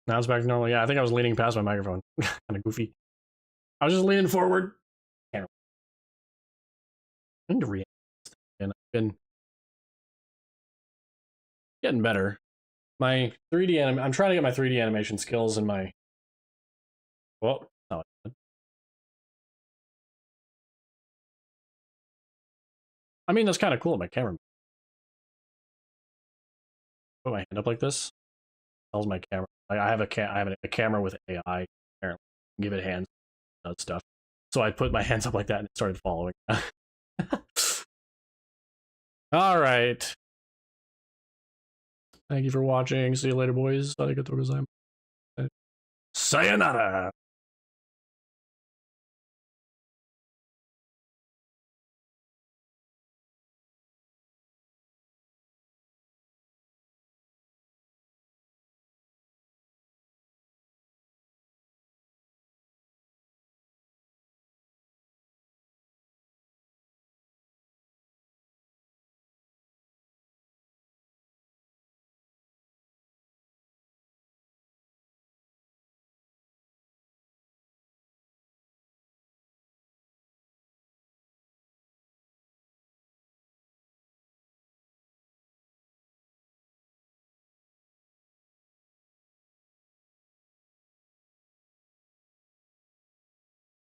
Now it's back to normal. Yeah, I think I was leaning past my microphone. Kind of goofy. I was just leaning forward. I need to react. And I've been getting better. My 3D I'm trying to get my 3D animation skills in my... Well, no. I mean, that's kind of cool. My camera. Put my hand up like this. Tells my camera. I have a camera with AI. Apparently, give it hands, does stuff. So I put my hands up like that and it started following. All right. Thank you for watching. See you later, boys. Arigatou gozaimasu. Sayonara.